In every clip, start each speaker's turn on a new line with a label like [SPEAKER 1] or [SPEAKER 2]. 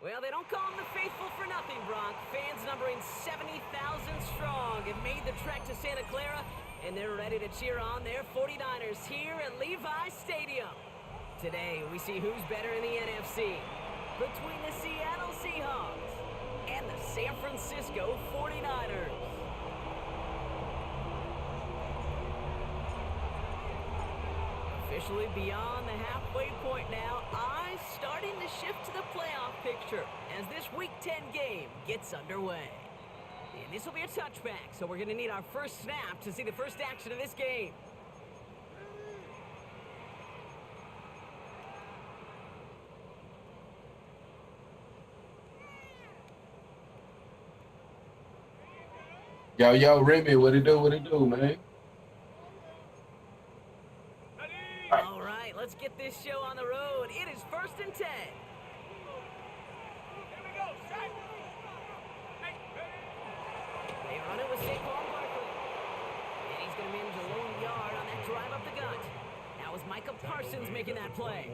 [SPEAKER 1] Well, they don't call them the faithful for nothing, Brock. Fans numbering 70,000 strong have made the trek to Santa Clara, and they're ready to cheer on their 49ers here at Levi Stadium. Today, we see who's better in the NFC between the Seattle Seahawks and the San Francisco 49ers. Officially beyond the halfway point now, eyes starting to shift to the playoff picture as this Week 10 game gets underway. And this will be a touchback, so we're going to need our first snap to see the first action of this game.
[SPEAKER 2] Yo, Remy, what it do, man?
[SPEAKER 1] All right, let's get this show on the road. It is 1st and 10. They run it with Saquon Barkley. And he's going to manage a lone yard on that drive up the gut. That was Micah Parsons making that play.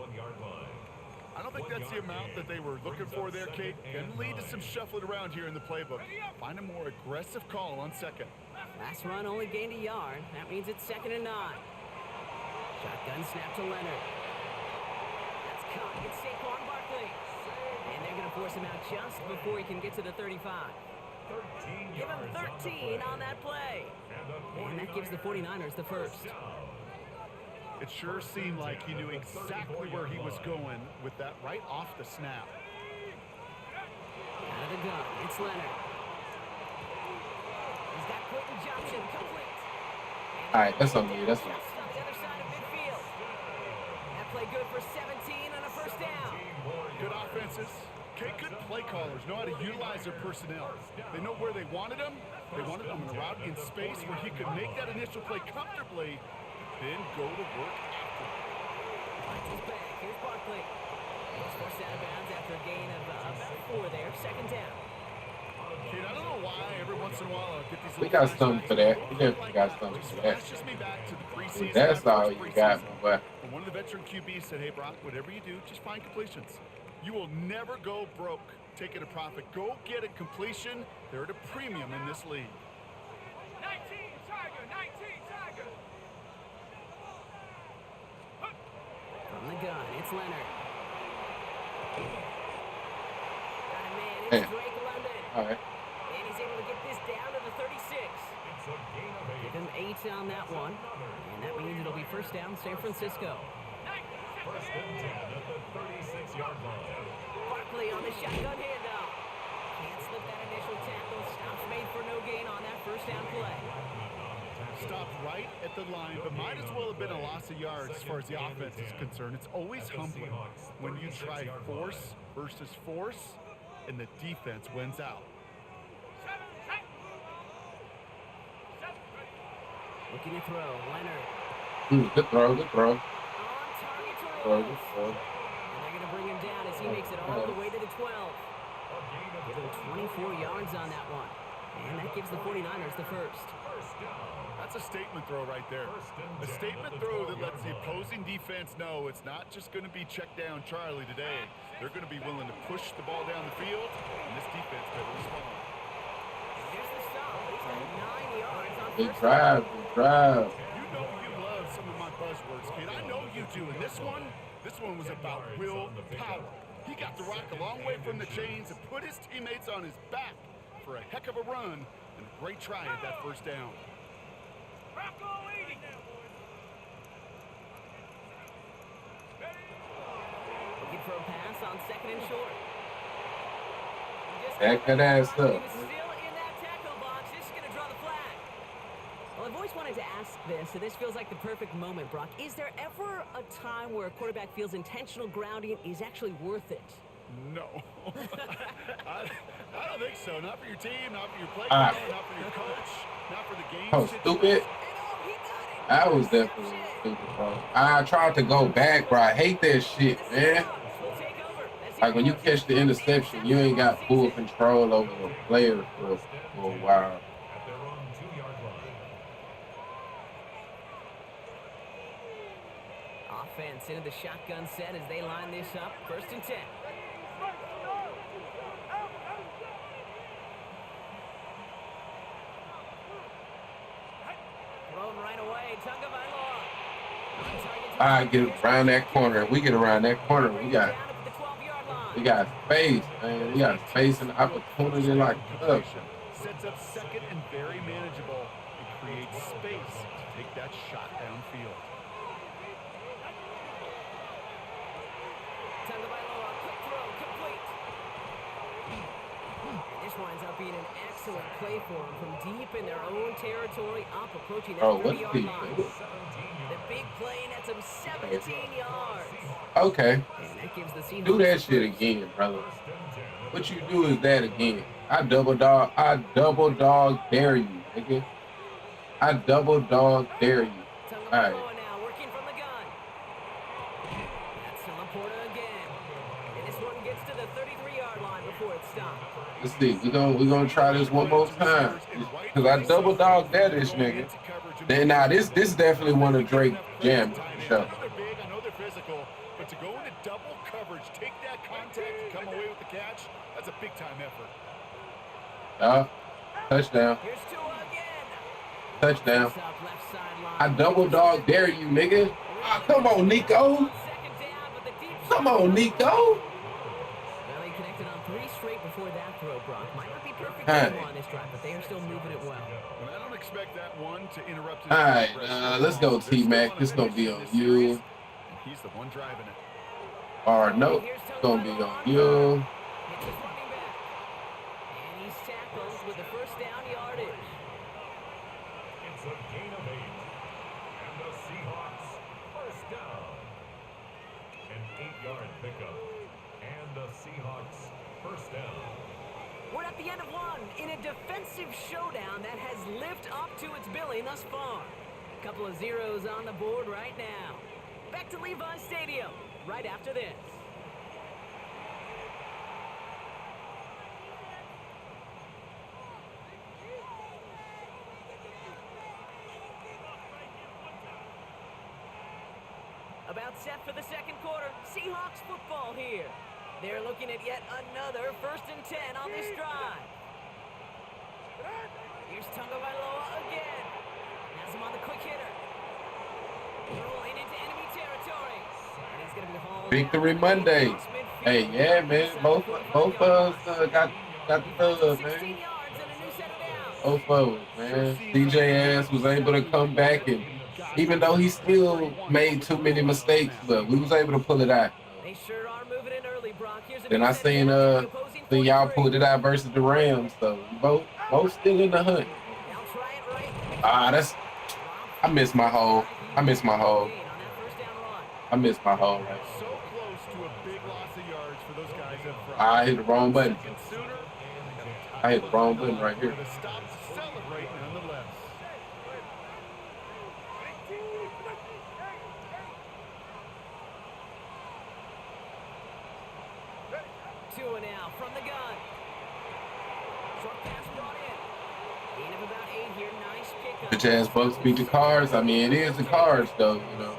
[SPEAKER 3] I don't think that's the amount that they were looking for there, Kate. Can lead to some shuffling around here in the playbook. Find a more aggressive call on second.
[SPEAKER 1] Last run only gained a yard. That means it's 2nd and 9. Shotgun snap to Leonard. That's caught. It's Saquon Barkley. And they're going to force him out just before he can get to the 35. Give him 13 on that play. And that gives the 49ers the first.
[SPEAKER 3] It sure seemed like he knew exactly where he was going with that right off the snap.
[SPEAKER 1] Out of the gun, it's Leonard. He's got Quentin Johnson complete.
[SPEAKER 2] All right, that's on me. That's on me.
[SPEAKER 1] Just on the other side of midfield. That play good for 17 on a first down.
[SPEAKER 3] Good offenses. Kate, good play callers know how to utilize their personnel. They know where they wanted him. They wanted him in a route in space where he could make that initial play comfortably, then go to work after.
[SPEAKER 1] He's back. Here's Barkley. He's forced out of bounds after a gain of about 4 there. 2nd down.
[SPEAKER 3] Kate, I don't know why every once in a while I get these.
[SPEAKER 2] We got something for that. We definitely got something for that.
[SPEAKER 3] That's just me back to the preseason.
[SPEAKER 2] That's all you got, my boy.
[SPEAKER 3] One of the veteran QBs said, hey, Brock, whatever you do, just find completions. You will never go broke taking a profit. Go get a completion. They're at a premium in this league.
[SPEAKER 4] 19 Tiger.
[SPEAKER 1] From the gun, it's Leonard. Got a man, it's
[SPEAKER 2] Hey.
[SPEAKER 1] Drake London.
[SPEAKER 2] All right.
[SPEAKER 1] And he's able to get this down to the 36. Give him 8 on that one. And that means it'll be first down, San Francisco.
[SPEAKER 4] First and 10 at the 36-yard line.
[SPEAKER 1] Barkley on the shotgun handoff. Can't slip that initial tackle. Stops made for no gain on that first down play.
[SPEAKER 3] Stopped right at the line, but might as well have been a loss of yards as far as the offense is concerned. It's always humbling when you try force versus force, and the defense wins out.
[SPEAKER 1] Looking to throw, Leonard.
[SPEAKER 2] Good throw.
[SPEAKER 1] On target to
[SPEAKER 2] Throw.
[SPEAKER 1] Rose. And they're going to bring him down as he makes it all the way to the 12. Give him 24 yards on that one. And that gives the 49ers the first.
[SPEAKER 3] That's a statement throw right there. A statement throw that lets the opposing defense know it's not just going to be check down Charlie today. They're going to be willing to push the ball down the field, and this defense better respond.
[SPEAKER 1] Here's the stop. He's got 9 yards on
[SPEAKER 2] Good
[SPEAKER 1] first
[SPEAKER 2] drive.
[SPEAKER 1] down.
[SPEAKER 2] Good drive.
[SPEAKER 3] You know you love some of my buzzwords, kid. I know you do. And this one was about willpower. He got the rock a long way from the chains and put his teammates on his back for a heck of a run and a great try at that first down.
[SPEAKER 1] Looking for a pass on 2nd and short.
[SPEAKER 2] Back that ass
[SPEAKER 1] He
[SPEAKER 2] up.
[SPEAKER 1] was still in that tackle box. This is going to draw the flag. Well, I've always wanted to ask this, and this feels like the perfect moment, Brock. Is there ever a time where a quarterback feels intentional grounding is actually worth it?
[SPEAKER 3] No. I don't think so. Not for your team, not for your play caller, not for your coach, not for the game.
[SPEAKER 2] Oh, stupid. That was definitely stupid, bro. I tried to go back, bro. I hate that shit, man. Like when you catch the interception, you ain't got full control over the player for a while.
[SPEAKER 1] Offense into the shotgun set as they line this up. 1st and 10.
[SPEAKER 2] I get around that corner. If we get around that corner, we got space, man. We got space and opportunity like us.
[SPEAKER 3] Sets up second and very manageable and creates space to take that shot downfield.
[SPEAKER 1] Quick throw, complete. And this winds up being an excellent play for them from deep in their own territory, up approaching that 30-yard line. The big play nets them 17 yards.
[SPEAKER 2] Okay.
[SPEAKER 1] And that gives the Seahawks
[SPEAKER 2] do that shit again, brother. What you do is that again. I double dog dare you, nigga. I double dog dare you. All right.
[SPEAKER 1] Now working from the gun. That's Laporta again. And this one gets to the 33-yard line before it stops.
[SPEAKER 2] Let's see. We're gonna try this one more time. Cause I double dog dare this nigga. Then now this definitely one of Drake's jams for sure.
[SPEAKER 3] I know they're physical, but to go into double coverage, take that contact and come away with the catch, that's a big time effort.
[SPEAKER 2] Touchdown.
[SPEAKER 1] Here's Tua again.
[SPEAKER 2] Touchdown. I double dog dare you, nigga. Ah, come on, Nico. Come on, Nico.
[SPEAKER 1] Well, they connected on 3 straight before that throw, Brock. Might not be perfect on this drive, but they are still moving it well.
[SPEAKER 3] And I don't expect that one to interrupt.
[SPEAKER 2] All right, let's go, T-Mac. This gonna be on you.
[SPEAKER 3] He's the one driving it.
[SPEAKER 2] Or no, it's gonna be on you.
[SPEAKER 1] It's his running back. And he's tackled with the first down yardage.
[SPEAKER 4] It's a gain of 8. And the Seahawks first down. An 8-yard pickup. And the Seahawks first down.
[SPEAKER 1] We're at the end of one in a defensive showdown that has lived up to its billing thus far. A couple of zeros on the board right now. Back to Levi Stadium right after this. About set for the second quarter. Seahawks football here. They're looking at yet another 1st and 10 on this drive. Here's Tagovailoa again. Has him on the quick hitter. Rolling into enemy territory. And he's going to be hauled
[SPEAKER 2] Victory Monday. Hey, yeah, man. Both of us got the dub, man. Both of us, man. DJ ass was able to come back, and even though he still made too many mistakes, but we was able to pull it out.
[SPEAKER 1] They sure are moving in early, Brock.
[SPEAKER 2] Then I seen y'all pulled it out versus the Rams, so both still in the hunt. I miss my hole. I miss my hole. Right.
[SPEAKER 3] So close to a big loss of yards for those guys up front.
[SPEAKER 2] I hit the wrong button. I hit the wrong button right here.
[SPEAKER 3] Stop to celebrate nonetheless.
[SPEAKER 1] Tua now from the gun. Short pass brought in. Gain of about 8 here. Nice pickup.
[SPEAKER 2] Bitch ass Bucks beat the Cards. I mean, it is the Cards, though, you know.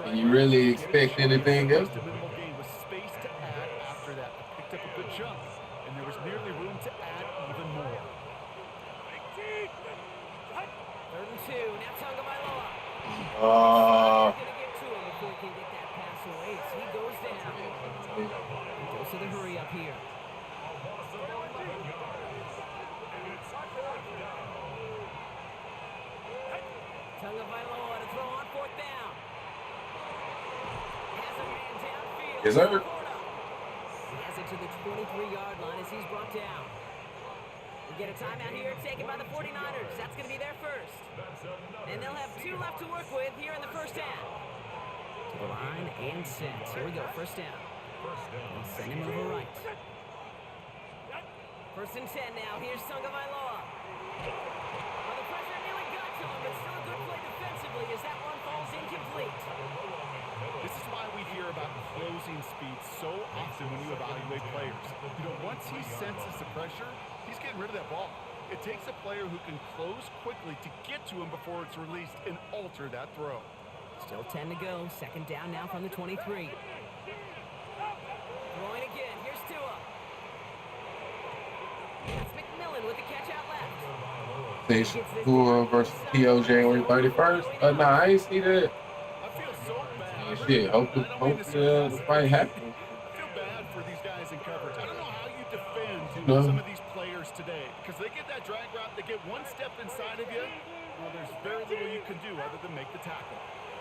[SPEAKER 2] And you really expect anything else?
[SPEAKER 3] The minimal gain was space to add after that. Picked up a good chunk, and there was nearly room to add even more.
[SPEAKER 1] 3rd and 2. Now Tagovailoa.
[SPEAKER 2] Oh.
[SPEAKER 1] Gonna get to him before he can get that pass away. So he goes down. He goes to the hurry up here. Tagovailoa to throw on 4th down. Has a man downfield.
[SPEAKER 2] Yes, sir.
[SPEAKER 1] He has it to the 23-yard line as he's brought down. We get a timeout here taken by the 49ers. That's going to be their first. And they'll have 2 left to work with here in the first half. To the line and set. Here we go, first down. And send him over right. 1st and 10 now. Here's Tagovailoa. Well, the pressure nearly got to him, but still a good play defensively as that one falls incomplete.
[SPEAKER 3] This is why we hear about closing speed so often when you evaluate players. You know, once he senses the pressure, he's getting rid of that ball. It takes a player who can close quickly to get to him before it's released and alter that throw.
[SPEAKER 1] Still 10 to go. 2nd down now from the 23. Throwing again. Here's Tua. That's McMillan with the catch out left.
[SPEAKER 2] Station Tour versus TO January 31st. Nah, I ain't see that.
[SPEAKER 3] I feel so bad.
[SPEAKER 2] And shit, hope the fight happens.
[SPEAKER 3] I feel bad for these guys in coverage. I don't know how you defend
[SPEAKER 2] No.
[SPEAKER 3] some of these players today because they get that drag route, they get one step inside of you. Well, there's very little you can do other than make the tackle.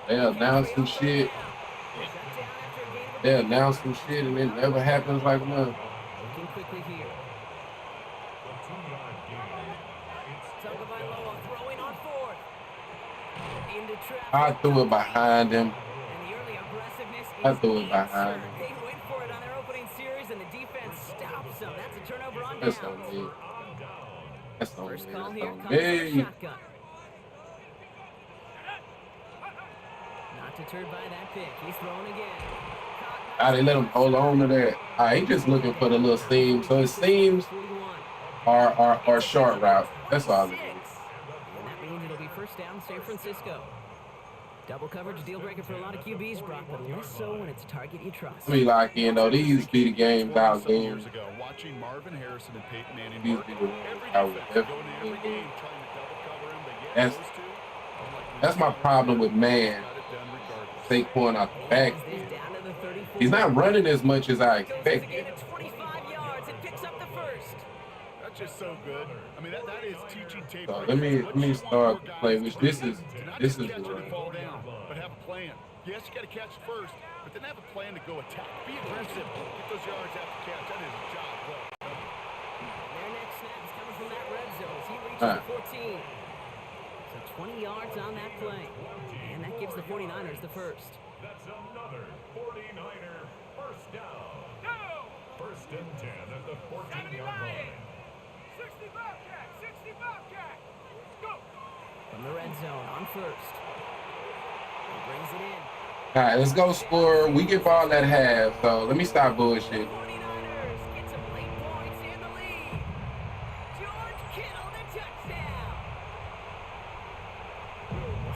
[SPEAKER 2] They announce some shit. They announce some shit and it never happens like nothing.
[SPEAKER 1] Looking quickly here. Tagovailoa throwing on fourth. Into traffic.
[SPEAKER 2] I threw it behind him.
[SPEAKER 1] And the early aggressiveness
[SPEAKER 2] I
[SPEAKER 1] is
[SPEAKER 2] threw it behind
[SPEAKER 1] answered.
[SPEAKER 2] him.
[SPEAKER 1] They went for it on their opening series, and the defense stops them. That's a turnover on
[SPEAKER 2] That's
[SPEAKER 1] downs.
[SPEAKER 2] on me. That's on me.
[SPEAKER 1] First call
[SPEAKER 2] That's
[SPEAKER 1] here
[SPEAKER 2] on
[SPEAKER 1] comes from the
[SPEAKER 2] me.
[SPEAKER 1] shotgun. Not deterred by that pick. He's throwing again.
[SPEAKER 2] They let him hold on to that. He just looking for the little seam. So it seems
[SPEAKER 1] 41.
[SPEAKER 2] are short route. That's all it is.
[SPEAKER 1] And that means it'll be first down, San Francisco. Double coverage, deal breaker for a lot of QBs, Brock, but less so when it's a target you trust.
[SPEAKER 2] Let me lock in though. These be the games I'll lose.
[SPEAKER 3] Years ago, watching Marvin Harrison and Peyton Manning
[SPEAKER 2] These
[SPEAKER 3] work,
[SPEAKER 2] be the ones
[SPEAKER 3] every
[SPEAKER 2] I would
[SPEAKER 3] defense going
[SPEAKER 2] definitely
[SPEAKER 3] into every
[SPEAKER 2] lose.
[SPEAKER 3] game trying to double cover him, but yeah, those two,
[SPEAKER 2] That's my problem with man.
[SPEAKER 3] got it done regardless.
[SPEAKER 2] Saquon out the back.
[SPEAKER 1] Is down to the 34.
[SPEAKER 2] He's not running as much as I
[SPEAKER 1] Goes as a
[SPEAKER 2] expected.
[SPEAKER 1] gain of 25 yards and picks up the first.
[SPEAKER 3] That's just so good. I mean, that is teaching tape.
[SPEAKER 2] So
[SPEAKER 3] right
[SPEAKER 2] let
[SPEAKER 3] there.
[SPEAKER 2] me
[SPEAKER 3] What you
[SPEAKER 2] start
[SPEAKER 3] want
[SPEAKER 2] the
[SPEAKER 3] your
[SPEAKER 2] play,
[SPEAKER 3] guys
[SPEAKER 2] which
[SPEAKER 3] to
[SPEAKER 2] this
[SPEAKER 3] do
[SPEAKER 2] is
[SPEAKER 3] not
[SPEAKER 2] this
[SPEAKER 3] just
[SPEAKER 2] is
[SPEAKER 3] catch it
[SPEAKER 2] right.
[SPEAKER 3] and fall down, but have a plan. Yes, you got to catch it first, but then have a plan to go attack. Be aggressive. Get those yards after catch. That is a job well done.
[SPEAKER 1] Their next snap is coming from that red zone as he reaches
[SPEAKER 2] All right.
[SPEAKER 1] the 14. So 20 yards on that play. And that gives the 49ers the first.
[SPEAKER 4] That's another 49er first down. First and 10 at the 14-yard line.
[SPEAKER 5] 60 Bobcat! 60 Bobcat! Go!
[SPEAKER 1] From the red zone on first. He brings it in.
[SPEAKER 2] All right, let's go score. We get ball at half, so let me stop bullshit.
[SPEAKER 1] 49ers get some late points in the lead. George Kittle, the touchdown.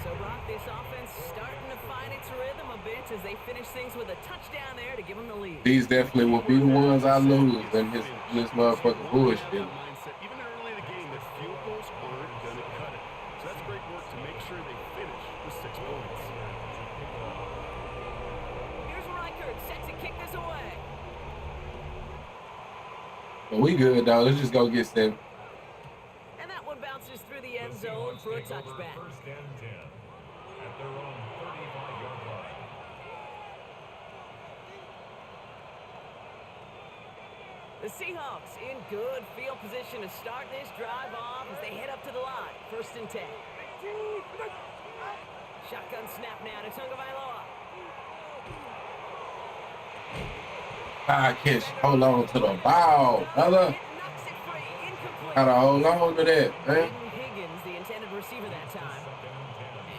[SPEAKER 1] So, Brock, this offense starting to find its rhythm a bit as they finish things with a touchdown there to give them the lead.
[SPEAKER 2] These definitely will be the ones I lose in this motherfucking bullshit.
[SPEAKER 3] Mindset, even early in the game, that field goals weren't going to cut it. So that's great work to make sure they finish with 6 points.
[SPEAKER 1] Here's Reichert set to kick this away.
[SPEAKER 2] But we good though. Let's just go get 7.
[SPEAKER 1] And that one bounces through the end zone for a touchback.
[SPEAKER 4] First and 10 at their own 35-yard line.
[SPEAKER 1] The Seahawks in good field position to start this drive off as they head up to the line. First and 10. Shotgun snap now to Tagovailoa.
[SPEAKER 2] Catch. Hold on to the ball, brother.
[SPEAKER 1] Knocks it free. Incomplete.
[SPEAKER 2] Gotta hold on to that, man.
[SPEAKER 1] Higgins, the intended receiver that time.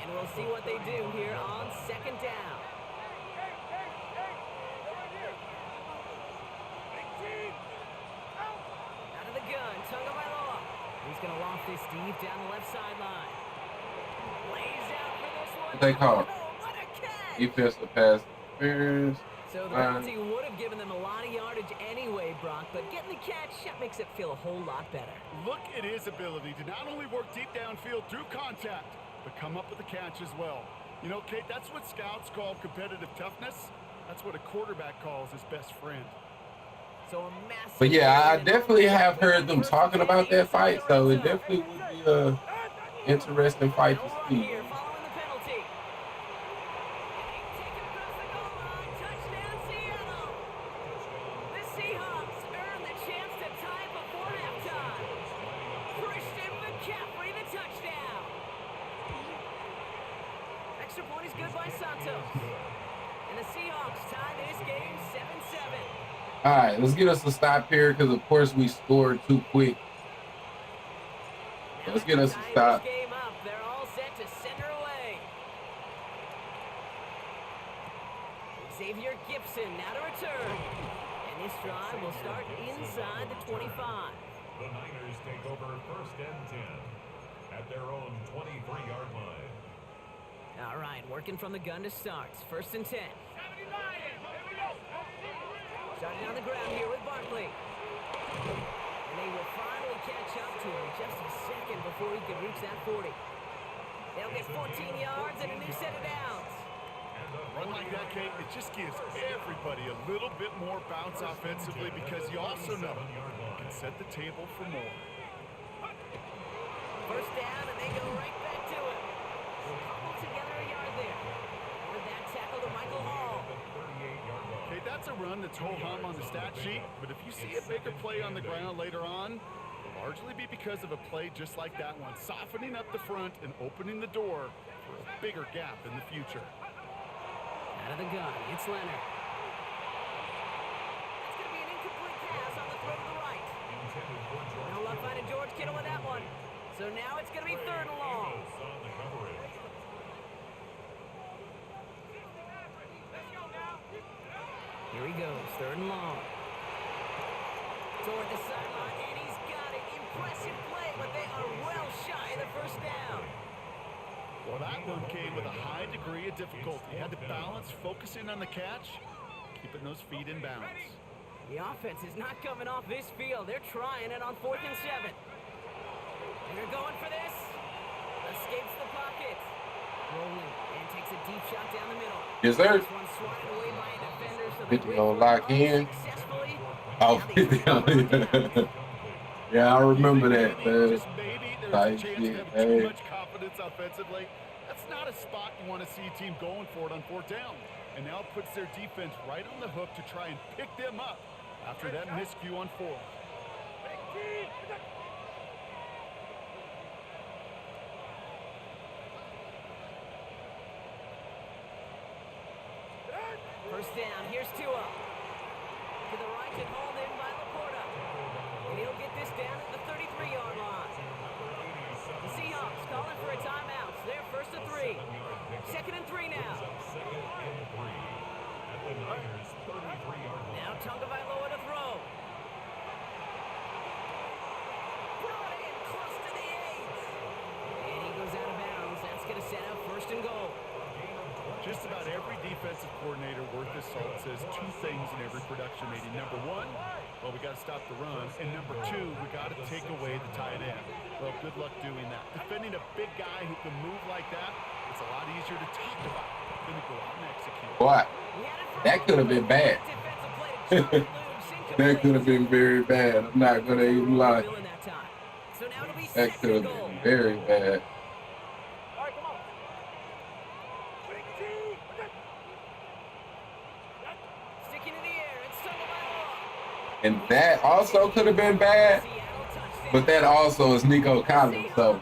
[SPEAKER 1] And we'll see what they do here on second down. Out of the gun, Tagovailoa. He's going to loft this deep down the left sideline. Lays out for this one.
[SPEAKER 2] What they call it?
[SPEAKER 1] Oh, what a catch!
[SPEAKER 2] Defensive pass interference.
[SPEAKER 1] So the penalty would have given them a lot of yardage anyway, Brock, but getting the catch, that makes it feel a whole lot better.
[SPEAKER 3] Look at his ability to not only work deep downfield through contact, but come up with the catch as well. You know, Kate, that's what scouts call competitive toughness. That's what a quarterback calls his best friend.
[SPEAKER 1] So a massive
[SPEAKER 2] But yeah, I definitely have heard them talking about that fight, so it definitely would be a interesting fight to see.
[SPEAKER 1] Here, following the penalty. Taken across the goal line, touchdown Seattle. The Seahawks earn the chance to tie it before halftime. Christian McCaffrey, the touchdown. Extra point is good by Santos. And the Seahawks tie this game 7-7.
[SPEAKER 2] All right, let's get us a stop here because, of course, we scored too quick. So let's get us a stop.
[SPEAKER 1] Game up. They're all set to send her away. Xavier Gibson now to return. And this drive will start inside the 25.
[SPEAKER 4] The Niners take over first and 10 at their own 23-yard line.
[SPEAKER 1] All right, working from the gun to start. First and 10. Starting on the ground here with Barkley. And they will finally catch up to him just a second before he could reach that 40. They'll get 14 yards and a new set of downs.
[SPEAKER 3] Run like that, Kate, it just gives everybody a little bit more bounce offensively because you also know you can set the table for more.
[SPEAKER 1] First down, and they go right back to it. Cobbled together a yard there. With that tackle to Michael Hall.
[SPEAKER 3] Okay, that's a run that's ho-hum on the stat sheet, but if you see a bigger play on the ground later on, it'll largely be because of a play just like that one, softening up the front and opening the door for a bigger gap in the future.
[SPEAKER 1] Out of the gun, it's Leonard. That's going to be an incomplete pass on the throw to the right. No luck finding George Kittle with that one. So now it's going to be third and long. Here he goes, third and long. Toward the sideline, and he's got it. Impressive play, but they are well shy of the first down.
[SPEAKER 3] Well, that one came with a high degree of difficulty. He had to balance focusing on the catch, keeping those feet in bounds.
[SPEAKER 1] The offense is not coming off this field. They're trying it on 4th and 7. They're going for this. Escapes the pocket. Rolling and takes a deep shot down the middle.
[SPEAKER 2] Yes, sir.
[SPEAKER 1] This one swatted away by a defender, so
[SPEAKER 2] 50 gonna lock in. Oh, 50. Yeah, I remember that.
[SPEAKER 3] Just maybe there's a chance to have too
[SPEAKER 2] Hey.
[SPEAKER 3] much confidence offensively. That's not a spot you want to see a team going for it on 4th down. And now it puts their defense right on the hook to try and pick them up after that miscue on 4th.
[SPEAKER 1] First down, here's Tua. To the right and hauled in by Laporta. And he'll get this down at the 33-yard line. The Seahawks calling for a timeout. They're first and 3. 2nd and 3 now. Now Tagovailoa to throw. Brought in close to the 8. And he goes out of bounds. That's going to set up 1st and goal.
[SPEAKER 3] Just about every defensive coordinator worth his salt says two things in every production meeting. Number one, well, we got to stop the run. And number two, we got to take away the tight end. Well, good luck doing that. Defending a big guy who can move like that, it's a lot easier to talk about than to go out and execute.
[SPEAKER 2] Boy, that could have been bad. That could have been very bad. I'm not going to even lie. That could have been very bad. And that also could have been bad, but that also is Nico Collins, so.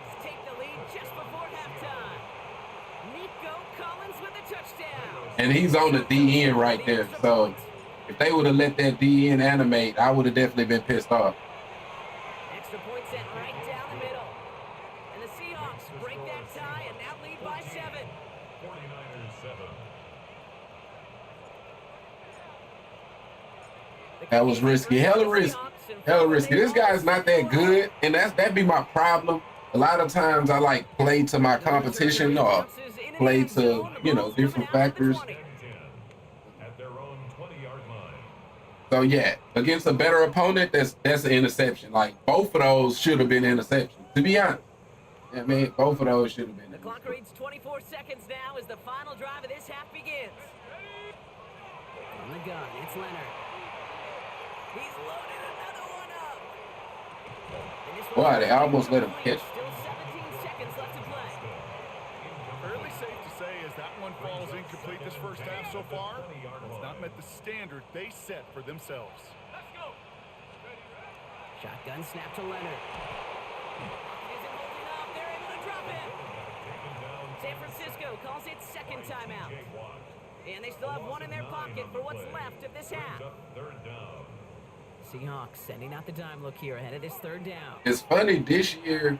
[SPEAKER 2] And he's on the DN right there, so if they would have let that DN animate, I would have definitely been pissed off.
[SPEAKER 1] Extra point set right down the middle. And the Seahawks break that tie and now lead by 7.
[SPEAKER 4] 49ers 7.
[SPEAKER 2] That was risky. Hella risky. Hella risky. This guy's not that good, and that'd be my problem. A lot of times I like play to my competition or play to, you know, different factors. So yeah, against a better opponent, that's an interception. Like both of those should have been interceptions. To be honest, I mean, both of those should have been.
[SPEAKER 1] The clock reads 24 seconds now as the final drive of this half begins. On the gun, it's Leonard. He's loaded another one up.
[SPEAKER 2] Boy, they almost let him catch.
[SPEAKER 1] Still 17 seconds left to play.
[SPEAKER 3] Fairly safe to say as that one falls incomplete this first half so far, it's not met the standard they set for themselves.
[SPEAKER 5] Let's go.
[SPEAKER 1] Shotgun snap to Leonard. Isn't holding up. They're able to drop it. San Francisco calls it second timeout. And they still have one in their pocket for what's left of this half. Seahawks sending out the dime look here ahead of this third down.
[SPEAKER 2] It's funny this year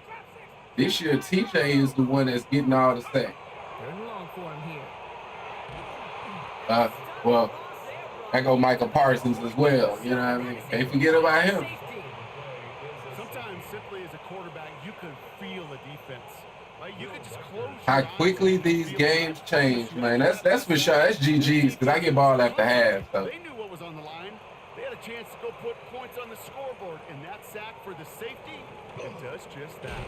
[SPEAKER 2] TJ is the one that's getting all the sacks.
[SPEAKER 1] Third and long for him here.
[SPEAKER 2] Well, I go Michael Parsons as well. You know what I mean? Can't forget about him.
[SPEAKER 3] Sometimes simply as a quarterback, you can feel a defense. Right? You can just close your
[SPEAKER 2] How
[SPEAKER 3] eyes
[SPEAKER 2] quickly
[SPEAKER 3] and
[SPEAKER 2] these
[SPEAKER 3] feel
[SPEAKER 2] games
[SPEAKER 3] it.
[SPEAKER 2] change, man. That's for sure. That's GG's because I get ball after half. So
[SPEAKER 3] They knew what was on the line. They had a chance to go put points on the scoreboard, and that sack for the safety, it does just that.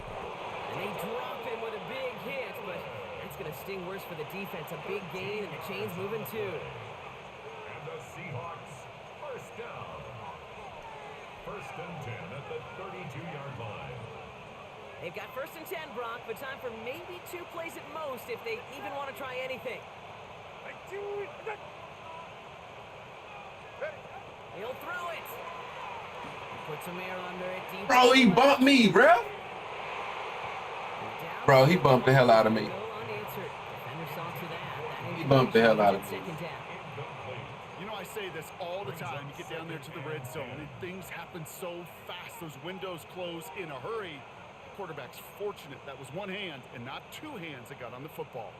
[SPEAKER 1] And they drop him with a big hit, but that's going to sting worse for the defense. A big gain, and the chain's moving too.
[SPEAKER 4] And the Seahawks, first down. First and 10 at the 32-yard line.
[SPEAKER 1] They've got first and 10, Brock, but time for maybe 2 plays at most if they even want to try anything. He'll throw it. Put some air under it. Deep.
[SPEAKER 2] Bro, he bumped me, bro. Bro, he bumped the hell out of me. He bumped the hell out of me.
[SPEAKER 3] You know, I say this all the time. You get down there to the red zone, and things happen so fast. Those windows close in a hurry. The quarterback's fortunate that was one hand and not 2 hands that got on the football.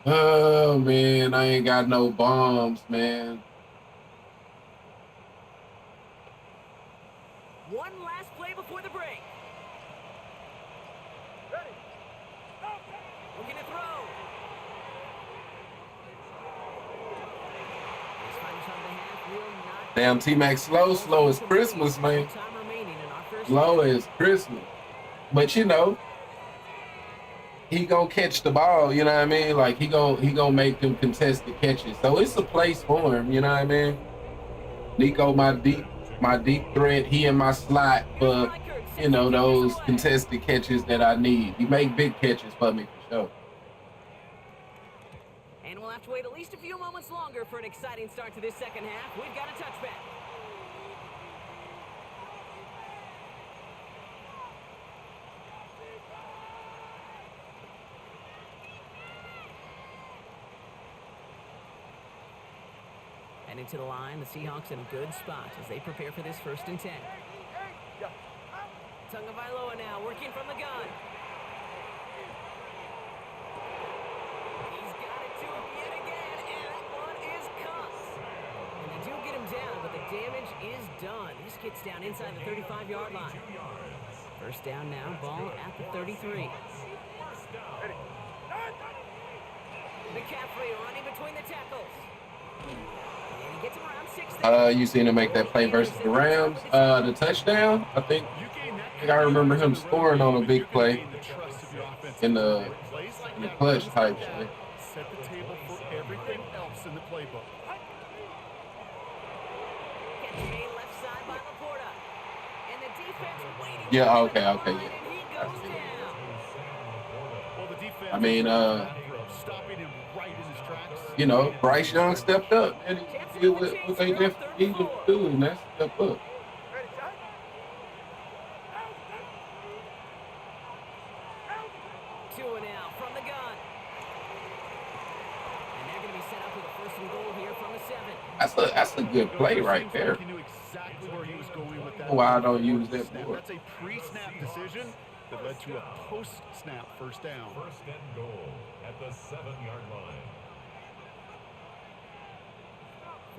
[SPEAKER 2] Oh, man, I ain't got no bombs, man.
[SPEAKER 1] One last play before the break.
[SPEAKER 5] Ready.
[SPEAKER 1] Looking to throw. This final shot of the half will not.
[SPEAKER 2] Damn, T-Mac slow as Christmas, man.
[SPEAKER 1] Time remaining in our first
[SPEAKER 2] Slow
[SPEAKER 1] half.
[SPEAKER 2] as Christmas. But, you know, he gonna catch the ball, you know what I mean? Like, he gonna make them contested catches. So it's a place for him, you know what I mean? Nico, my deep threat, he in my slot for, you know, those contested catches that I need. He make big catches for me for sure.
[SPEAKER 1] And we'll have to wait at least a few moments longer for an exciting start to this second half. We've got a touchback. And into the line, the Seahawks in a good spot as they prepare for this first and 10. Tagovailoa now working from the gun. He's got it to him yet again, and that one is caught. And they do get him down, but the damage is done. This gets down inside the 35-yard line. First down now, ball at the 33. McCaffrey running between the tackles.
[SPEAKER 2] You seen him make that play versus the Rams, the touchdown. I think I remember him scoring on a big play in the clutch type shit.
[SPEAKER 3] Set the table for everything else in the playbook.
[SPEAKER 1] Left side by Laporta. And the defense waiting.
[SPEAKER 2] Yeah, okay, yeah.
[SPEAKER 1] And he goes down.
[SPEAKER 3] Well, the defense
[SPEAKER 2] I mean,
[SPEAKER 3] stopping him right in his tracks.
[SPEAKER 2] you know, Bryce Young stepped up and he did what they definitely needed to do, and that's step up.
[SPEAKER 5] Ready, shot.
[SPEAKER 1] 2 now from the gun. And they're going to be set up with a first and goal here from the 7.
[SPEAKER 2] That's a good play right there.
[SPEAKER 3] He knew exactly where he was going with that.
[SPEAKER 2] Why I don't use that
[SPEAKER 3] snap.
[SPEAKER 2] more.
[SPEAKER 3] That's a pre-snap decision that led to a post-snap first down.
[SPEAKER 4] First and goal at the 7-yard line.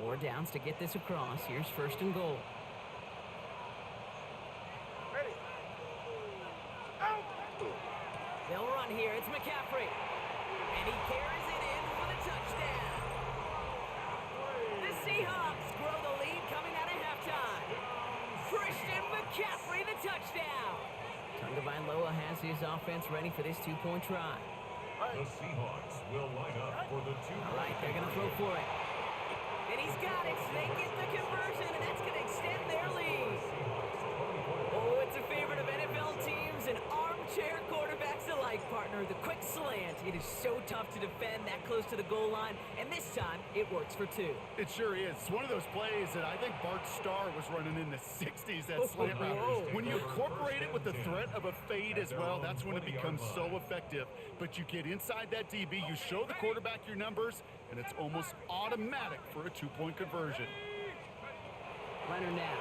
[SPEAKER 1] 4 downs to get this across. Here's first and goal.
[SPEAKER 5] Ready.
[SPEAKER 1] They'll run here. It's McCaffrey. And he carries it in for the touchdown. The Seahawks grow the lead coming out of halftime. Christian McCaffrey, the touchdown. Tagovailoa has his offense ready for this 2-point try.
[SPEAKER 4] The Seahawks will line up for the 2-point.
[SPEAKER 1] All right, they're going to throw for it. And he's got it. They get the conversion, and that's going to extend their lead. Oh, it's a favorite of NFL teams and armchair quarterbacks alike, partner. The quick slant. It is so tough to defend that close to the goal line, and this time it works for 2.
[SPEAKER 3] It sure is. It's one of those plays that I think Bart Starr was running in the 60s, that slant route. When you incorporate it with the threat of a fade as well, that's when it becomes so effective. But you get inside that DB, you show the quarterback your numbers, and it's almost automatic for a 2-point conversion.
[SPEAKER 1] Leonard now.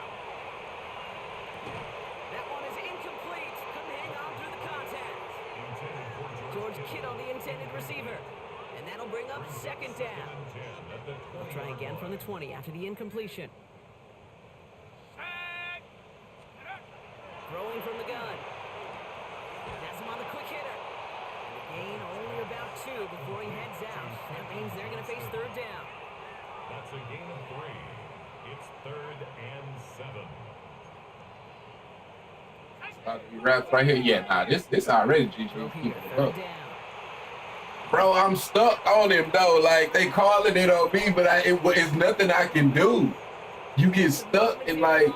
[SPEAKER 1] That one is incomplete. Couldn't hang on through the contact. George Kittle, the intended receiver. And that'll bring up second down. They'll try again from the 20 after the incompletion. Throwing from the gun. Has him on the quick hitter. And the gain only about 2
[SPEAKER 4] That's a gain of 3. It's 3rd and 7.
[SPEAKER 2] About to be wrapped right here. Yeah, nah, this already GG.
[SPEAKER 1] Throw
[SPEAKER 2] Keep
[SPEAKER 1] here,
[SPEAKER 2] it
[SPEAKER 1] 3rd
[SPEAKER 2] up.
[SPEAKER 1] down.
[SPEAKER 2] Bro, I'm stuck on him though. Like they calling it on me, but it's nothing I can do. You get stuck and like,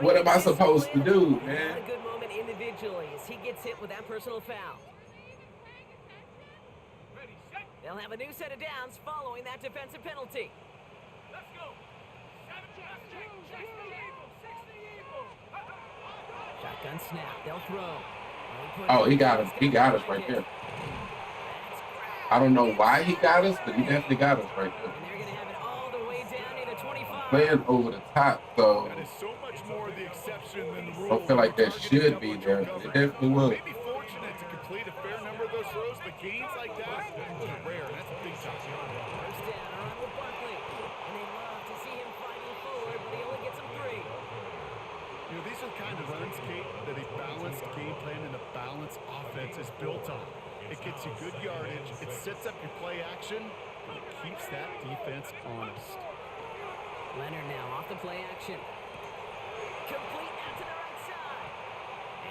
[SPEAKER 2] what am I supposed to do, man?
[SPEAKER 1] Not a good moment individually as he gets hit with that personal foul.
[SPEAKER 5] Ready, set,
[SPEAKER 1] They'll have a new set of downs following that defensive penalty.
[SPEAKER 5] let's go. 7, 6 the evil, 6 the evil.
[SPEAKER 1] Shotgun snap. They'll throw.
[SPEAKER 2] Oh, he got us. He got us right there. I don't know why he got us, but he definitely got us right there.
[SPEAKER 1] And they're going to have it all the way down near the 25.
[SPEAKER 2] Playing over the top, so
[SPEAKER 3] That is so much more the exception than the
[SPEAKER 2] I
[SPEAKER 3] rule.
[SPEAKER 2] don't feel like that
[SPEAKER 3] Targeting
[SPEAKER 2] should be
[SPEAKER 3] double
[SPEAKER 2] there,
[SPEAKER 3] coverage.
[SPEAKER 2] but it definitely was.
[SPEAKER 3] Maybe fortunate to complete a fair number of those throws, but gains like that, those are rare. That's a big time.
[SPEAKER 1] First down, around with Barkley. And they love to see him fighting forward, but he only gets them 3.
[SPEAKER 3] You know, these are the kind of runs, Kate, that a balanced game plan and a balanced offense is built on. It gets you good yardage, it sets up your play action, and it keeps that defense honest.
[SPEAKER 1] Leonard now off the play action. Complete out to the right side.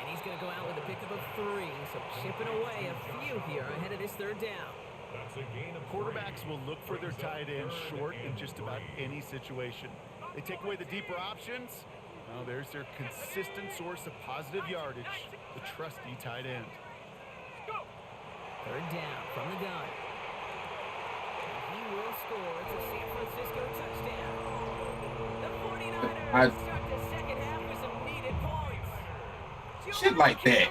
[SPEAKER 1] And he's going to go out with a pickup of 3. So chipping away a few here ahead of this 3rd down.
[SPEAKER 4] That's a gain of 3.
[SPEAKER 3] Quarterbacks will look for their tight end short in just about any situation. They take away the deeper options. Now there's their consistent source of positive yardage, the trusty tight end.
[SPEAKER 1] 3rd down from the gun. And he will score. It's a San Francisco touchdown. The 49ers start the second half with some needed points.
[SPEAKER 2] Shit like that.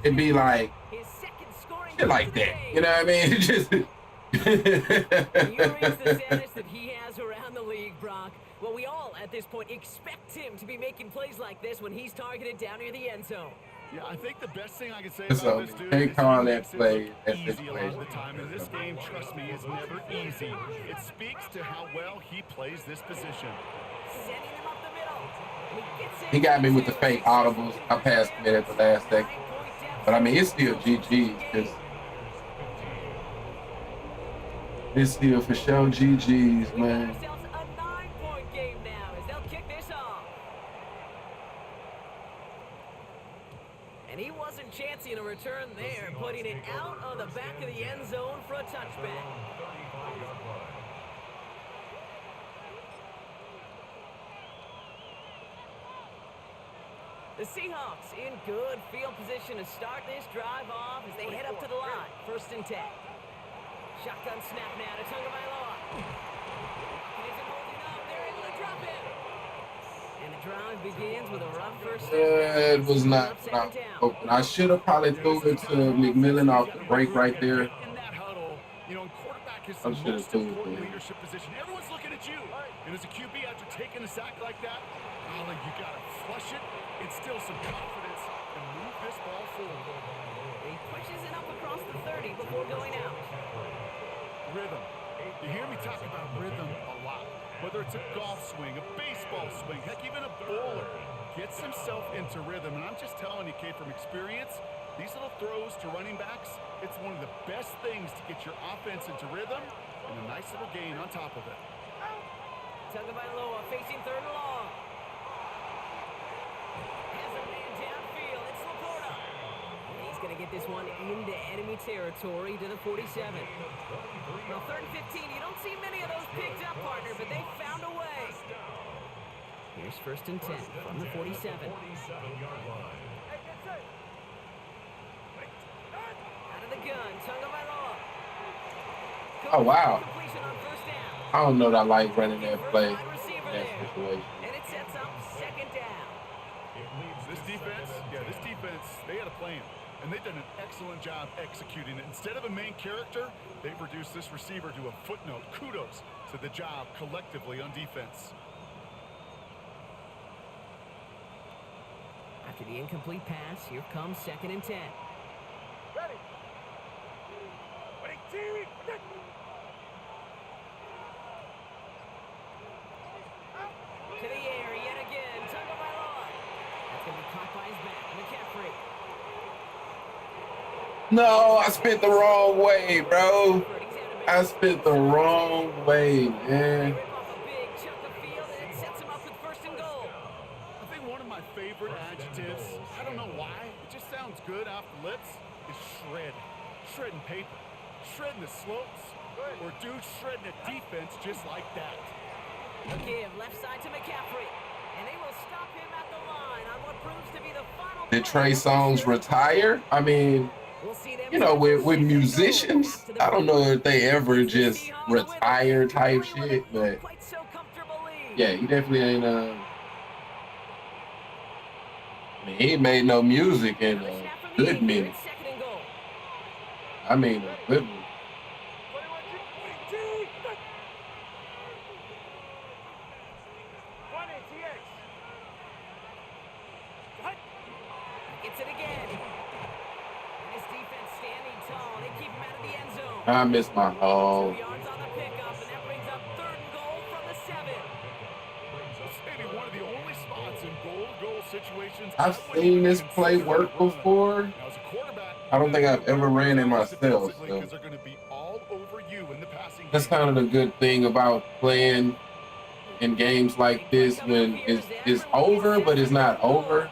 [SPEAKER 2] It'd be like
[SPEAKER 1] His second scoring
[SPEAKER 2] shit like that. You know what I mean? It just
[SPEAKER 1] He reads the status that he has around the league, Brock. Well, we all, at this point, expect him to be making plays like this when he's targeted down near the end zone.
[SPEAKER 3] Yeah, I think the best thing I can say
[SPEAKER 2] So,
[SPEAKER 3] about this dude
[SPEAKER 2] can't
[SPEAKER 3] is
[SPEAKER 2] call
[SPEAKER 3] he
[SPEAKER 2] that
[SPEAKER 3] makes it
[SPEAKER 2] play
[SPEAKER 3] look
[SPEAKER 2] at
[SPEAKER 3] easy
[SPEAKER 2] this
[SPEAKER 3] a lot of the
[SPEAKER 2] place.
[SPEAKER 3] time. And this game, trust me, is never easy. It speaks to how well he plays this position.
[SPEAKER 1] Sending him up the middle. And he gets it.
[SPEAKER 2] He got me with the fake audibles. I passed him at the last second. But I mean, it's still GG because it's still for sure GG's, man.
[SPEAKER 1] Ourselves a 9-point game now as they'll kick this off. And he wasn't chancing a return there, putting it out of the back of the end zone for a touchback. The Seahawks in good field position to start this drive off as they head up to the line. 1st and 10. Shotgun snap now to Tagovailoa. He isn't holding up. They're able to drop him. And the drive begins with a rough first step.
[SPEAKER 2] It was not open. I should have probably threw it to McMillan off the break right there.
[SPEAKER 3] In that huddle, you know, and quarterback is
[SPEAKER 2] I
[SPEAKER 3] the
[SPEAKER 2] should've
[SPEAKER 3] most
[SPEAKER 2] threw it to
[SPEAKER 3] important
[SPEAKER 2] him.
[SPEAKER 3] leadership position. Everyone's looking at you. And as a QB, after taking a sack like that, you got to flush it, instill some confidence, and move this ball forward.
[SPEAKER 1] He pushes it up across the 30 before going out.
[SPEAKER 3] Rhythm. You hear me talk about rhythm a lot. Whether it's a golf swing, a baseball swing, heck, even a bowler gets himself into rhythm. And I'm just telling you, Kate, from experience, these little throws to running backs, it's one of the best things to get your offense into rhythm and a nice little gain on top of it.
[SPEAKER 1] Tagovailoa facing 3rd and long. Has a man downfield. It's Laporta. And he's going to get this one into enemy territory to the 47. Now 3rd and 15. You don't see many of those picked up, partner, but they found a way. Here's 1st and 10 from the 47.
[SPEAKER 4] 47-yard line.
[SPEAKER 1] Out of the gun, Tagovailoa.
[SPEAKER 2] Oh, wow.
[SPEAKER 1] Completion on 1st down.
[SPEAKER 2] I don't know that I like running that play
[SPEAKER 1] Wide receiver
[SPEAKER 2] in that
[SPEAKER 1] there.
[SPEAKER 2] situation.
[SPEAKER 1] And it sets up 2nd down.
[SPEAKER 3] This defense, they had a plan. And they've done an excellent job executing it. Instead of a main character, they've reduced this receiver to a footnote. Kudos to the job collectively on defense.
[SPEAKER 1] After the incomplete pass, here comes 2nd and 10.
[SPEAKER 5] Ready. Ready, TV.
[SPEAKER 1] To the air yet again. Tagovailoa. That's going to be caught by his back. McCaffrey.
[SPEAKER 2] No, I spent the wrong way, bro. I spit the wrong way,
[SPEAKER 1] They
[SPEAKER 2] man.
[SPEAKER 1] rip off a big chunk of field, and it sets them up with first and goal.
[SPEAKER 3] I think one of my favorite adjectives, I don't know why, it just sounds good off the lips, is shred. Shredding paper, shredding the slopes, or dude shredding a defense just like that.
[SPEAKER 1] A give left side to McCaffrey, and they will stop him at the line on what proves to be the final.
[SPEAKER 2] Did Trey Songz retire? I mean,
[SPEAKER 1] We'll see them
[SPEAKER 2] you know,
[SPEAKER 1] set for
[SPEAKER 2] with
[SPEAKER 1] second and goal
[SPEAKER 2] musicians,
[SPEAKER 1] after the
[SPEAKER 2] I don't know if they ever
[SPEAKER 1] The
[SPEAKER 2] just
[SPEAKER 1] Seahawks win
[SPEAKER 2] retire
[SPEAKER 1] a
[SPEAKER 2] type
[SPEAKER 1] victory with
[SPEAKER 2] shit,
[SPEAKER 1] a
[SPEAKER 2] but
[SPEAKER 1] quite so comfortable lead.
[SPEAKER 2] yeah, he definitely ain't. I mean, he ain't made no music in
[SPEAKER 1] Now the
[SPEAKER 2] a
[SPEAKER 1] snap from the
[SPEAKER 2] good
[SPEAKER 1] eight here,
[SPEAKER 2] minute.
[SPEAKER 1] it's second and goal.
[SPEAKER 2] I mean, a good one.
[SPEAKER 1] Gets it again. And his defense standing tall. They keep him out of the end zone.
[SPEAKER 2] I miss my
[SPEAKER 1] 2
[SPEAKER 2] home.
[SPEAKER 1] yards on the pickup, and that brings up third and goal from the 7.
[SPEAKER 3] It's maybe one of the only spots in goal-to-goal situations.
[SPEAKER 2] I've seen this play work before.
[SPEAKER 3] Now, as a quarterback,
[SPEAKER 2] I don't think I've ever ran it myself, so
[SPEAKER 3] because they're going to be all over you in the passing
[SPEAKER 2] that's
[SPEAKER 3] game.
[SPEAKER 2] kind of the good thing about playing in games like this when it's over, but it's not over.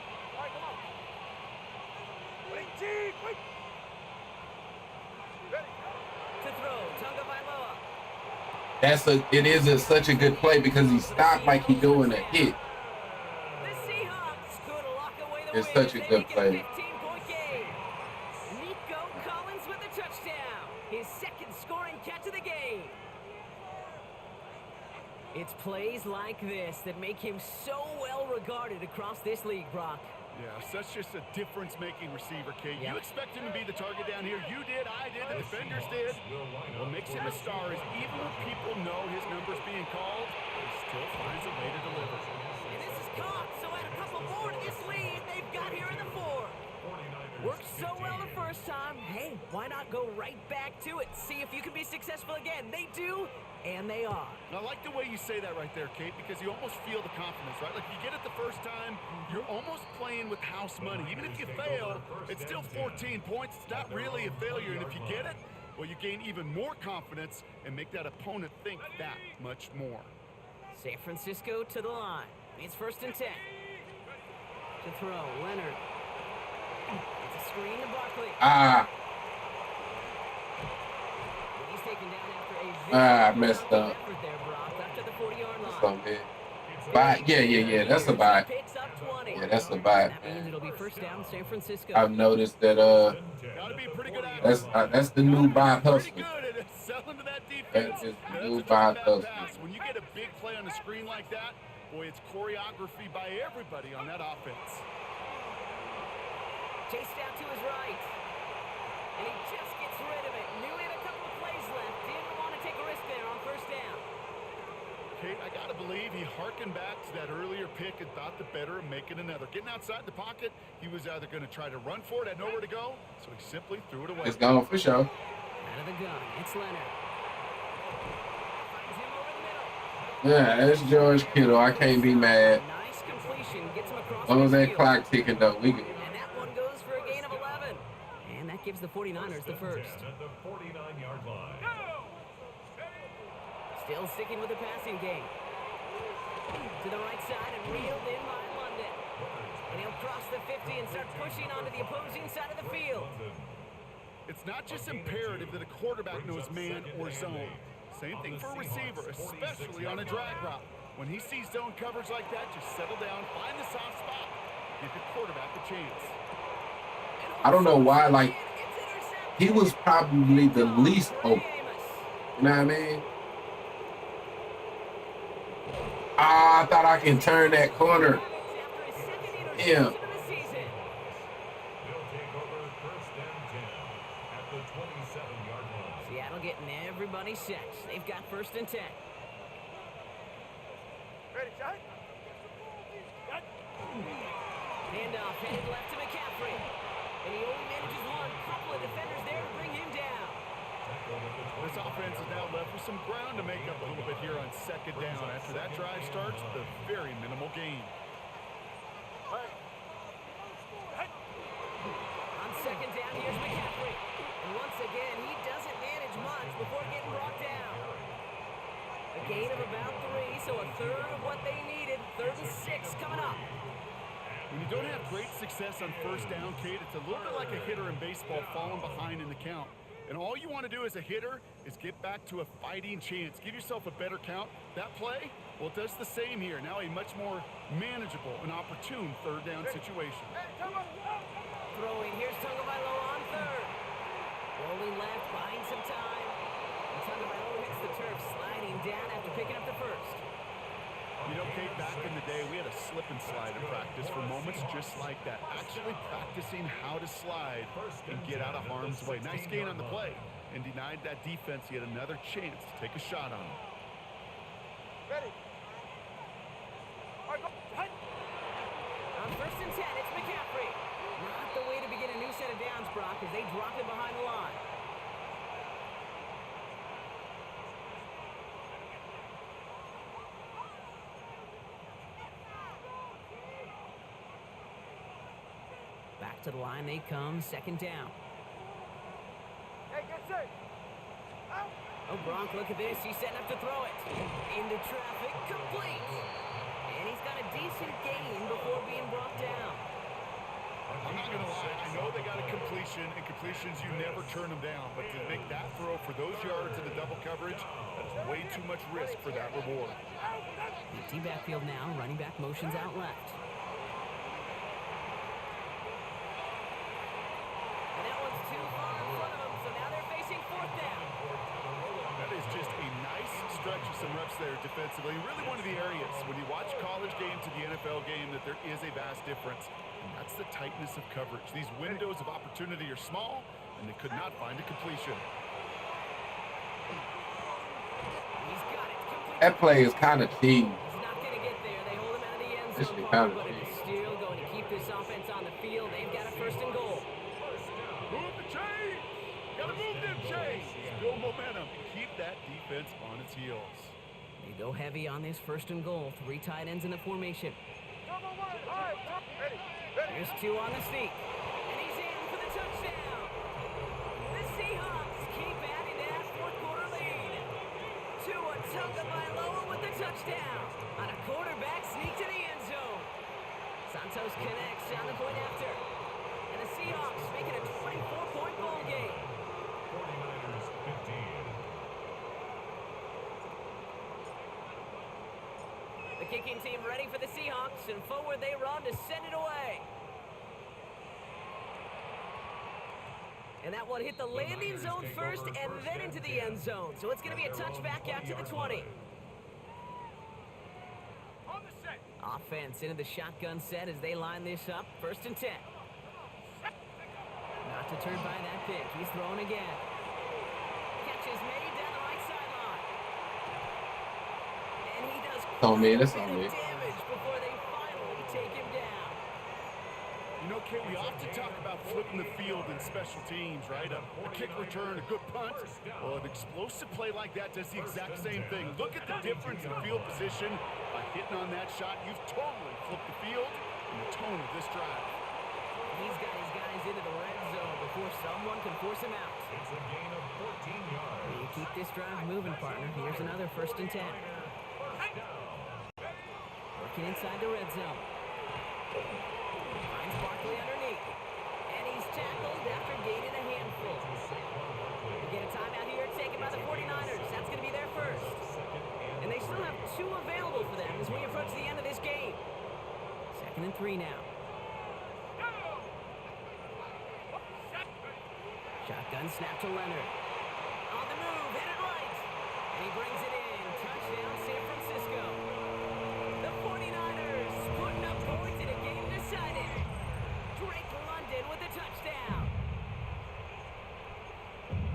[SPEAKER 1] To throw, Tagovailoa.
[SPEAKER 2] It is such a good play because he stopped like he doing a hit.
[SPEAKER 1] The Seahawks could lock away the
[SPEAKER 2] It's
[SPEAKER 1] win
[SPEAKER 2] such a
[SPEAKER 1] as they
[SPEAKER 2] good
[SPEAKER 1] make it
[SPEAKER 2] play.
[SPEAKER 1] 15-point game. Nico Collins with the touchdown. His second scoring catch of the game. It's plays like this that make him so well regarded across this league, Brock.
[SPEAKER 3] Yeah, such just a difference-making receiver, Kate.
[SPEAKER 1] Yep.
[SPEAKER 3] You expect him to be the target down here. You did, I did, the defenders did. What makes him a star is even when people know his number's being called, he still finds a way to deliver.
[SPEAKER 1] And this is caught, so add a couple more to this lead they've got here in the 4. Worked so well the first time. Hey, why not go right back to it? See if you can be successful again. They do, and they are.
[SPEAKER 3] And I like the way you say that right there, Kate, because you almost feel the confidence, right? Like you get it the first time, you're almost playing with house money. Even if you fail, it's still 14 points. It's not really a failure. And if you get it, well, you gain even more confidence and make that opponent think that much more.
[SPEAKER 1] San Francisco to the line. It's first and 10. To throw, Leonard. It's a screen to Barkley. He's taken down after a
[SPEAKER 2] Messed up.
[SPEAKER 1] effort there, Brock, up to the 40-yard line.
[SPEAKER 2] So man. Bye. Yeah. That's a bye.
[SPEAKER 1] Picks up 20.
[SPEAKER 2] Yeah, that's a bye.
[SPEAKER 1] That means it'll be first down, San Francisco.
[SPEAKER 2] I've noticed that
[SPEAKER 3] Gotta be a pretty good athlete.
[SPEAKER 2] that's the new bye
[SPEAKER 3] Pretty
[SPEAKER 2] hustler.
[SPEAKER 3] good at selling to that defense.
[SPEAKER 2] That is
[SPEAKER 3] That's
[SPEAKER 2] new
[SPEAKER 3] a
[SPEAKER 2] bye
[SPEAKER 3] bad
[SPEAKER 2] hustler.
[SPEAKER 3] pass. When you get a big play on the screen like that, boy, it's choreography by everybody on that offense.
[SPEAKER 1] Chased out to his right. And he just gets rid of it. Knew he had a couple of plays left. Didn't want to take a risk there on first down.
[SPEAKER 3] Kate, I gotta believe he harkened back to that earlier pick and thought the better of making another. Getting outside the pocket, he was either going to try to run for it, had nowhere to go, so he simply threw it away.
[SPEAKER 2] It's gone for sure.
[SPEAKER 1] Out of the gun. It's Leonard. Finds him over the middle.
[SPEAKER 2] Yeah, that's George Kittle. I can't be mad.
[SPEAKER 1] Nice completion. Gets him across
[SPEAKER 2] As long as
[SPEAKER 1] the
[SPEAKER 2] that
[SPEAKER 1] field.
[SPEAKER 2] clock ticking though, we good.
[SPEAKER 1] And that one goes for a gain of 11. And that gives the 49ers the first.
[SPEAKER 4] At the 49-yard line.
[SPEAKER 1] Still sticking with the passing game. To the right side and reeled in by London. And he'll cross the 50 and start pushing onto the opposing side of the field.
[SPEAKER 3] It's not just imperative that a quarterback knows man or zone. Same thing for a receiver, especially on a drag route. When he sees zone coverage like that, just settle down, find the soft spot, give your quarterback a chance.
[SPEAKER 2] I don't know why, like, he was probably the least open. You know what I mean? I thought I can turn that corner. Yeah.
[SPEAKER 4] They'll take over first and 10 at the 27-yard line.
[SPEAKER 1] Seattle getting everybody set. They've got first and 10.
[SPEAKER 5] Ready, shot?
[SPEAKER 1] Handoff headed left to McCaffrey. And he only manages one. Couple of defenders there to bring him down.
[SPEAKER 3] This offense is now left with some ground to make up a little bit here on second down. After that drive starts, the very minimal gain.
[SPEAKER 1] On second down, here's McCaffrey. And once again, he doesn't manage much. yards before getting brought down. A gain of about 3, so a third of what they needed. 3rd and 6 coming up.
[SPEAKER 3] When you don't have great success on first down, Kate, it's a little bit like a hitter in baseball falling behind in the count. And all you want to do as a hitter is get back to a fighting chance. Give yourself a better count. That play, well, it does the same here. Now a much more manageable and opportune 3rd down situation.
[SPEAKER 1] Throwing, here's Tagovailoa on 3rd. Rolling left, buying some time. And Tagovailoa hits the turf, sliding down after picking up the 1st.
[SPEAKER 3] You know, Kate, back in the day, we had a slip and slide in practice for moments just like that. Actually practicing how to slide and get out of harm's way. Nice gain on the play and denied that defense yet another chance to take a shot on him.
[SPEAKER 5] Ready.
[SPEAKER 1] On 1st and 10, it's McCaffrey. Not the way to begin a new set of downs, Brock, as they drop it behind the line. Back to the line they come, 2nd down.
[SPEAKER 5] Hey, get set. Out.
[SPEAKER 1] Oh, Gronk, look at this. He's setting up to throw it. Into traffic, complete. And he's got a decent gain before being brought down.
[SPEAKER 3] I'm not going to lie. I know they got a completion, and completions, you never turn them down. But to make that throw for those yards in the double coverage, that's way too much risk for that reward.
[SPEAKER 1] Empty backfield now. Running back motions out left. And that one's too far in front of them, so now they're facing 4th down.
[SPEAKER 3] That is just a nice stretch of some reps there defensively. Really one of the areas when you watch college game to the NFL game that there is a vast difference. And that's the tightness of coverage. These windows of opportunity are small, and they could not find a completion.
[SPEAKER 1] He's got it. Complete.
[SPEAKER 2] That play is kind of cheap.
[SPEAKER 1] He's not going to get there. They hold him out of the end
[SPEAKER 2] This
[SPEAKER 1] zone,
[SPEAKER 2] is
[SPEAKER 1] Parker,
[SPEAKER 2] kinda
[SPEAKER 1] but it's still going to keep this offense on the field. They've got a 1st and goal.
[SPEAKER 3] Move the chains! Gotta move them chains! Build momentum and keep that defense on its heels.
[SPEAKER 1] They go heavy on this 1st and goal. 3 tight ends in the formation.
[SPEAKER 5] Number 1. All right. Ready. Ready.
[SPEAKER 1] Here's 2 on the sneak. And he's in for the touchdown. The Seahawks keep adding to that 4th quarter lead. Tua Tagovailoa with the touchdown. On a quarterback sneak to the end zone. Santos connects on the point after. And the Seahawks make it a 24-point ball game.
[SPEAKER 4] 49ers 15.
[SPEAKER 1] The kicking team ready for the Seahawks, and forward they run to send it away. And that one hit the landing zone first and then into the end zone. So it's going to be a touchback out to the 20.
[SPEAKER 5] On the set.
[SPEAKER 1] Offense into the shotgun set as they line this up. 1st and 10. Not deterred by that pick. He's throwing again. Catch is made down the right sideline. And he does
[SPEAKER 2] On me, that's
[SPEAKER 1] quite a
[SPEAKER 2] on
[SPEAKER 1] bit
[SPEAKER 2] me.
[SPEAKER 1] of damage before they finally take him down.
[SPEAKER 3] You know, Kate, we often talk about flipping the field in special teams, right? A kick return, a good punt. Well, an explosive play like that does the exact same thing. Look at the difference in field position. By hitting on that shot, you've totally flipped the field and the tone of this drive.
[SPEAKER 1] He's got his guys into the red zone before someone can force him out.
[SPEAKER 4] It's a gain of 14 yards.
[SPEAKER 1] You keep this drive moving, partner. Here's another 1st and 10. Working inside the red zone. Finds Barkley underneath. And he's tackled after gaining a handful. We get a timeout here taken by the 49ers. That's going to be their 1st. And they still have 2 available for them as we approach the end of this game. 2nd and 3 now. Shotgun snap to Leonard. On the move, hit it right. And he brings it in. Touchdown, San Francisco. The 49ers putting up points in a game decided. Drake London with the touchdown.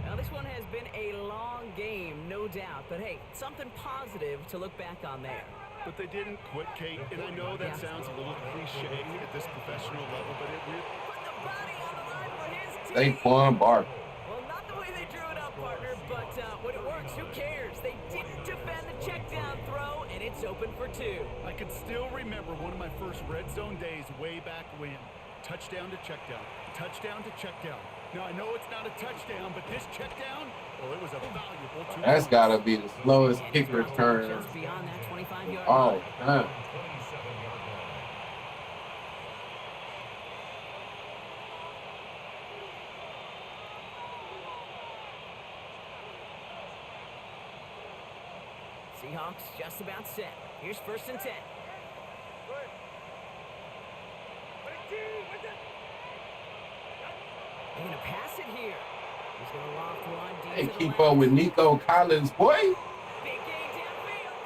[SPEAKER 1] Now, this one has been a long game, no doubt. But, hey, something positive to look back on there.
[SPEAKER 3] But they didn't quit, Kate, and I know that sounds a little cliche at this professional level, but it really...
[SPEAKER 1] Put the body on the line for his team.
[SPEAKER 2] Saquon Barkley.
[SPEAKER 1] Well, not the way they drew it up, partner, but when it works, who cares? They didn't defend the check down throw, and it's open for 2.
[SPEAKER 3] I can still remember one of my first red zone days way back when. Touchdown to check down, touchdown to check down, Now, I know it's not a touchdown, but this check down, well, it was a valuable 2
[SPEAKER 2] That's
[SPEAKER 3] points.
[SPEAKER 2] gotta be the slowest
[SPEAKER 1] And
[SPEAKER 2] kick
[SPEAKER 1] he's brought that
[SPEAKER 2] return
[SPEAKER 1] just beyond that 25-yard
[SPEAKER 2] all
[SPEAKER 1] line.
[SPEAKER 2] time.
[SPEAKER 4] 27-yard line.
[SPEAKER 1] Seahawks just about set. Here's 1st and 10. They're going to pass it here. He's going to loft one deep
[SPEAKER 2] They
[SPEAKER 1] to the
[SPEAKER 2] keep
[SPEAKER 1] left.
[SPEAKER 2] up with Nico Collins, boy.
[SPEAKER 1] Big gain downfield.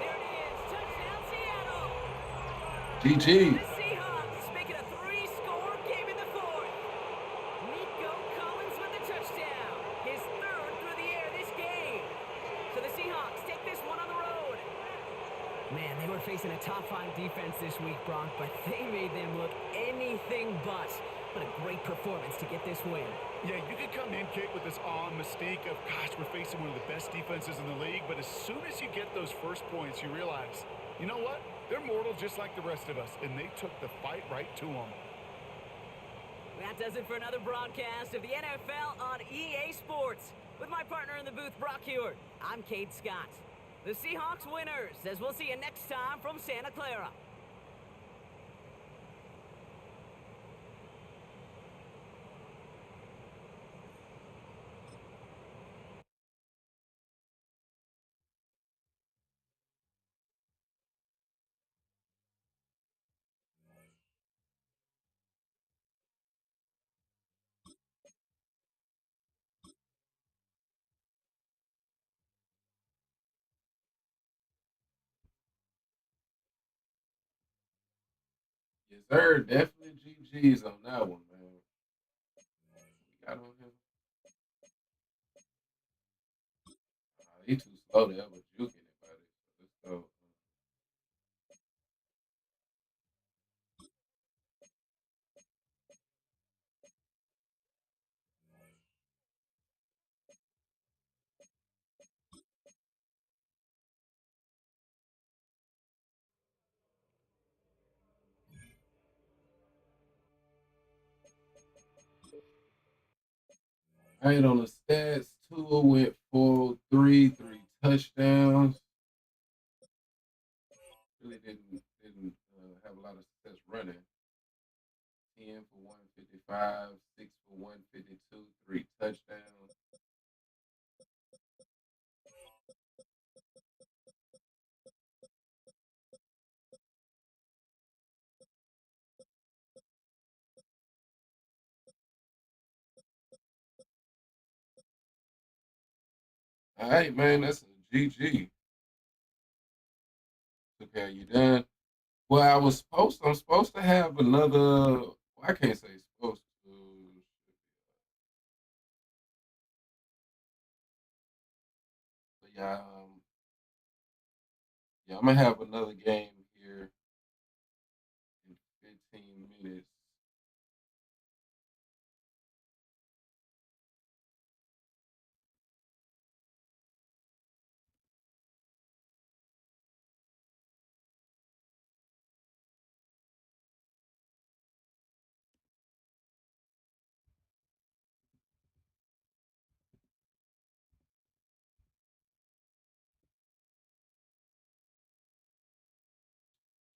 [SPEAKER 1] There it is. Touchdown, Seattle.
[SPEAKER 2] GG.
[SPEAKER 1] The Seahawks make it a 3-score game in the 4th. Nico Collins with the touchdown. His 3rd through the air this game. So the Seahawks take this one on the road. Man, they were facing a top-5 defense this week, Bronk, but they made them look anything but. What a great performance to get this win.
[SPEAKER 3] Yeah, you could come in, Kate, with this awe and mystique of, gosh, we're facing one of the best defenses in the league, but as soon as you get those first points, you realize, you know what? They're mortal just like the rest of us, and they took the fight right to them.
[SPEAKER 1] That does it for another broadcast of the NFL on EA Sports. With my partner in the booth, Brock Hewart, I'm Cade Scott. The Seahawks winners, as we'll see you next time from Santa Clara.
[SPEAKER 2] Yes, sir. Definitely GG's on that one, man. We got on him. He too slow to ever juke anybody. So let's go. Right on the stats, Tua went for 3 touchdowns. Really didn't have a lot of success running. 10 for 155, 6 for 152, 3 touchdowns. All right, man, that's a GG. Okay, you done? Well, I'm supposed to have another. Well, I can't say supposed to. But yeah, I'm gonna have another game here in 15 minutes.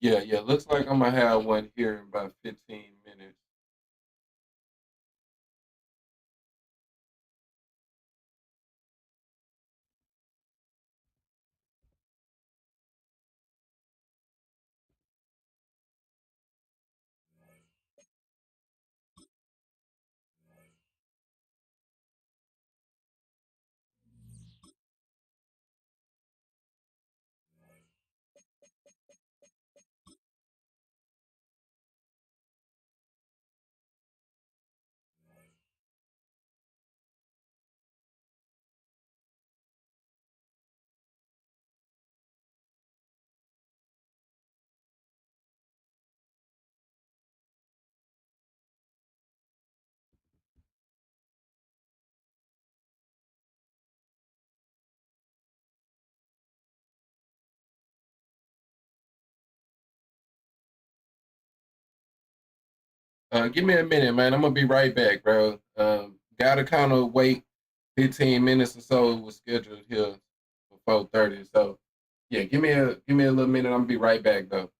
[SPEAKER 2] Yeah. Looks like I'm gonna have one here in about 15 minutes. Give me a minute, man. I'm gonna be right back, bro. Gotta kind of wait 15 minutes or so. It was scheduled here for 4:30. So yeah, give me a little minute. I'm gonna be right back though.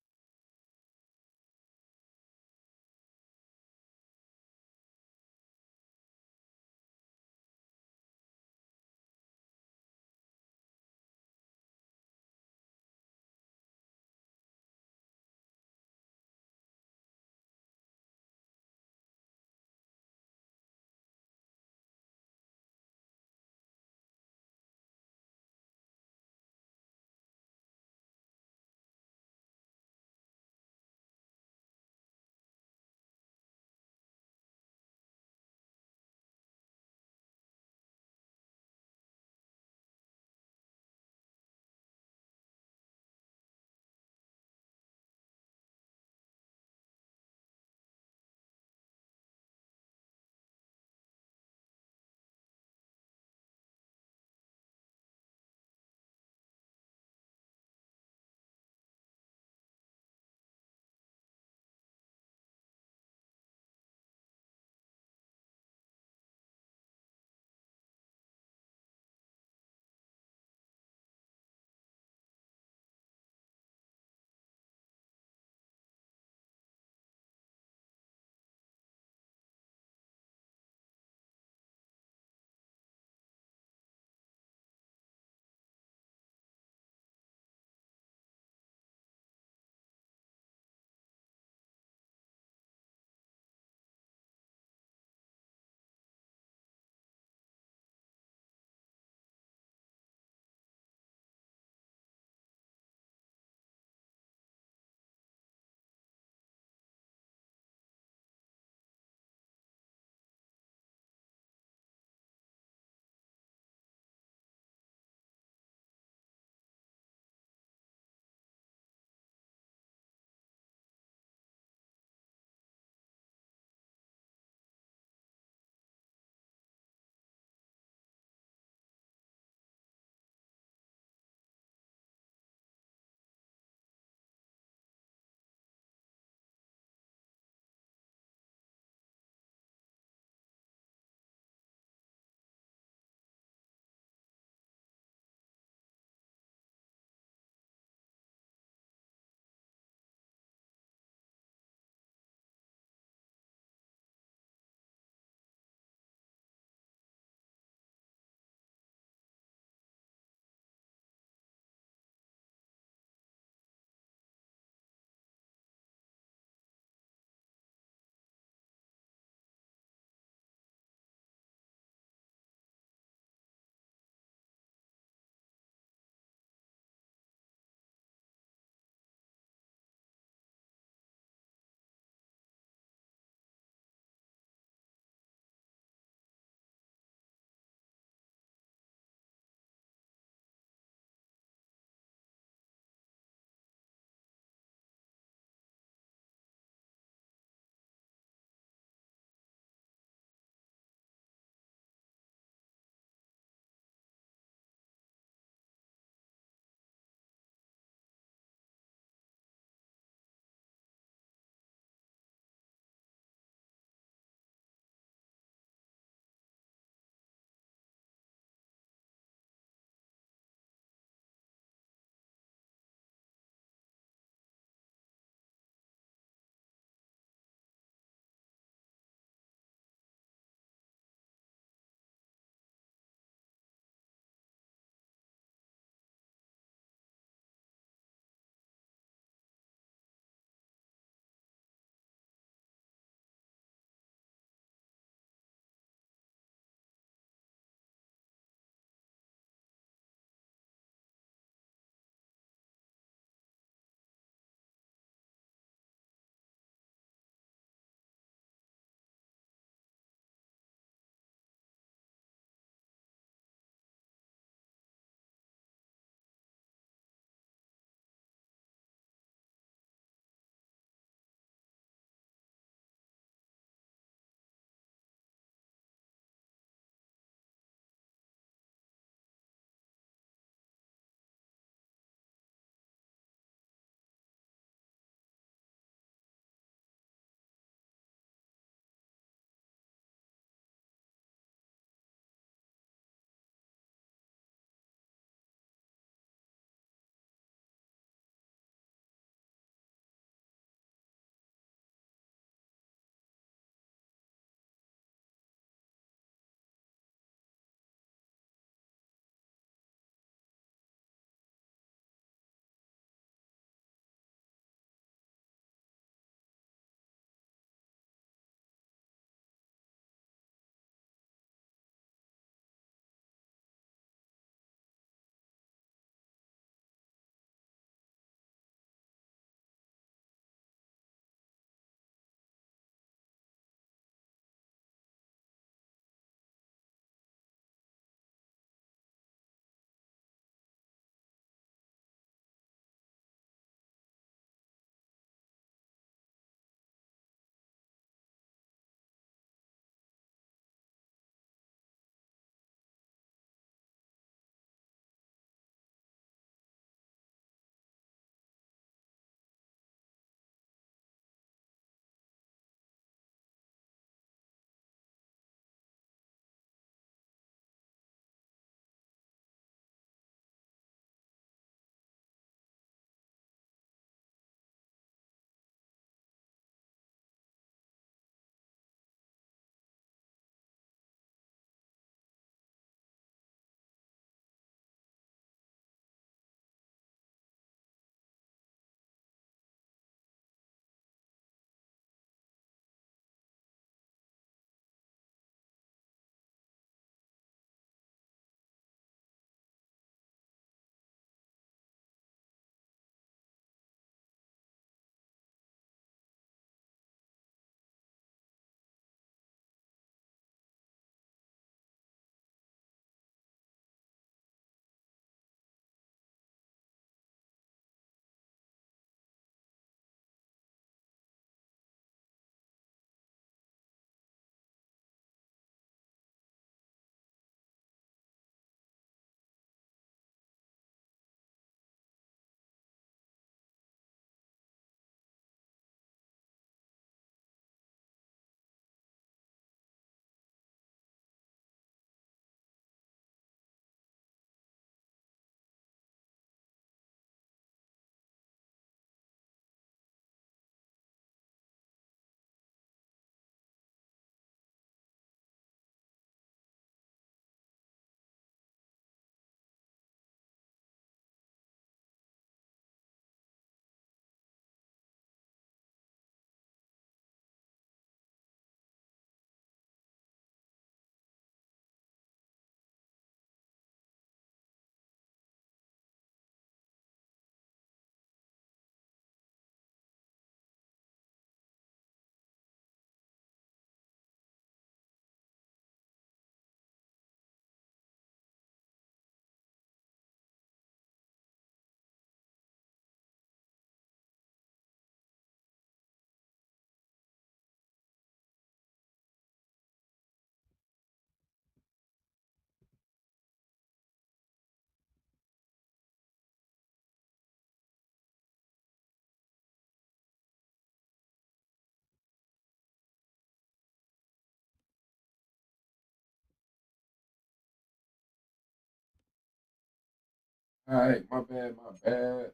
[SPEAKER 2] All right, my bad, my bad.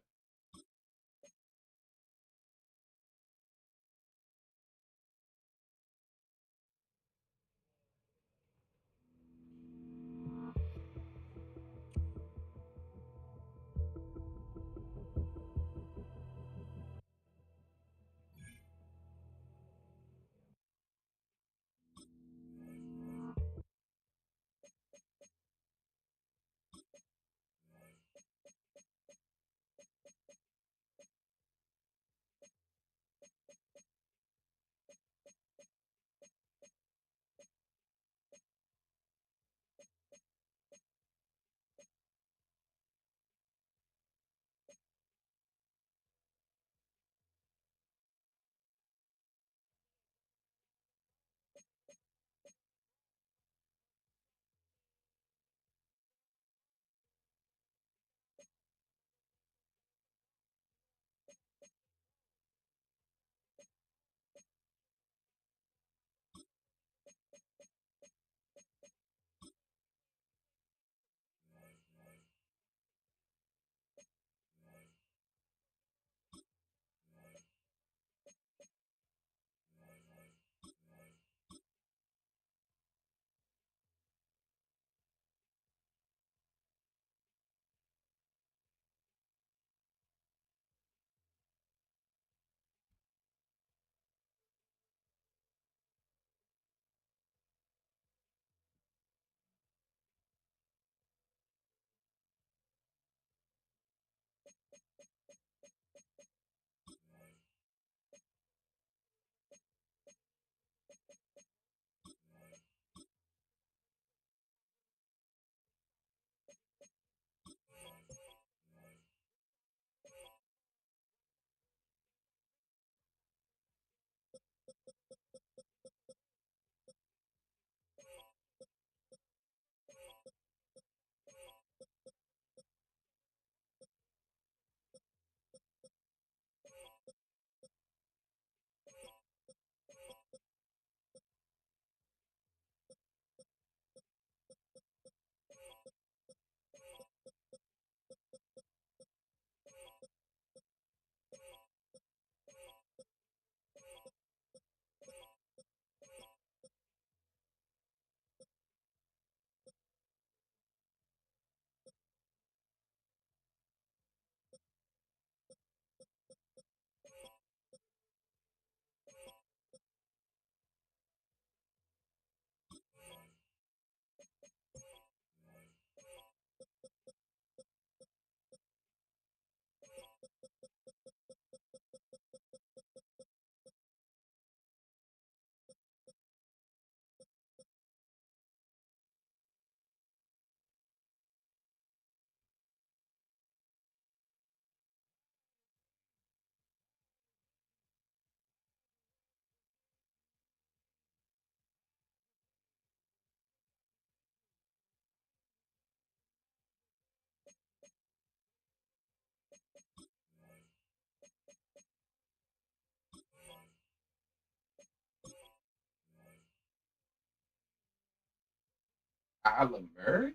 [SPEAKER 2] Kyler Murray?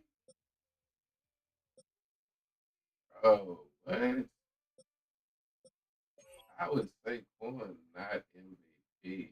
[SPEAKER 2] Oh, what? I would say Quan, not MVP.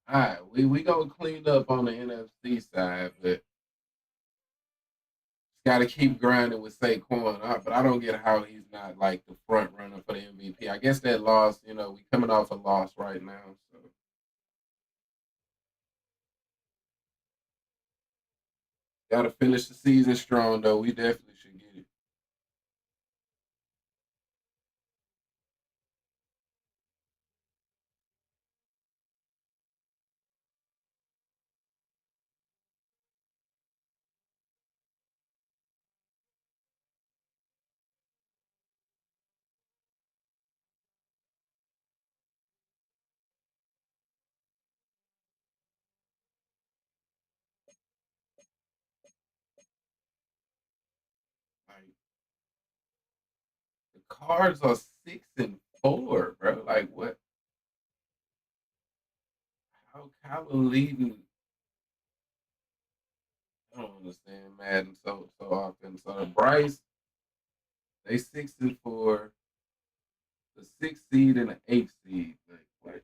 [SPEAKER 2] All right, we gonna clean up on the NFC side, but got to keep grinding with Saquon. But I don't get how he's not like the front runner for the MVP. I guess that loss, we coming off a loss right now, so got to finish the season strong though. We definitely should get it. Cards are 6-4, bro. Like what? How leading? I don't understand Madden so often. So the Bryce, they 6-4, the 6th seed and the 8th seed. Like what?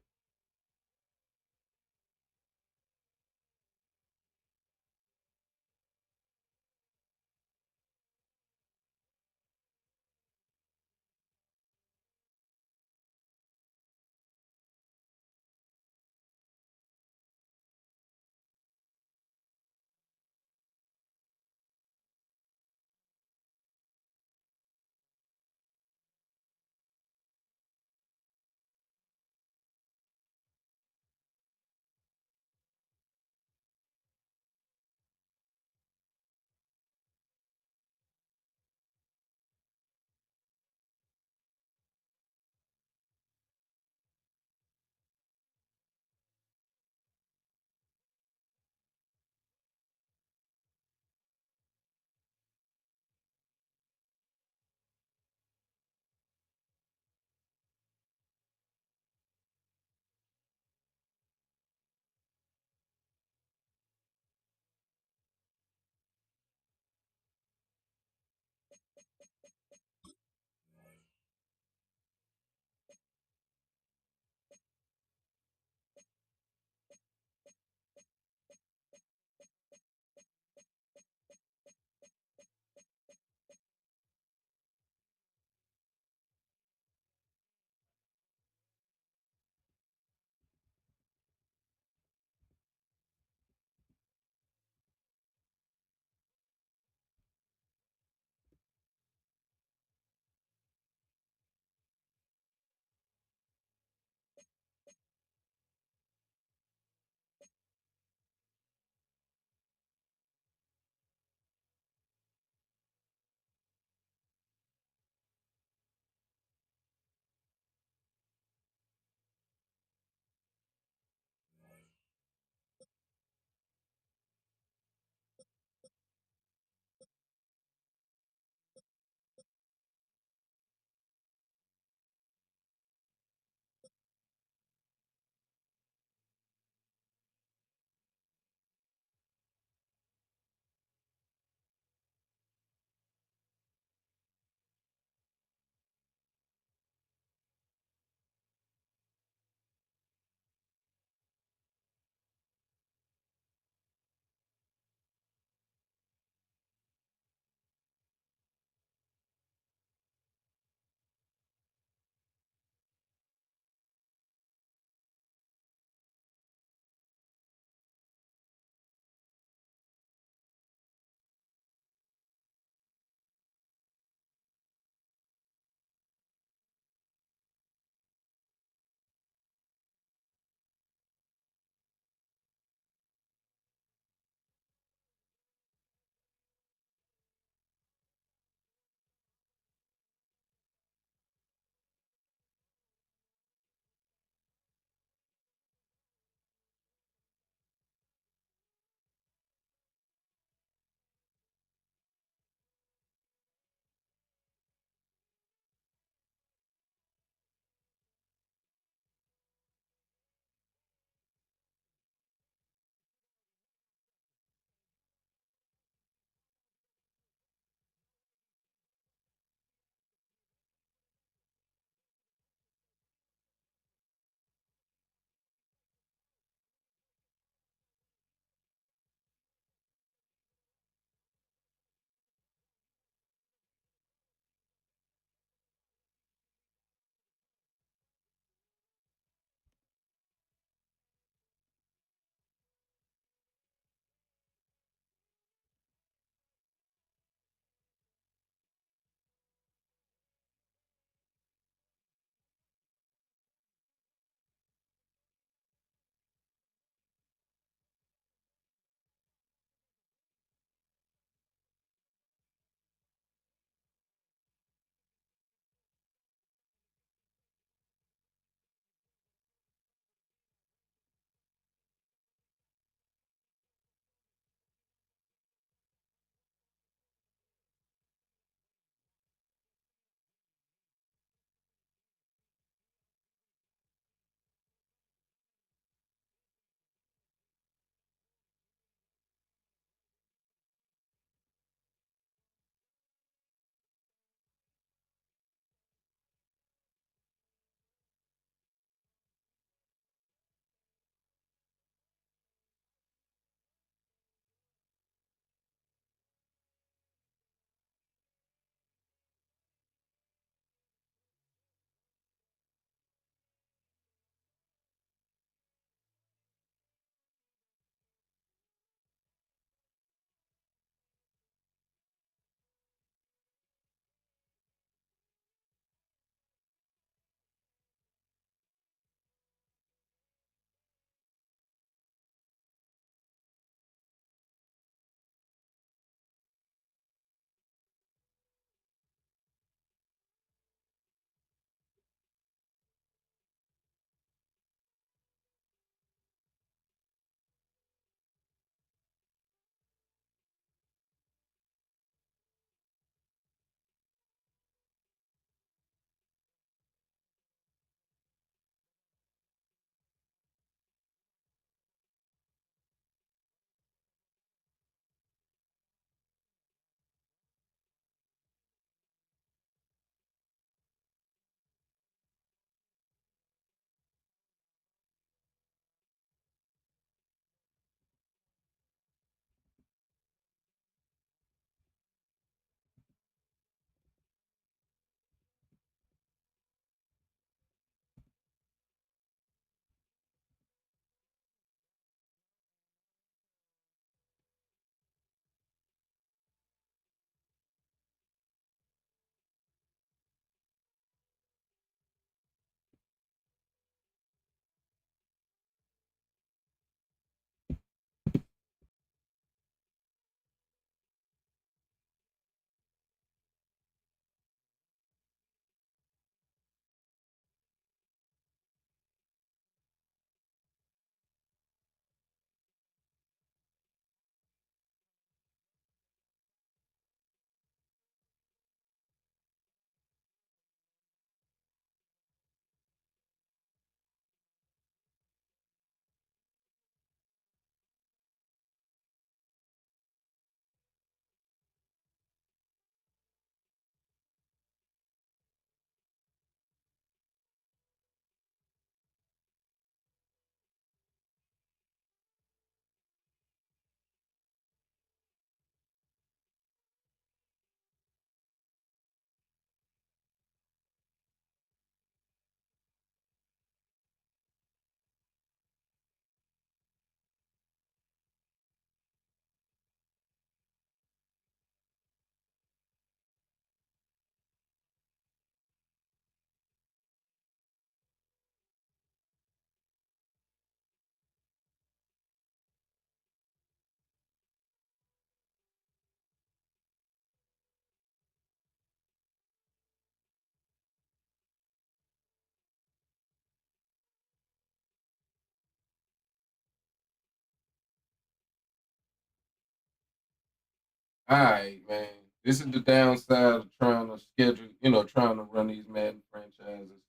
[SPEAKER 2] All right, man. This is the downside of trying to schedule, trying to run these Madden franchises.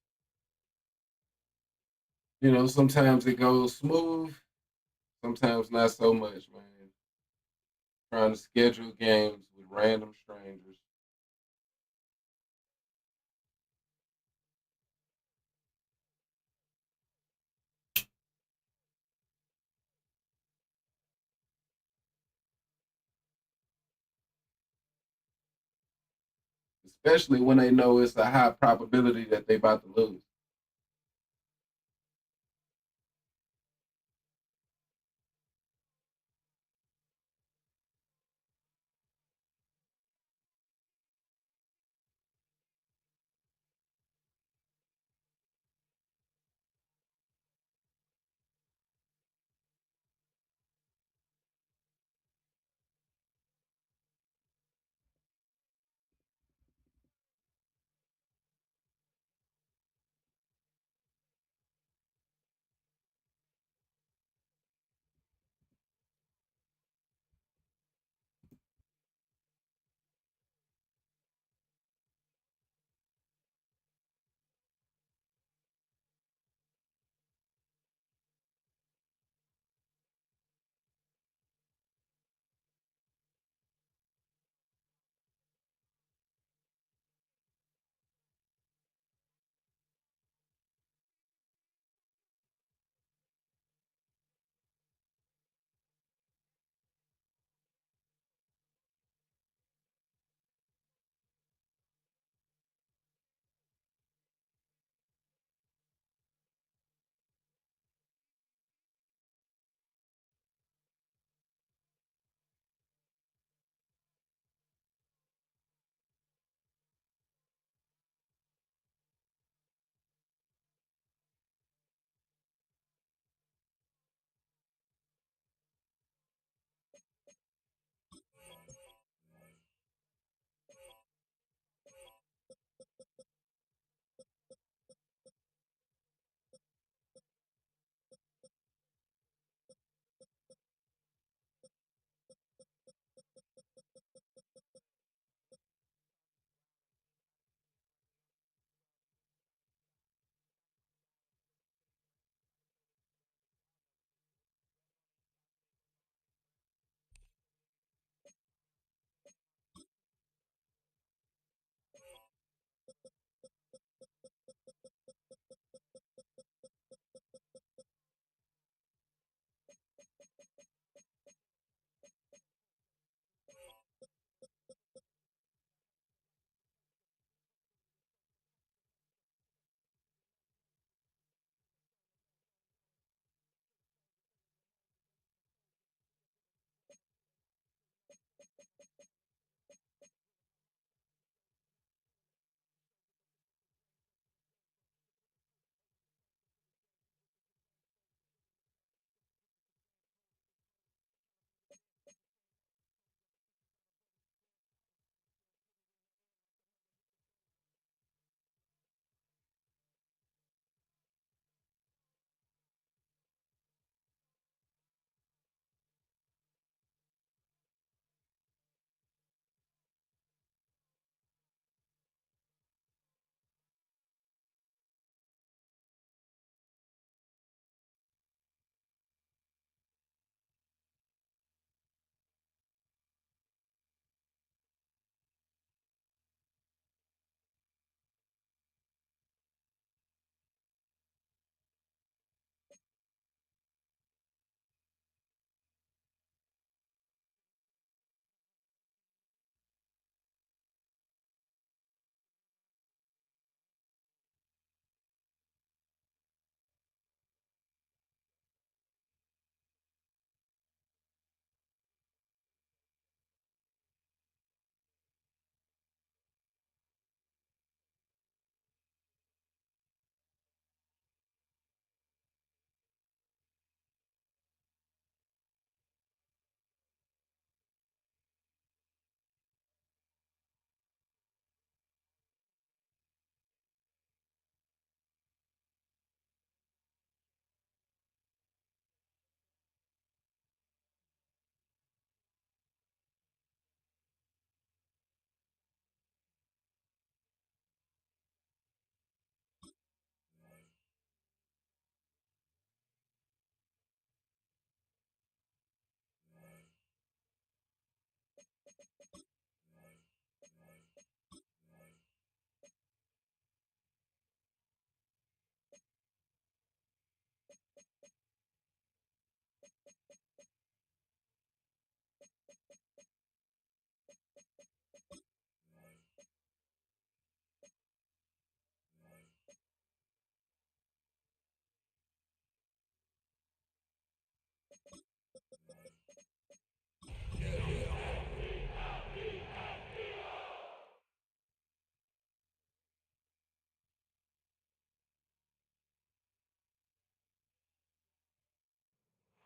[SPEAKER 2] Sometimes it goes smooth, sometimes not so much, man. Trying to schedule games with random strangers. Especially when they know it's a high probability that they about to lose.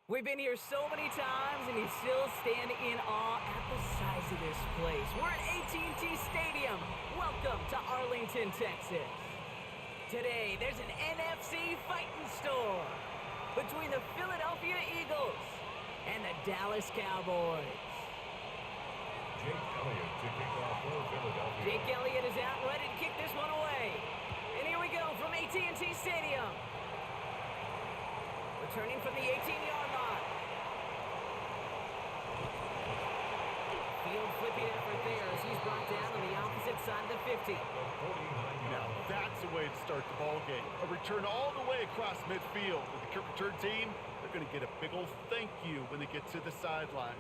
[SPEAKER 1] We've been here so many times, and you still stand in awe at the size of this place. We're at AT&T Stadium. Welcome to Arlington, Texas. Today, there's an NFC fighting storm between the Philadelphia Eagles and the Dallas Cowboys.
[SPEAKER 4] Jake Elliott to kick off for Philadelphia.
[SPEAKER 1] Jake Elliott is out, ready to kick this one away. And here we go from AT&T Stadium. Returning from the 18-yard line. Field flipping effort there as he's brought down on the opposite side of the 50.
[SPEAKER 3] Now that's the way to start the ball game. A return all the way across midfield. With the kick return team, they're going to get a big old thank you when they get to the sideline.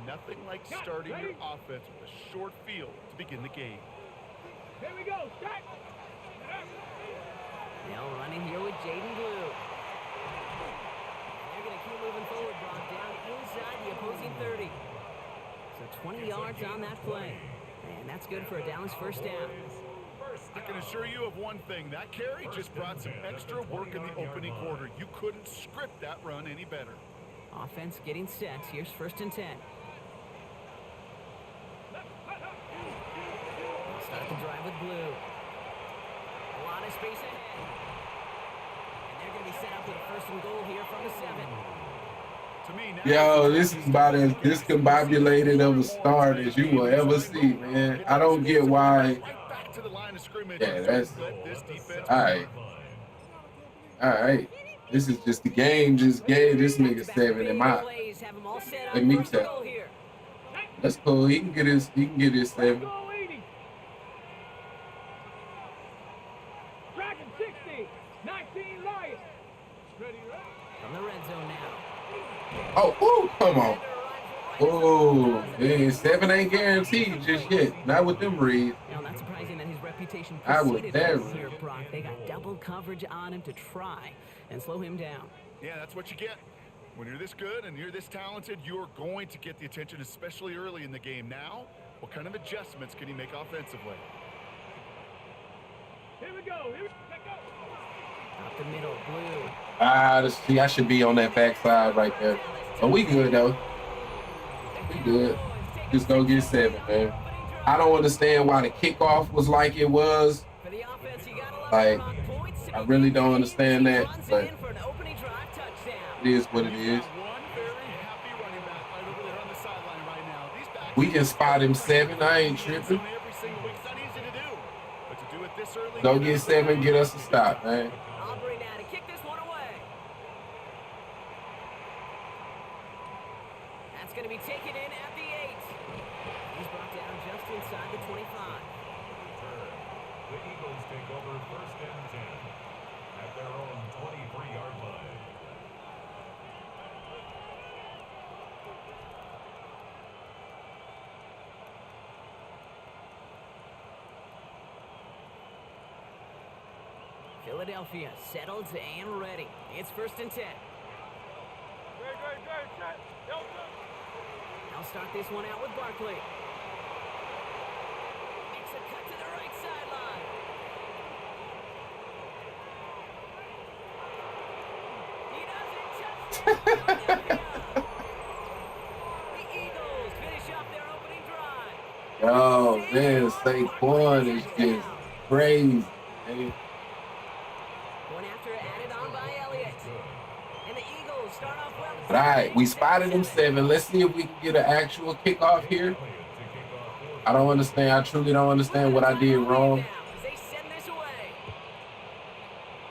[SPEAKER 3] Nothing like starting your offense with a short field to begin the game.
[SPEAKER 5] Here we go. Start.
[SPEAKER 1] Now running here with Jaden Blue. They're going to keep moving forward, brought down inside the opposing 30. So 20 yards on that play. And that's good for a Dallas first down.
[SPEAKER 3] I can assure you of one thing. That carry just brought some extra work in the opening quarter. You couldn't script that run any better.
[SPEAKER 1] Offense getting set. Here's 1st and 10. Start the drive with Blue. A lot of space ahead. And they're going to be set up with a 1st and goal here from the 7.
[SPEAKER 3] To me, now
[SPEAKER 2] Yo, this is about as discombobulated of a start as you will ever see, man. I don't get why.
[SPEAKER 3] right back to the line of scrimmage.
[SPEAKER 2] Yeah, that's
[SPEAKER 3] Let this defense
[SPEAKER 2] all right. All right. This is just the game. Just gave this nigga 7 in my. Let me tell. That's cool. He can get his 7.
[SPEAKER 5] Go 80. Dragon 60. 19 Lions. Ready, right?
[SPEAKER 1] From the red zone now.
[SPEAKER 2] Oh, ooh, come on. Oh, man, 7 ain't guaranteed just yet. Not with them reads.
[SPEAKER 1] Now, not surprising that his reputation
[SPEAKER 2] I would
[SPEAKER 1] preceded him
[SPEAKER 2] never.
[SPEAKER 1] here, Brock. They got double coverage on him to try and slow him down.
[SPEAKER 3] Yeah, that's what you get. When you're this good and you're this talented, you're going to get the attention, especially early in the game. Now, what kind of adjustments can he make offensively?
[SPEAKER 5] Here we go. Here we go.
[SPEAKER 1] Up the middle, Blue.
[SPEAKER 2] See, I should be on that backside right there. But we good, though. We good. Just go get 7, man. I don't understand why the kickoff was like it was.
[SPEAKER 1] For the offense, you gotta love
[SPEAKER 2] Like,
[SPEAKER 1] Brock. Points to
[SPEAKER 2] I
[SPEAKER 1] be
[SPEAKER 2] really
[SPEAKER 1] given.
[SPEAKER 2] don't understand that,
[SPEAKER 1] Runs
[SPEAKER 2] but
[SPEAKER 1] in for an opening drive touchdown.
[SPEAKER 2] it is what it is.
[SPEAKER 3] One very happy running back right over there on the sideline right now. These backs
[SPEAKER 2] We can spot him 7. I ain't tripping.
[SPEAKER 3] every single week. It's not easy to do. But to do it this early,
[SPEAKER 2] Go get 7, get us a stop, man.
[SPEAKER 1] Aubrey now to kick this one away. That's going to be taken in at the 8. He's brought down just inside the 25.
[SPEAKER 4] The Eagles take over 1st and 10 at their own 23-yard line.
[SPEAKER 1] Philadelphia settled and ready. It's 1st and 10. I'll start this one out with Barkley. Makes a cut to the right sideline. He doesn't touch the Eagles finish off their opening drive.
[SPEAKER 2] Yo, man, Saquon is just crazy. Man.
[SPEAKER 1] One after added on by Elliott. And the Eagles start off well.
[SPEAKER 2] But all right, we spotted him 7. Let's see if we can get an actual kickoff here. I don't understand. I truly don't understand what I did wrong.
[SPEAKER 1] They send this away.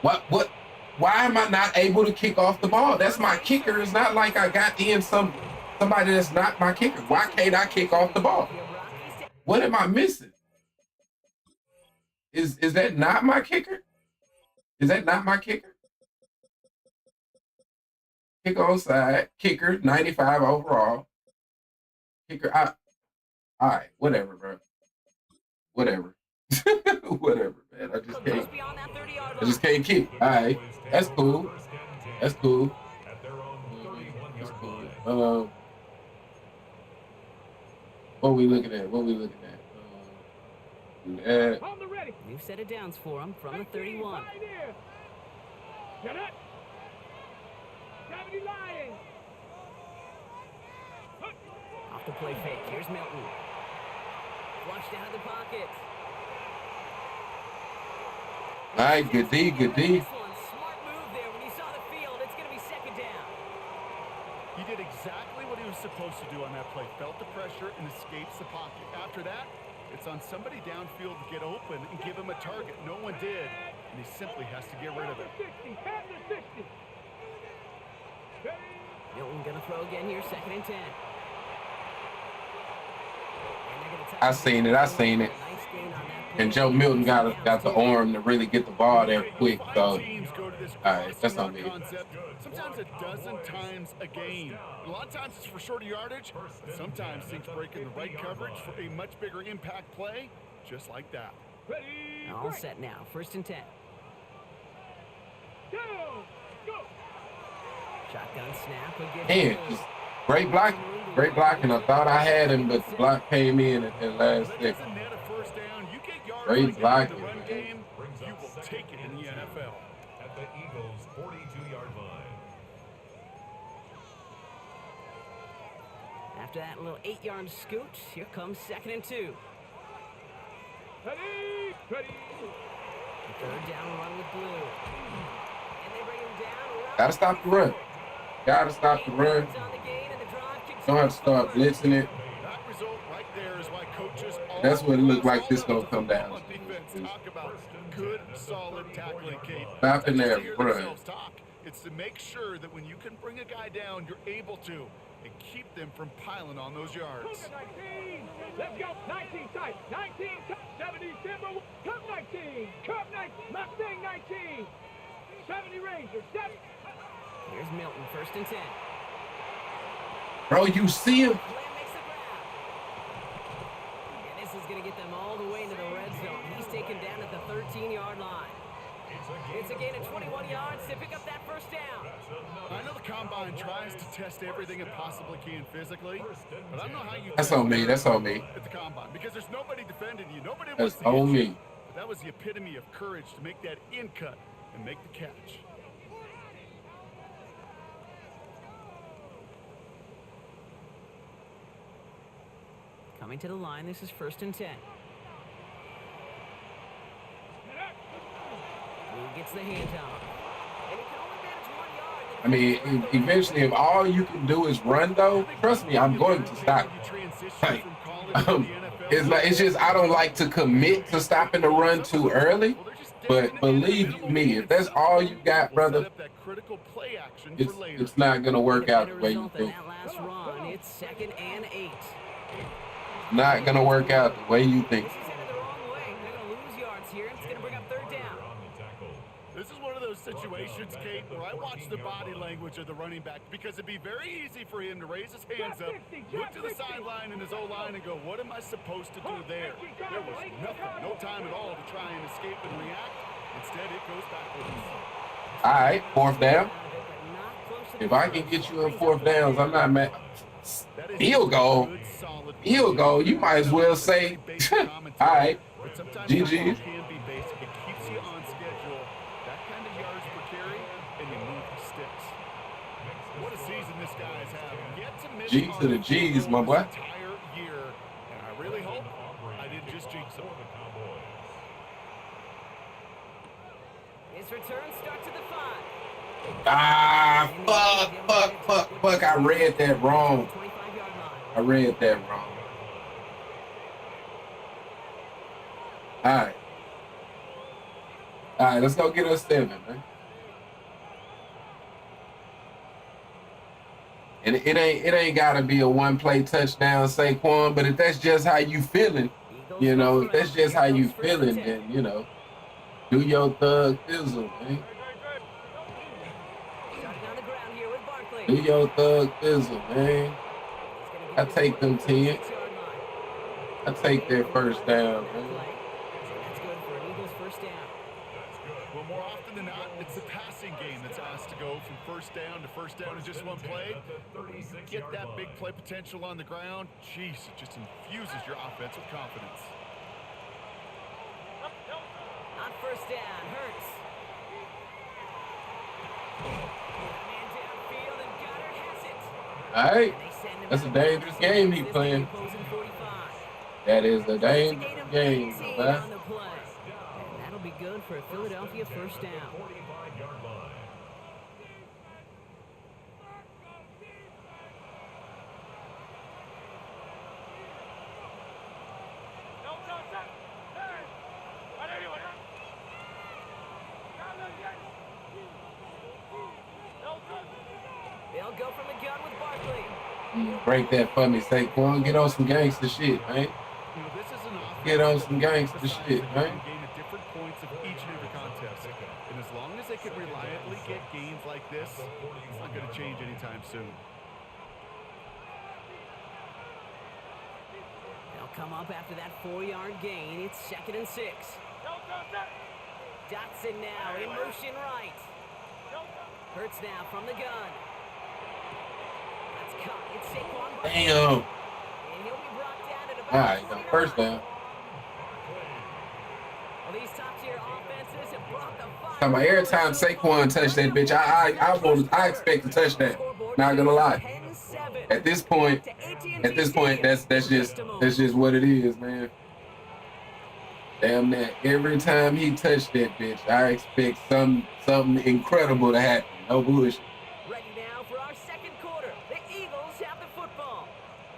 [SPEAKER 2] What? Why am I not able to kick off the ball? That's my kicker. It's not like I got in somebody that's not my kicker. Why can't I kick off the ball? What am I missing? Is that not my kicker? Is that not my kicker? Kicker on side. Kicker, 95 overall. Kicker, all right, whatever, bro. Whatever. Whatever, man. I just can't kick. All right, that's cool. That's cool. That's cool. What we looking at?
[SPEAKER 5] On the ready.
[SPEAKER 1] New set of downs for him from the 31.
[SPEAKER 5] Get it. 70 Lions.
[SPEAKER 1] Off the play fake. Here's Milton. Flushed out of the pocket.
[SPEAKER 2] All right, good D, good D.
[SPEAKER 1] This one, smart move there when he saw the field. It's going to be second down.
[SPEAKER 3] He did exactly what he was supposed to do on that play. Felt the pressure and escapes the pocket. After that, it's on somebody downfield to get open and give him a target. No one did, and he simply has to get rid of it.
[SPEAKER 1] Milton going to throw again here, second and 10.
[SPEAKER 2] I seen it. And Joe Milton got the arm to really get the ball there quick. So, all right, that's on me.
[SPEAKER 3] Sometimes a dozen times a game. A lot of times it's for shorter yardage. But sometimes things break in the right coverage for a much bigger impact play, just like that.
[SPEAKER 1] All set now, first and 10. Shotgun snap.
[SPEAKER 2] And just great blocking. Great blocking. I thought I had him, but the block came in at the last second. Great blocking.
[SPEAKER 3] You will take it in the NFL.
[SPEAKER 4] At the Eagles' 42-yard line.
[SPEAKER 1] After that little 8-yard scoot, here comes second and 2.
[SPEAKER 5] Ready.
[SPEAKER 1] Third down run with Blue. And they bring him down.
[SPEAKER 2] Gotta stop the run. Gotta stop the run. Don't have to start blitzing it.
[SPEAKER 3] That result right there is why coaches
[SPEAKER 2] That's what it looked like this gonna come down.
[SPEAKER 3] Talk about good, solid tackling, Kate.
[SPEAKER 2] Stop in there, run.
[SPEAKER 3] It's to make sure that when you can bring a guy down, you're able to, and keep them from piling on those yards.
[SPEAKER 5] 19. Let's go. 19 tight. 19 tight. 70 Timber. Cup 19. Cup 19. Mustang 19. 70 Rangers. 70.
[SPEAKER 1] Here's Milton, first and 10.
[SPEAKER 2] Bro, you see him?
[SPEAKER 1] Lamb makes the grab. And this is going to get them all the way into the red zone. He's taken down at the 13-yard line. It's a gain of 21 yards to pick up that first down.
[SPEAKER 3] I know the combine tries to test everything it possibly can physically, but I don't know how you.
[SPEAKER 2] That's on me. That's on me.
[SPEAKER 3] At the combine, because there's nobody defending you. Nobody
[SPEAKER 2] That's
[SPEAKER 3] wants to
[SPEAKER 2] on
[SPEAKER 3] hit you.
[SPEAKER 2] me.
[SPEAKER 3] But that was the epitome of courage to make that in cut and make the catch.
[SPEAKER 1] Coming to the line, this is first and 10. Who gets the handoff? And he can only manage 1 yard.
[SPEAKER 2] I mean, eventually, if all you can do is run, though, trust me, I'm going to stop. Like, it's just I don't like to commit to stopping the run too early. But believe you me, if that's all you got, brother, it's not gonna work out the way you think.
[SPEAKER 1] That last run, it's second and 8.
[SPEAKER 2] Not gonna work out the way you think.
[SPEAKER 1] This is headed the wrong way. They're gonna lose yards here. It's gonna bring up third down.
[SPEAKER 3] This is one of those situations, Kate, where I watch the body language of the running back because it'd be very easy for him to raise his hands up, look to the sideline in his O-line and go, what am I supposed to do there? There was nothing, no time at all to try and escape and react. Instead, it goes backwards.
[SPEAKER 2] All right, fourth down. If I can get you in fourth downs, I'm not mad. Field goal. Field goal. You might as well say, all right, GG.
[SPEAKER 3] What a season this guy's having. Yet to miss
[SPEAKER 2] G to the G's, my boy.
[SPEAKER 3] Entire year. And I really hope I didn't just jinx him.
[SPEAKER 1] His return starts at the 5.
[SPEAKER 2] Fuck. I read that wrong.
[SPEAKER 1] 25-yard line.
[SPEAKER 2] I read that wrong. All right, let's go get us 7, man. And it ain't gotta be a one-play touchdown, Saquon. But if that's just how you feeling, you know, if that's just how you feeling, then you know, do your thug thizzle, man. Do your thug thizzle, man. I take them 10. I take that first down, man.
[SPEAKER 3] Well, more often than not, it's the passing game that's asked to go from first down in just one play. You get that big play potential on the ground, jeez, it just infuses your offense with confidence.
[SPEAKER 1] On first down, Hurts. Man downfield, and Goddard has it.
[SPEAKER 2] All right.
[SPEAKER 1] And they send him
[SPEAKER 2] That's a dangerous game he playing. That is a dangerous game, man.
[SPEAKER 1] On the play. And that'll be good for a Philadelphia first down.
[SPEAKER 4] 45-yard line.
[SPEAKER 1] They'll go from the gun with Barkley.
[SPEAKER 2] Break that for me, Saquon. Get on some gangster shit, man.
[SPEAKER 3] This is an offense
[SPEAKER 2] Get on some gangster
[SPEAKER 3] that
[SPEAKER 2] shit, man.
[SPEAKER 3] gain at different points of each and every contest. And as long as they can reliably get gains like this, it's not going to change anytime soon.
[SPEAKER 1] They'll come up after that 4-yard gain. It's 2nd and 6. Dotson now in motion right. Hurts now from the gun. That's caught. It's Saquon Barkley.
[SPEAKER 2] Damn.
[SPEAKER 1] And he'll be brought down at about
[SPEAKER 2] All right, got first down.
[SPEAKER 1] Well, these top-tier offenses have brought the fire.
[SPEAKER 2] Talking about every time Saquon touch that bitch, I expect to touch that. Not gonna lie. At this point, that's just what it is, man. Damn that. Every time he touched that bitch, I expect something incredible to happen. No bullshit.
[SPEAKER 1] Ready now for our second quarter. The Eagles have the football.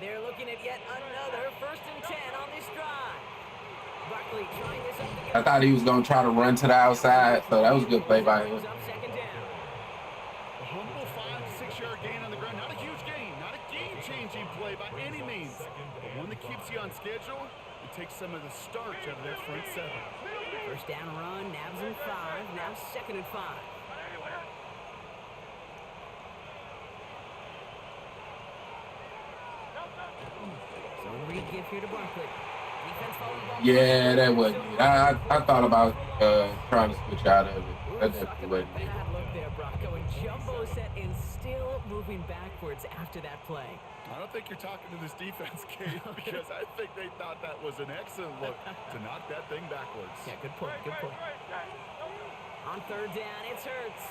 [SPEAKER 1] They're looking at yet another 1st and 10 on this drive. Barkley trying this up again.
[SPEAKER 2] I thought he was gonna try to run to the outside, so that was a good play by him.
[SPEAKER 3] A humble 5 to 6 yard gain on the ground. Not a huge gain, not a game-changing play by any means, but one that keeps you on schedule and takes some of the starch out of that front 7.
[SPEAKER 1] First down run, nabs in 5, now 2nd and 5. So we give here to Barkley. Defense following the ball.
[SPEAKER 2] Yeah, that wasn't it. I thought about trying to switch out of it. That definitely wasn't it.
[SPEAKER 1] Bad look there, Brock. Going jumbo set and still moving backwards after that play.
[SPEAKER 3] I don't think you're talking to this defense, Kate, because I think they thought that was an excellent look to knock that thing backwards.
[SPEAKER 1] Yeah, good point, good point. On 3rd down, it's Hurts.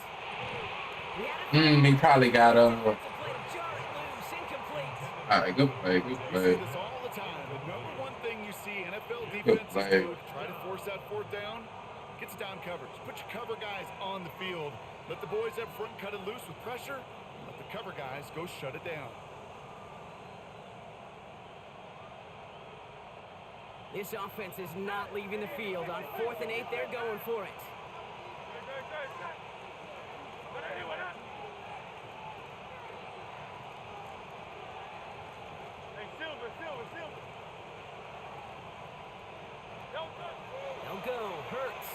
[SPEAKER 2] He probably got
[SPEAKER 1] All right,
[SPEAKER 2] good play, good
[SPEAKER 3] We see
[SPEAKER 2] play.
[SPEAKER 3] this all the time. The number one thing you see NFL
[SPEAKER 2] Good
[SPEAKER 3] defenses
[SPEAKER 2] play.
[SPEAKER 3] do to try to force that 4th down, gets down coverage. Put your cover guys on the field. Let the boys up front cut it loose with pressure. Let the cover guys go shut it down.
[SPEAKER 1] This offense is not leaving the field. On 4th and 8, they're going for it. They'll go. Hurts.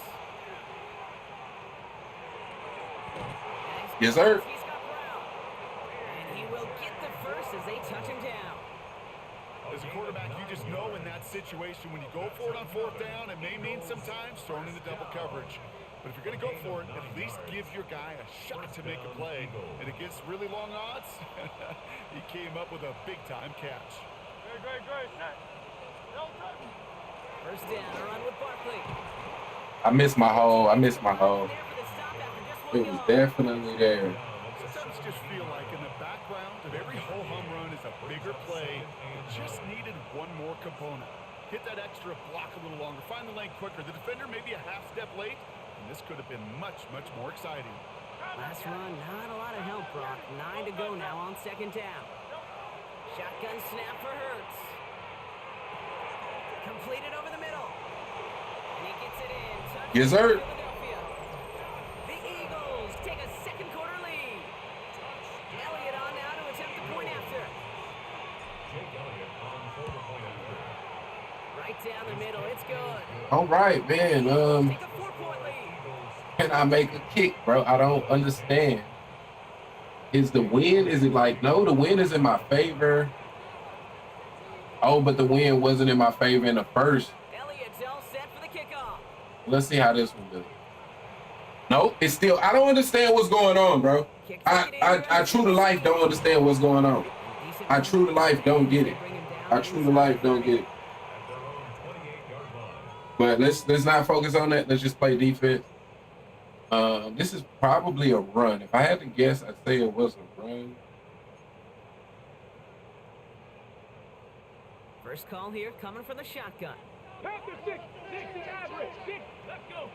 [SPEAKER 2] Yes, sir.
[SPEAKER 1] He's got Brown. And he will get the first as they touch him down.
[SPEAKER 3] As a quarterback, you just know in that situation when you go for it on 4th down, it may mean sometimes throwing into double coverage. But if you're going to go for it, at least give your guy a shot to make a play. And against really long odds, he came up with a big-time catch.
[SPEAKER 1] First down, a run with Barkley.
[SPEAKER 2] I missed my hole. It was definitely there.
[SPEAKER 3] Sometimes you just feel like in the background of every ho-hum run is a bigger play. It just needed one more component. Hit that extra block a little longer. Find the lane quicker. The defender maybe a half step late. And this could have been much, much more exciting.
[SPEAKER 1] Last run, not a lot of help, Brock. 9 to go now on 2nd down. Shotgun snap for Hurts. Completed over the middle. And he gets it in. Touchdown
[SPEAKER 2] Yes, sir.
[SPEAKER 1] Philadelphia. The Eagles take a second quarter lead. Elliott on now to attempt the point after.
[SPEAKER 4] Jake Elliott on for the point after.
[SPEAKER 1] Right down the middle. It's good.
[SPEAKER 2] All right, man.
[SPEAKER 1] Take a 4-point lead.
[SPEAKER 2] Can I make a kick, bro? I don't understand. Is the win? Is it like, no, the win is in my favor. Oh, but the win wasn't in my favor in the first.
[SPEAKER 1] Elliott's all set for the kickoff.
[SPEAKER 2] Let's see how this one goes. Nope, it's still, I don't understand what's going on, bro. I true to life don't understand what's going on. I true to life don't get it. I true to life don't get it. But let's not focus on that. Let's just play defense. This is probably a run. If I had to guess, I'd say it was a run.
[SPEAKER 1] First call here coming from the shotgun.
[SPEAKER 5] Panther 6, 60 average, 6, let's go.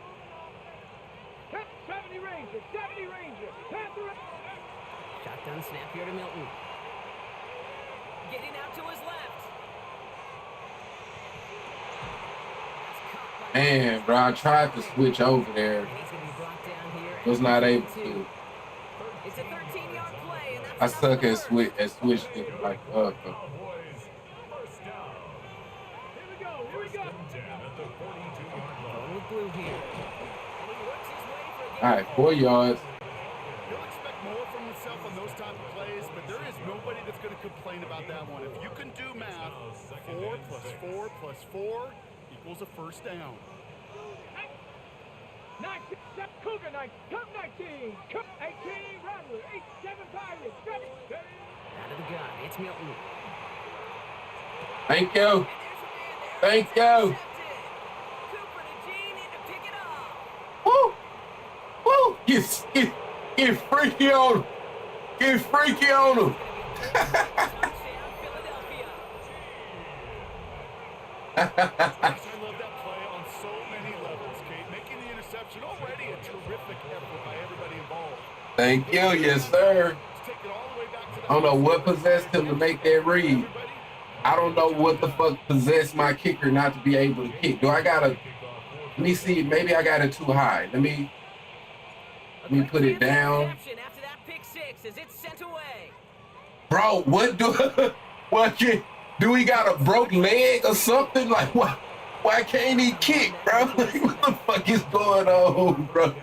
[SPEAKER 5] 70 Ranger, 70 Ranger, Panther.
[SPEAKER 1] Shotgun snap here to Milton. Getting out to his left.
[SPEAKER 2] Man, bro, I tried to switch over there.
[SPEAKER 1] And he's going to be brought down here.
[SPEAKER 2] Was not able to.
[SPEAKER 1] It's a 13-yard play, and
[SPEAKER 2] I
[SPEAKER 1] that's
[SPEAKER 2] suck at
[SPEAKER 1] switch.
[SPEAKER 2] switching like
[SPEAKER 4] Cowboys, first down.
[SPEAKER 5] Here we go, here we
[SPEAKER 4] First
[SPEAKER 5] go.
[SPEAKER 4] and 10 at the 42-yard line.
[SPEAKER 1] Going with Blue here. And he works his way for a gain.
[SPEAKER 2] All right, 4 yards.
[SPEAKER 3] He'll expect more from himself on those type of plays, but there is nobody that's going to complain about that one. If you can do math, 4 plus 4 plus 4 equals a first down.
[SPEAKER 5] 19, Cougar 19, Cup 19, Cup 18, Rattler, 8, 7 Pirates, 7.
[SPEAKER 1] Out of the gun. It's Milton.
[SPEAKER 2] Thank you.
[SPEAKER 1] And there's a man there.
[SPEAKER 2] Thank
[SPEAKER 1] It's
[SPEAKER 2] you.
[SPEAKER 1] intercepted. Cooper to Gene in to pick it off.
[SPEAKER 2] Woo! Woo! Get freaky on him. Get freaky on him.
[SPEAKER 1] Touchdown, Philadelphia.
[SPEAKER 3] I love that play on so many levels, Kate. Making the interception already a terrific effort by everybody involved.
[SPEAKER 2] Thank you. Yes, sir.
[SPEAKER 3] Let's take it all the way back to the
[SPEAKER 2] I don't know what possessed him to make that read.
[SPEAKER 3] everybody.
[SPEAKER 2] I don't know what the fuck possessed my kicker not to be able to kick. Do I gotta? Let me see. Maybe I got it too high. Let me put it down.
[SPEAKER 1] After that pick six as it's sent away.
[SPEAKER 2] Bro, what do we got a broke leg or something? Like what? Why can't he kick, bro? Like, what the fuck is going on, bro?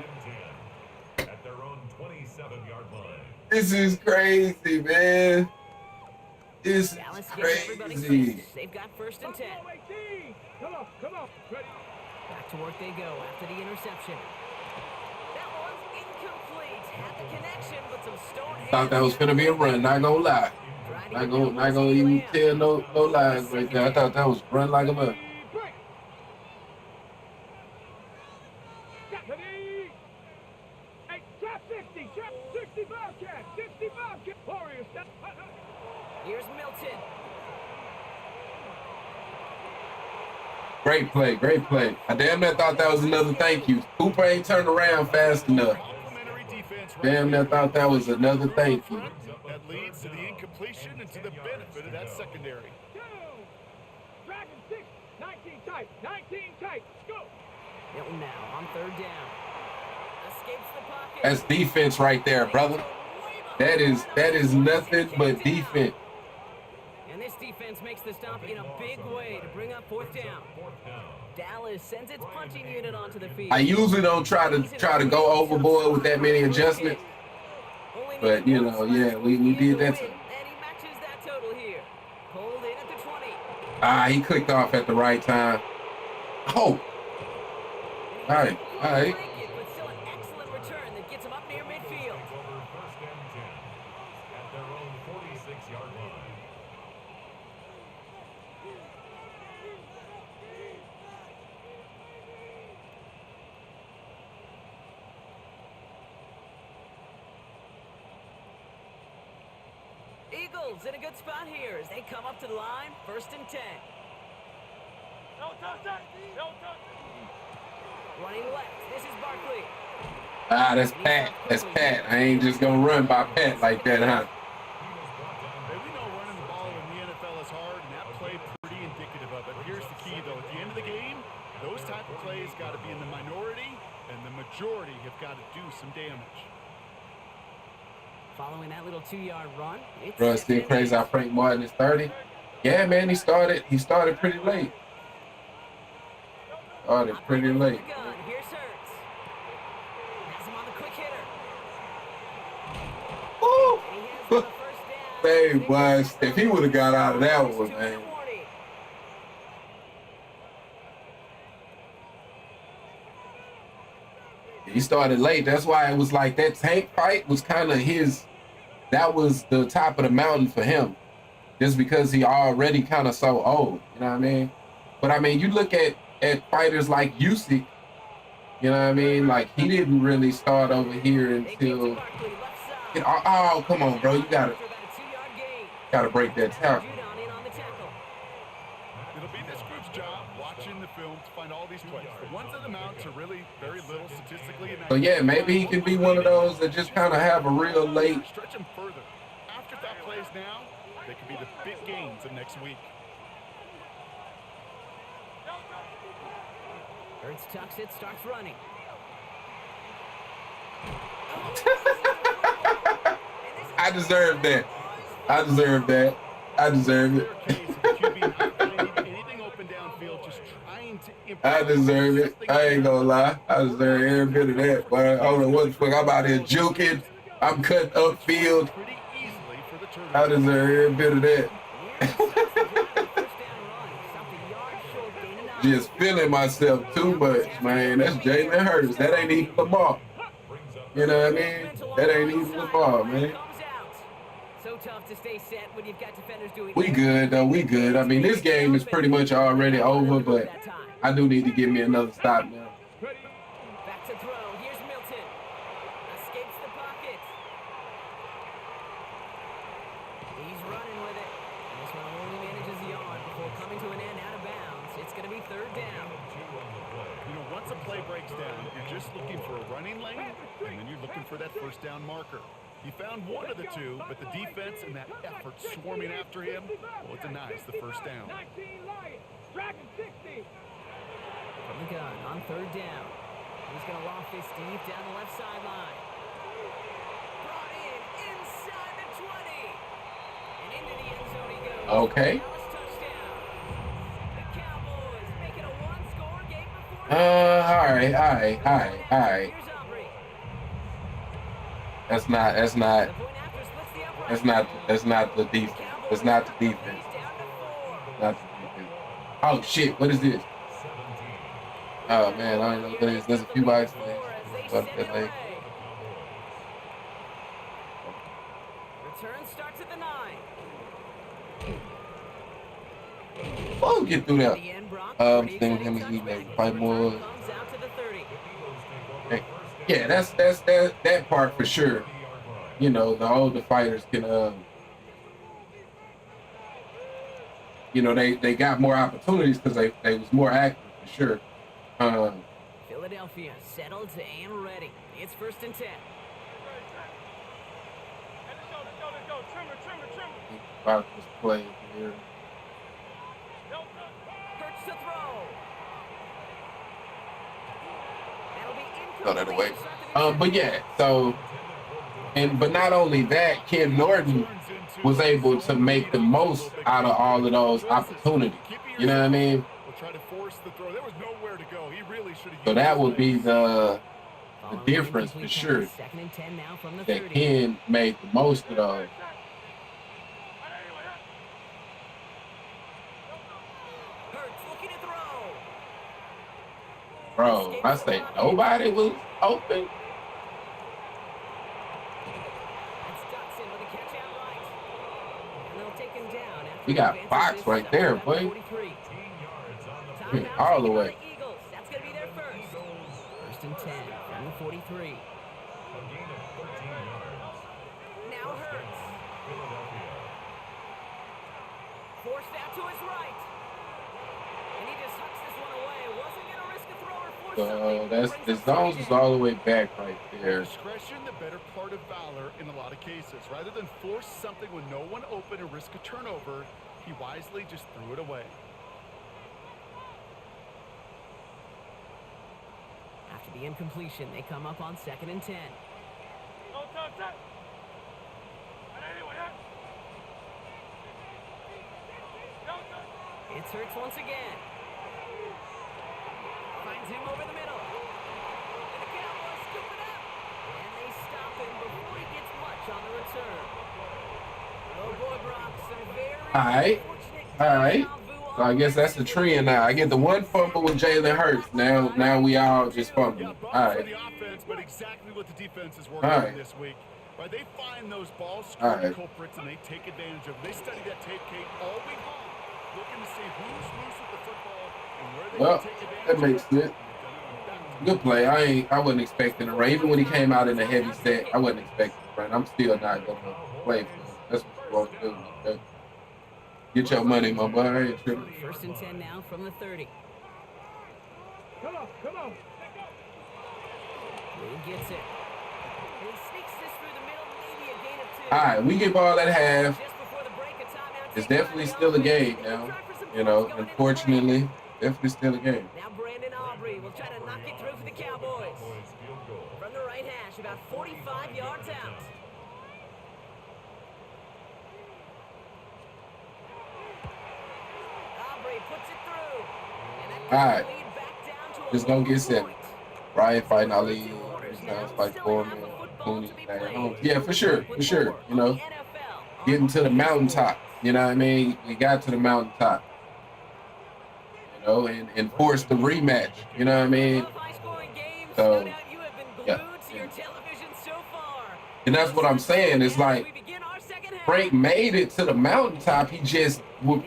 [SPEAKER 4] At their own 27-yard line.
[SPEAKER 2] This is crazy, man. This is
[SPEAKER 1] Dallas gets everybody
[SPEAKER 2] crazy.
[SPEAKER 1] fixed. They've got first and 10.
[SPEAKER 5] Buffalo 18. Come on, ready.
[SPEAKER 1] Back to work they go after the interception. That one's incomplete. Had the connection, but some stone.
[SPEAKER 2] Thought that was gonna be a run. Not gonna lie. Not gonna even tell no lies right there. I thought that was run like a mother.
[SPEAKER 5] Break. Stephanie. Hey, trap 60, trap 60 Bobcat, 60 Bobcat. Warriors, step.
[SPEAKER 1] Here's Milton.
[SPEAKER 2] Great play, great play. I damn near thought that was another thank you. Cooper ain't turned around fast enough.
[SPEAKER 3] Complimentary defense right
[SPEAKER 2] Damn near thought that was another thank you.
[SPEAKER 3] that leads to the incompletion and to the benefit of that secondary.
[SPEAKER 5] Two. Dragon 6, 19 tight, 19 tight. Go.
[SPEAKER 1] Milton now on third down. Escapes the pocket.
[SPEAKER 2] That's defense right there, brother. That is nothing but defense.
[SPEAKER 1] And this defense makes the stop in a big way to bring up fourth down. Dallas sends its punching unit onto the field.
[SPEAKER 2] I usually don't try to go overboard with that many adjustments, but you know, yeah, we did that.
[SPEAKER 1] And he matches that total here. Pulled in at the 20.
[SPEAKER 2] Ah, he clicked off at the right time. Oh, all right.
[SPEAKER 1] Like it, but still an excellent return that gets him up near midfield.
[SPEAKER 4] Over first and 10 at their own 46-yard line.
[SPEAKER 1] Eagles in a good spot here as they come up to the line. First and 10. Running left. This is Barkley.
[SPEAKER 2] Ah, that's Pat. That's Pat. I ain't just gonna run by Pat like that, huh?
[SPEAKER 3] Hey, we know running the ball in the NFL is hard, and that play pretty indicative of it. Here's the key, though. At the end of the game, those type of plays got to be in the minority, and the majority have got to do some damage.
[SPEAKER 1] Following that little 2-yard run. It's
[SPEAKER 2] Bro, it's still crazy how Frank Martin is 30. Yeah, man, he started pretty late. Started pretty late.
[SPEAKER 1] Here's Hurts. Has him on the quick hitter.
[SPEAKER 2] Woo!
[SPEAKER 1] And he has the first down.
[SPEAKER 2] Babe, was if he would have got out of that one, man. He started late. That's why it was like that tank fight was kind of his. That was the top of the mountain for him, just because he already kind of so old. You know what I mean? But I mean, you look at fighters like Usyk. You know what I mean? Like he didn't really start over here until. Oh, come on, bro! You gotta break that tackle.
[SPEAKER 3] watching the film to find all these plays. The ones that amount to really very little statistically.
[SPEAKER 2] So yeah, maybe he can be one of those that just kind of have a real late.
[SPEAKER 3] Stretch him further. After that plays now, they could be the big gains of next week.
[SPEAKER 1] Hurts tucks it, starts running.
[SPEAKER 2] I deserve that. I deserve that. I deserve it. I deserve it. I ain't gonna lie. I deserve every bit of that. But I don't know what the fuck. I'm out here juking. I'm cutting upfield. I deserve every bit of that. Just feeling myself too much, man. That's Jalen Hurts. That ain't even Lamar. You know what I mean? That ain't even Lamar, man.
[SPEAKER 1] So tough to stay set when you've got defenders doing.
[SPEAKER 2] We good though. We good. I mean, this game is pretty much already over, but I do need to give me another stop now.
[SPEAKER 1] Back to throw. Here's Milton. Escapes the pocket. He's running with it. And this one only manages the yard before coming to an end out of bounds. It's going to be third down.
[SPEAKER 3] You know, once a play breaks down, you're just looking for a running lane, and then you're looking for that first down marker. He found one of the two, but the defense and that effort swarming after him, well, it denies the first down.
[SPEAKER 5] 19 Lions, tracking 60.
[SPEAKER 1] From the gun on third down. He's going to loft this deep down the left sideline. Brought in inside the 20. And into the end zone he goes.
[SPEAKER 2] Okay.
[SPEAKER 1] Touchdown. The Cowboys make it a one-score game before.
[SPEAKER 2] All right. That's not the defense. That's not the defense. Not the defense. Oh shit, what is this? Oh man, I don't know what it is. There's a few bikes.
[SPEAKER 1] Return starts at the 9.
[SPEAKER 2] Oh, get through that. Thing with him is like 5 more. Yeah, that's that part for sure. You know, the older fighters can you know, they got more opportunities because they was more active for sure.
[SPEAKER 1] Philadelphia settled and ready. It's 1st and 10.
[SPEAKER 5] Let's go. Trimmer.
[SPEAKER 2] About this play here.
[SPEAKER 1] Hurts to throw.
[SPEAKER 2] Throw that away. But yeah, so but not only that, Ken Norton was able to make the most out of all of those opportunities. You know what I mean? So that would be the difference for sure. That Ken made the most of those. Bro, I say nobody was open. We got Fox right there, boy. All the way.
[SPEAKER 1] That's going to be their first. 1st and 10 from the 43. Now Hurts. Forced out to his right. And he just hucks this one away. Wasn't going to risk a throw or force something.
[SPEAKER 2] That's the zones is all the way back right there.
[SPEAKER 3] Discretion, the better part of valor in a lot of cases. Rather than force something with no one open and risk a turnover, he wisely just threw it away.
[SPEAKER 1] After the incompletion, they come up on 2nd and 10. It's Hurts once again. Finds him over the middle. And the Cowboys scoop it up. And they stop him before he gets much on the return. Oh boy, Brock, some very
[SPEAKER 2] all right. So I guess that's the trend now. I get the one fumble with Jalen Hurts. Now we all just fumbling. All right.
[SPEAKER 3] But exactly what the defense is working on this week. Right, they find those ball scoring culprits and they take advantage of them. They study that tape, Kate, all week long, looking to see who's loose with the football and where they can take advantage.
[SPEAKER 2] That makes sense. Good play. I wasn't expecting it, right? Even when he came out in the heavy set, I wasn't expecting it, right? I'm still not gonna play for him. That's what you're supposed to do. Okay? Get your money, my boy. I ain't tripping.
[SPEAKER 1] 1st and 10 now from the 30.
[SPEAKER 5] Come on, come on.
[SPEAKER 1] He gets it. And he sneaks this through the middle, maybe a gain of 2.
[SPEAKER 2] All right, we get ball at half.
[SPEAKER 1] Just before the break, a timeout
[SPEAKER 2] It's
[SPEAKER 1] taken by
[SPEAKER 2] definitely
[SPEAKER 1] the
[SPEAKER 2] still a
[SPEAKER 1] offense.
[SPEAKER 2] game
[SPEAKER 1] They
[SPEAKER 2] now.
[SPEAKER 1] try for some
[SPEAKER 2] You
[SPEAKER 1] points
[SPEAKER 2] know,
[SPEAKER 1] going into the
[SPEAKER 2] unfortunately, definitely still a game.
[SPEAKER 1] Now Brandon Aubrey will try to knock it through for the Cowboys. From the right hash, about 45 yards out. Aubrey puts it through. And that
[SPEAKER 2] All right.
[SPEAKER 1] lead back down to a
[SPEAKER 2] Just gonna get set.
[SPEAKER 1] point.
[SPEAKER 2] Ryan fighting Ali. Sounds like Foreman, Cooney. Yeah, for sure, for sure. You know, getting to the mountaintop. You know what I mean? We got to the mountaintop. You know, and forced the rematch. You know what I mean? So, yeah. And that's what I'm saying. It's like Frank made it to the mountaintop. He just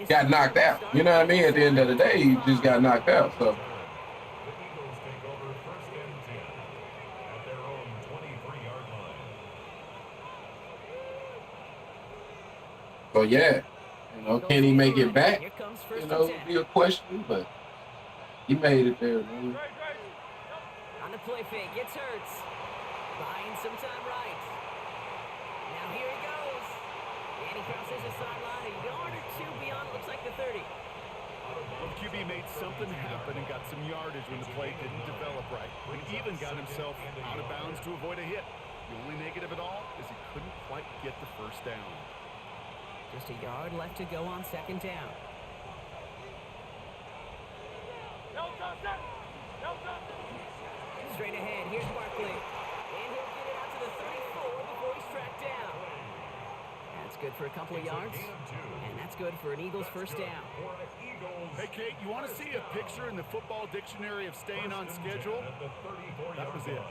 [SPEAKER 2] got knocked out. You know what I mean? At the end of the day, he just got knocked out. So. So yeah, you know, can he make it back? You know, it'd be a question, but he made it there, man.
[SPEAKER 1] On the play fake, gets Hurts. Buying some time right. Now here he goes. And he crosses the sideline. A yard or 2 beyond, looks like the 30.
[SPEAKER 3] Well, QB made something happen and got some yardage when the play didn't develop right. And even got himself out of bounds to avoid a hit. The only negative at all is he couldn't quite get the first down.
[SPEAKER 1] Just a yard left to go on 2nd down. Straight ahead, here's Barkley. And he'll get it out to the 34 before he's tracked down. That's good for a couple of yards. And that's good for an Eagles first down.
[SPEAKER 3] Hey, Kate, you want to see a picture in the football dictionary of staying on schedule? That was it.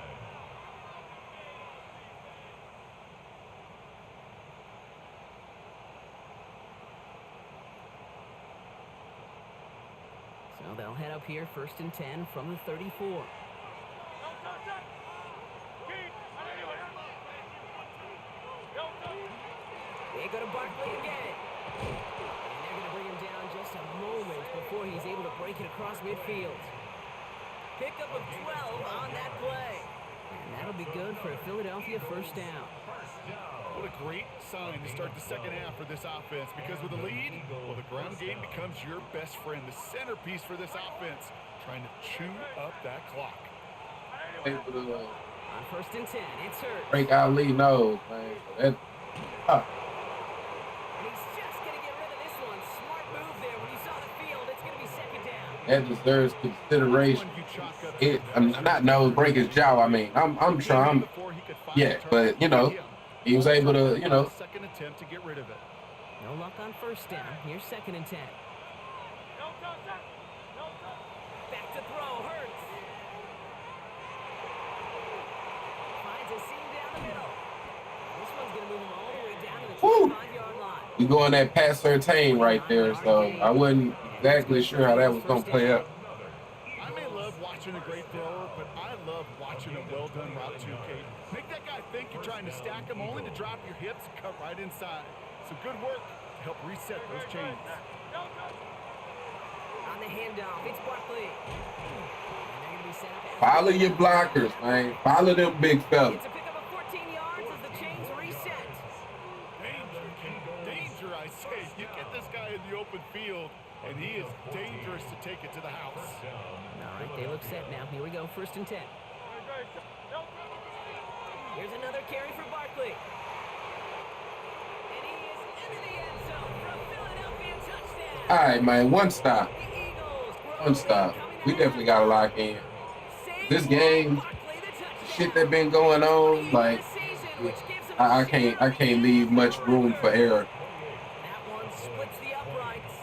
[SPEAKER 1] So they'll head up here, 1st and 10 from the 34. They go to Barkley again. And they're going to bring him down just a moment before he's able to break it across midfield. Pickup of 12 on that play. And that'll be good for a Philadelphia first down.
[SPEAKER 3] What a great sign to start the second half for this offense, because with a lead, well, the ground game becomes your best friend, the centerpiece for this offense, trying to chew up that clock.
[SPEAKER 1] On 1st and 10, it's Hurts.
[SPEAKER 2] Frank Ali knows, man.
[SPEAKER 1] And he's just going to get rid of this one. Smart move there. When he saw the field, it's going to be 2nd down.
[SPEAKER 2] That deserves consideration. I'm not nose break his jaw. I mean, I'm trying. Yeah, but you know, he was able to, you know.
[SPEAKER 3] Second attempt to get rid of it.
[SPEAKER 1] No luck on 1st down. Here's 2nd and 10. Back to throw. Hurts. Finds a seam down the middle. This one's going to move him all the way down to the 25-yard line.
[SPEAKER 2] We going that pass certain right there, so I wasn't exactly sure how that was going to play out.
[SPEAKER 3] I may love watching a great thrower, but I love watching a well-done route too, Kate. Make that guy think you're trying to stack him, only to drop your hips and cut right inside. Some good work to help reset those chains.
[SPEAKER 1] On the handoff, it's Barkley. And they're going to be set up.
[SPEAKER 2] Follow your blockers, man. Follow them big fellas.
[SPEAKER 1] It's a pickup of 14 yards as the chains reset.
[SPEAKER 3] Danger, danger, I say. You get this guy in the open field, and he is dangerous to take it to the house.
[SPEAKER 1] All right, they look set now. Here we go, 1st and 10. Here's another carry for Barkley. And he is into the end zone for a Philadelphia touchdown.
[SPEAKER 2] All right, man. One stop.
[SPEAKER 1] The Eagles grow
[SPEAKER 2] One stop. We definitely got to lock in. This game, the shit that been going on, like, I can't leave much room for error.
[SPEAKER 1] That one splits the uprights.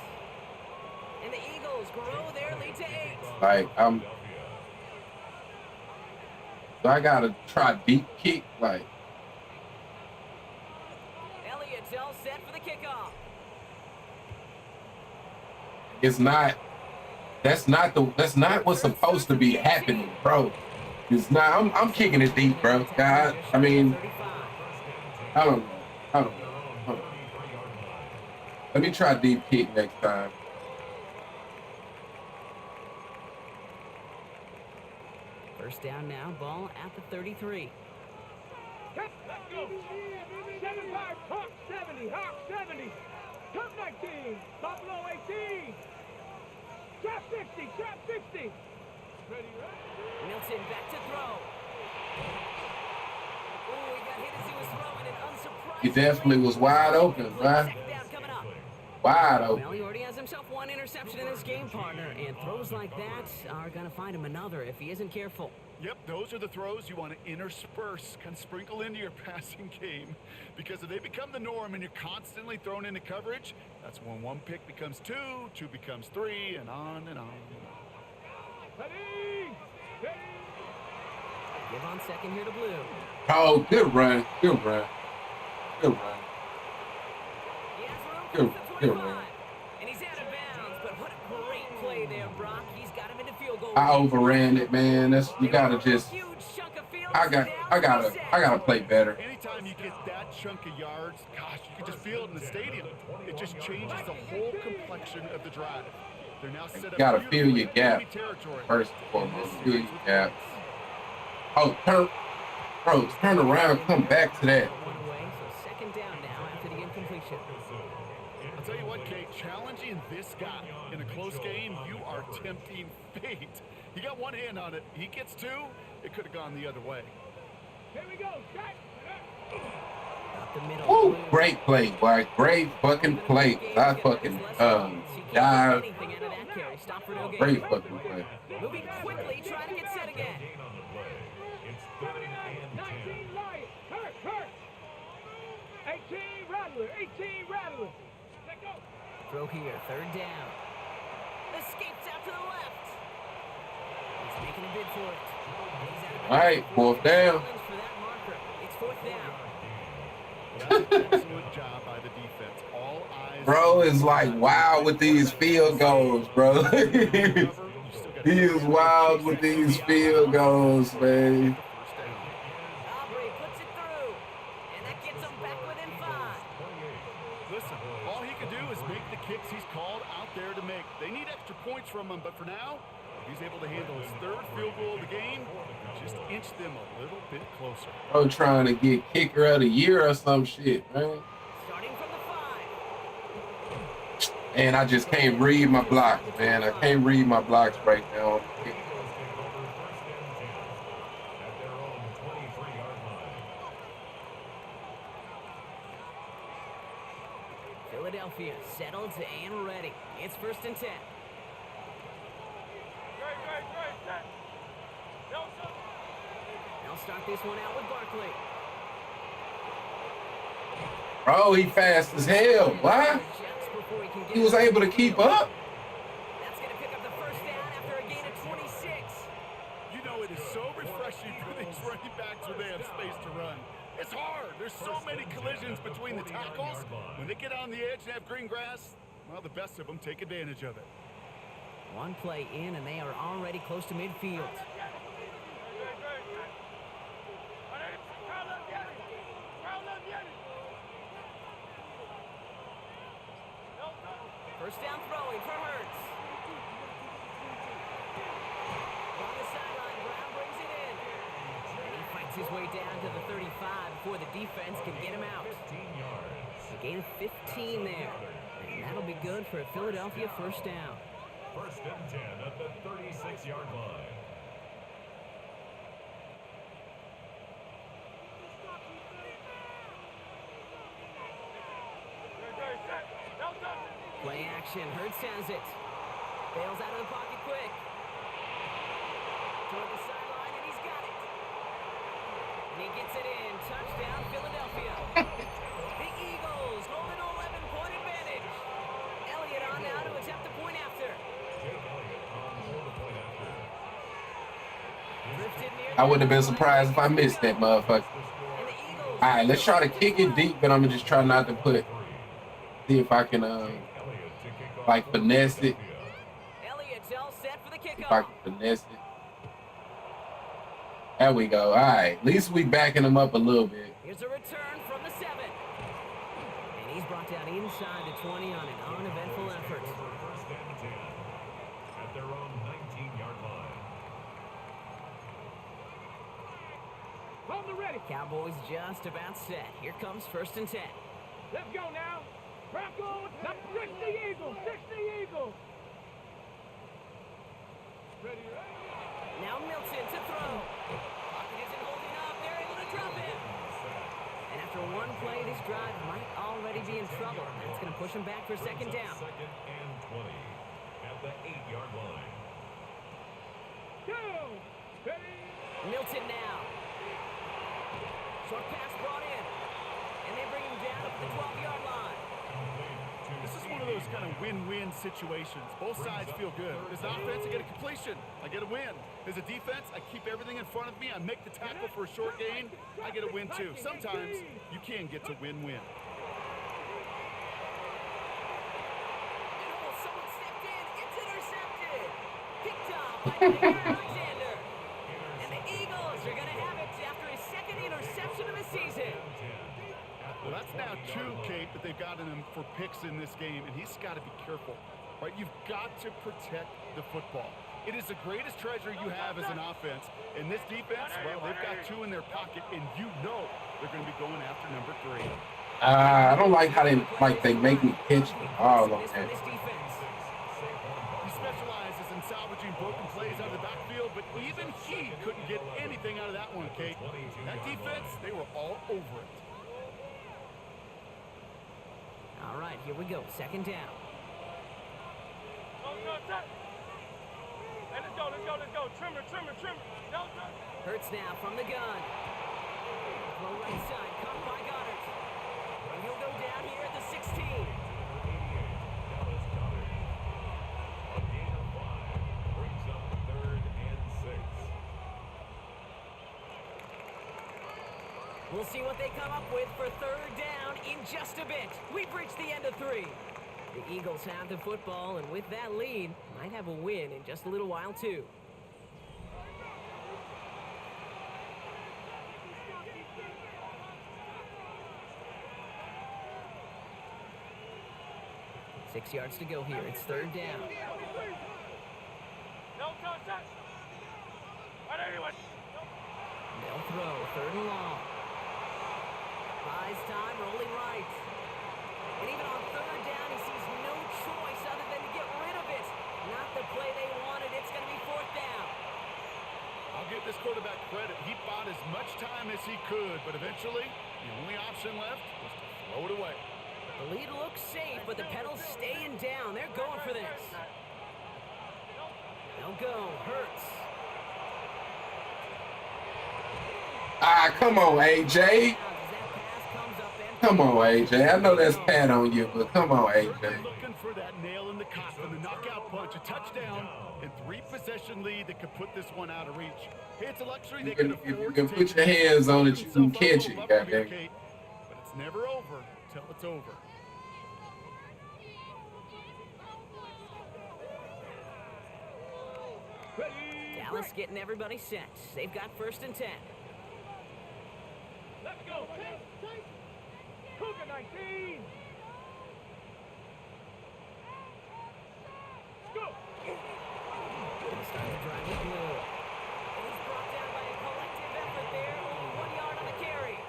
[SPEAKER 1] And the Eagles grow their lead to 8.
[SPEAKER 2] Like, so I gotta try deep kick, like.
[SPEAKER 1] Elliott's all set for the kickoff.
[SPEAKER 2] It's not. That's not what's supposed to be happening, bro. It's not. I'm kicking it deep, bro. God, I mean, I don't know. Hold on. Let me try deep kick next time.
[SPEAKER 1] First down now, ball at the 33.
[SPEAKER 5] Let's go. 7-5, Hawk 70, Hawk 70. Cup 19, Buffalo 18. Trap 60, trap 60. Ready, right?
[SPEAKER 1] Milton back to throw. Oh, he got hit as he was throwing, and unsurprisingly,
[SPEAKER 2] He definitely was wide open, right?
[SPEAKER 1] second down coming up.
[SPEAKER 2] Wide
[SPEAKER 1] Well,
[SPEAKER 2] open.
[SPEAKER 1] he already has himself one interception in his game, partner, and throws like that are going to find him another if he isn't careful.
[SPEAKER 3] Yep, those are the throws you want to intersperse, kind of sprinkle into your passing game. Because if they become the norm and you're constantly thrown into coverage, that's when one pick becomes two, two becomes three, and on and on and on.
[SPEAKER 5] Ready, ready.
[SPEAKER 1] Give on second here to Blue.
[SPEAKER 2] Oh, good run. Good run. Good run.
[SPEAKER 1] He has room
[SPEAKER 2] Good,
[SPEAKER 1] for the
[SPEAKER 2] good
[SPEAKER 1] 25.
[SPEAKER 2] run.
[SPEAKER 1] And he's out of bounds, but what a great play there, Brock. He's got him into field goal.
[SPEAKER 2] I overran it, man. That's you gotta just.
[SPEAKER 1] Huge chunk of field.
[SPEAKER 2] I gotta play better.
[SPEAKER 3] Anytime you get that chunk of yards, gosh, you can just feel it in the stadium. It just changes the whole complexion of the drive. They're now set up.
[SPEAKER 2] Gotta feel your gap
[SPEAKER 3] enemy territory.
[SPEAKER 2] first and foremost. Feel your gap. Oh, turn around, come back to that.
[SPEAKER 1] One away, so second down now after the incompletion.
[SPEAKER 3] I'll tell you what, Kate, challenging this guy in a close game, you are tempting fate. He got one hand on it. He gets two, it could have gone the other way.
[SPEAKER 5] Here we go. Set.
[SPEAKER 1] Up the middle.
[SPEAKER 2] Woo,
[SPEAKER 1] Blue.
[SPEAKER 2] great play, boy. Great fucking play. I fucking dive.
[SPEAKER 1] Anything out of that carry. Stop for no gain.
[SPEAKER 2] Great fucking play.
[SPEAKER 1] Moving quickly, trying to get set again.
[SPEAKER 4] Gain on the play. It's 3rd and 10.
[SPEAKER 5] 19 Lions. Hurt. 18 Rattler. 18 Rattler. Let go.
[SPEAKER 1] Throw here, third down. Escapes out to the left. He's making a bid for it. He's out of
[SPEAKER 2] All right, fourth down.
[SPEAKER 1] challenge for that marker. It's fourth down.
[SPEAKER 3] That's an excellent job by the defense. All eyes.
[SPEAKER 2] Bro is like wild with these field goals, bro. He is wild with these field goals, man.
[SPEAKER 1] Aubrey puts it through. And that gets him back within 5.
[SPEAKER 3] Listen, all he can do is make the kicks he's called out there to make. They need extra points from him, but for now, if he's able to handle his 3rd field goal of the game, just inch them a little bit closer.
[SPEAKER 2] Bro trying to get kicker of the year or some shit, man.
[SPEAKER 1] Starting from the 5.
[SPEAKER 2] And I just can't read my blocks, man. I can't read my blocks right now.
[SPEAKER 1] Philadelphia settled and ready. It's 1st and 10. They'll start this one out with Barkley.
[SPEAKER 2] Bro, he fast as hell. Why?
[SPEAKER 1] Just before he can get
[SPEAKER 2] He was able to keep up.
[SPEAKER 1] That's going to pick up the first down after a gain of 26.
[SPEAKER 3] You know, it is so refreshing for these running backs when they have space to run. It's hard. There's so many collisions between the tackles. When they get on the edge and have green grass, well, the best of them take advantage of it.
[SPEAKER 1] One play in, and they are already close to midfield. First down throwing for Hurts. On the sideline, Brown brings it in. And he fights his way down to the 35 before the defense can get him out.
[SPEAKER 4] 15 yards.
[SPEAKER 1] A gain of 15 there. And that'll be good for a Philadelphia first down.
[SPEAKER 4] 1st and 10 at the 36-yard line.
[SPEAKER 1] Play action. Hurts has it. Bails out of the pocket quick. Toward the sideline, and he's got it. And he gets it in. Touchdown, Philadelphia. The Eagles hold an 11-point advantage. Elliott on now to attempt the point after. Drifted near
[SPEAKER 2] I wouldn't have been surprised if I missed that motherfucker.
[SPEAKER 1] And the Eagles.
[SPEAKER 2] All right, let's try to kick it deep, but I'm gonna just try not to see if I can, like finesse it.
[SPEAKER 1] Elliott's all set for the
[SPEAKER 2] If I
[SPEAKER 1] kickoff.
[SPEAKER 2] can finesse it. There we go. All right, at least we backing them up a little bit.
[SPEAKER 1] Here's a return from the 7. And he's brought down inside the 20 on an uneventful effort.
[SPEAKER 4] 1st and 10 at their own 19-yard line.
[SPEAKER 5] On the ready.
[SPEAKER 1] Cowboys just about set. Here comes 1st and 10.
[SPEAKER 5] Let's go now. Broncos. 60 Eagles. 60 Eagles. Ready, ready.
[SPEAKER 1] Now Milton to throw. Pocket isn't holding up. They're able to drop him. And after one play, this drive might already be in trouble. That's going to push him back for 2nd down.
[SPEAKER 4] 2nd and 20 at the 8-yard line.
[SPEAKER 5] Go. Ready.
[SPEAKER 1] Milton now. Short pass brought in. And they bring him down up the 12-yard line.
[SPEAKER 3] This is one of those kind of win-win situations. Both sides feel good. As an offense, I get a completion. I get a win. As a defense, I keep everything in front of me. I make the tackle for a short gain. I get a win, too. Sometimes you can get to win-win.
[SPEAKER 1] Oh, someone stepped in. It's intercepted. Picked up by Alexander. And the Eagles are going to have it after his 2nd interception of the season.
[SPEAKER 3] Well, that's now 2, Kate, that they've gotten him for picks in this game, and he's got to be careful. Right? You've got to protect the football. It is the greatest treasure you have as an offense. And this defense, well, they've got 2 in their pocket, and you know they're going to be going after number 3.
[SPEAKER 2] I don't like how they make me pitch the ball on that.
[SPEAKER 3] He specializes in salvaging broken plays out of the backfield, but even he couldn't get anything out of that one, Kate. That defense, they were all over it.
[SPEAKER 1] All right, here we go. 2nd down.
[SPEAKER 5] Let's go. Trimmer.
[SPEAKER 1] Hurts now from the gun. Throw right side, caught by Goddard. And he'll go down here at the 16.
[SPEAKER 4] A gain of 5 brings up 3rd and 6.
[SPEAKER 1] We'll see what they come up with for 3rd down in just a bit. We've reached the end of 3. The Eagles have the football, and with that lead, might have a win in just a little while, too. Six yards to go here. It's 3rd down. They'll throw. 3rd and long. Buys time, rolling right. And even on 3rd down, he sees no choice other than to get rid of it. Not the play they wanted. It's going to be 4th down.
[SPEAKER 3] I'll give this quarterback credit. He bought as much time as he could, but eventually, the only option left was to throw it away.
[SPEAKER 1] The lead looks safe, but the pedal's staying down. They're going for this. They'll go. Hurts.
[SPEAKER 2] Ah, come on, AJ. Come on, AJ. I know that's pat on you, but come on, AJ.
[SPEAKER 3] Looking for that nail in the coffin, the knockout punch, a touchdown, and 3-possession lead that could put this one out of reach. Hey, it's a luxury they can afford.
[SPEAKER 2] If you can put your hands on it, you can catch it, goddamn.
[SPEAKER 3] But it's never over till it's over.
[SPEAKER 1] Dallas getting everybody set. They've got 1st and 10.
[SPEAKER 5] Let's go. Cougar 19. Go.
[SPEAKER 1] He's starting to drive with blue. And he's brought down by a collective effort there. Only 1 yard on the carry.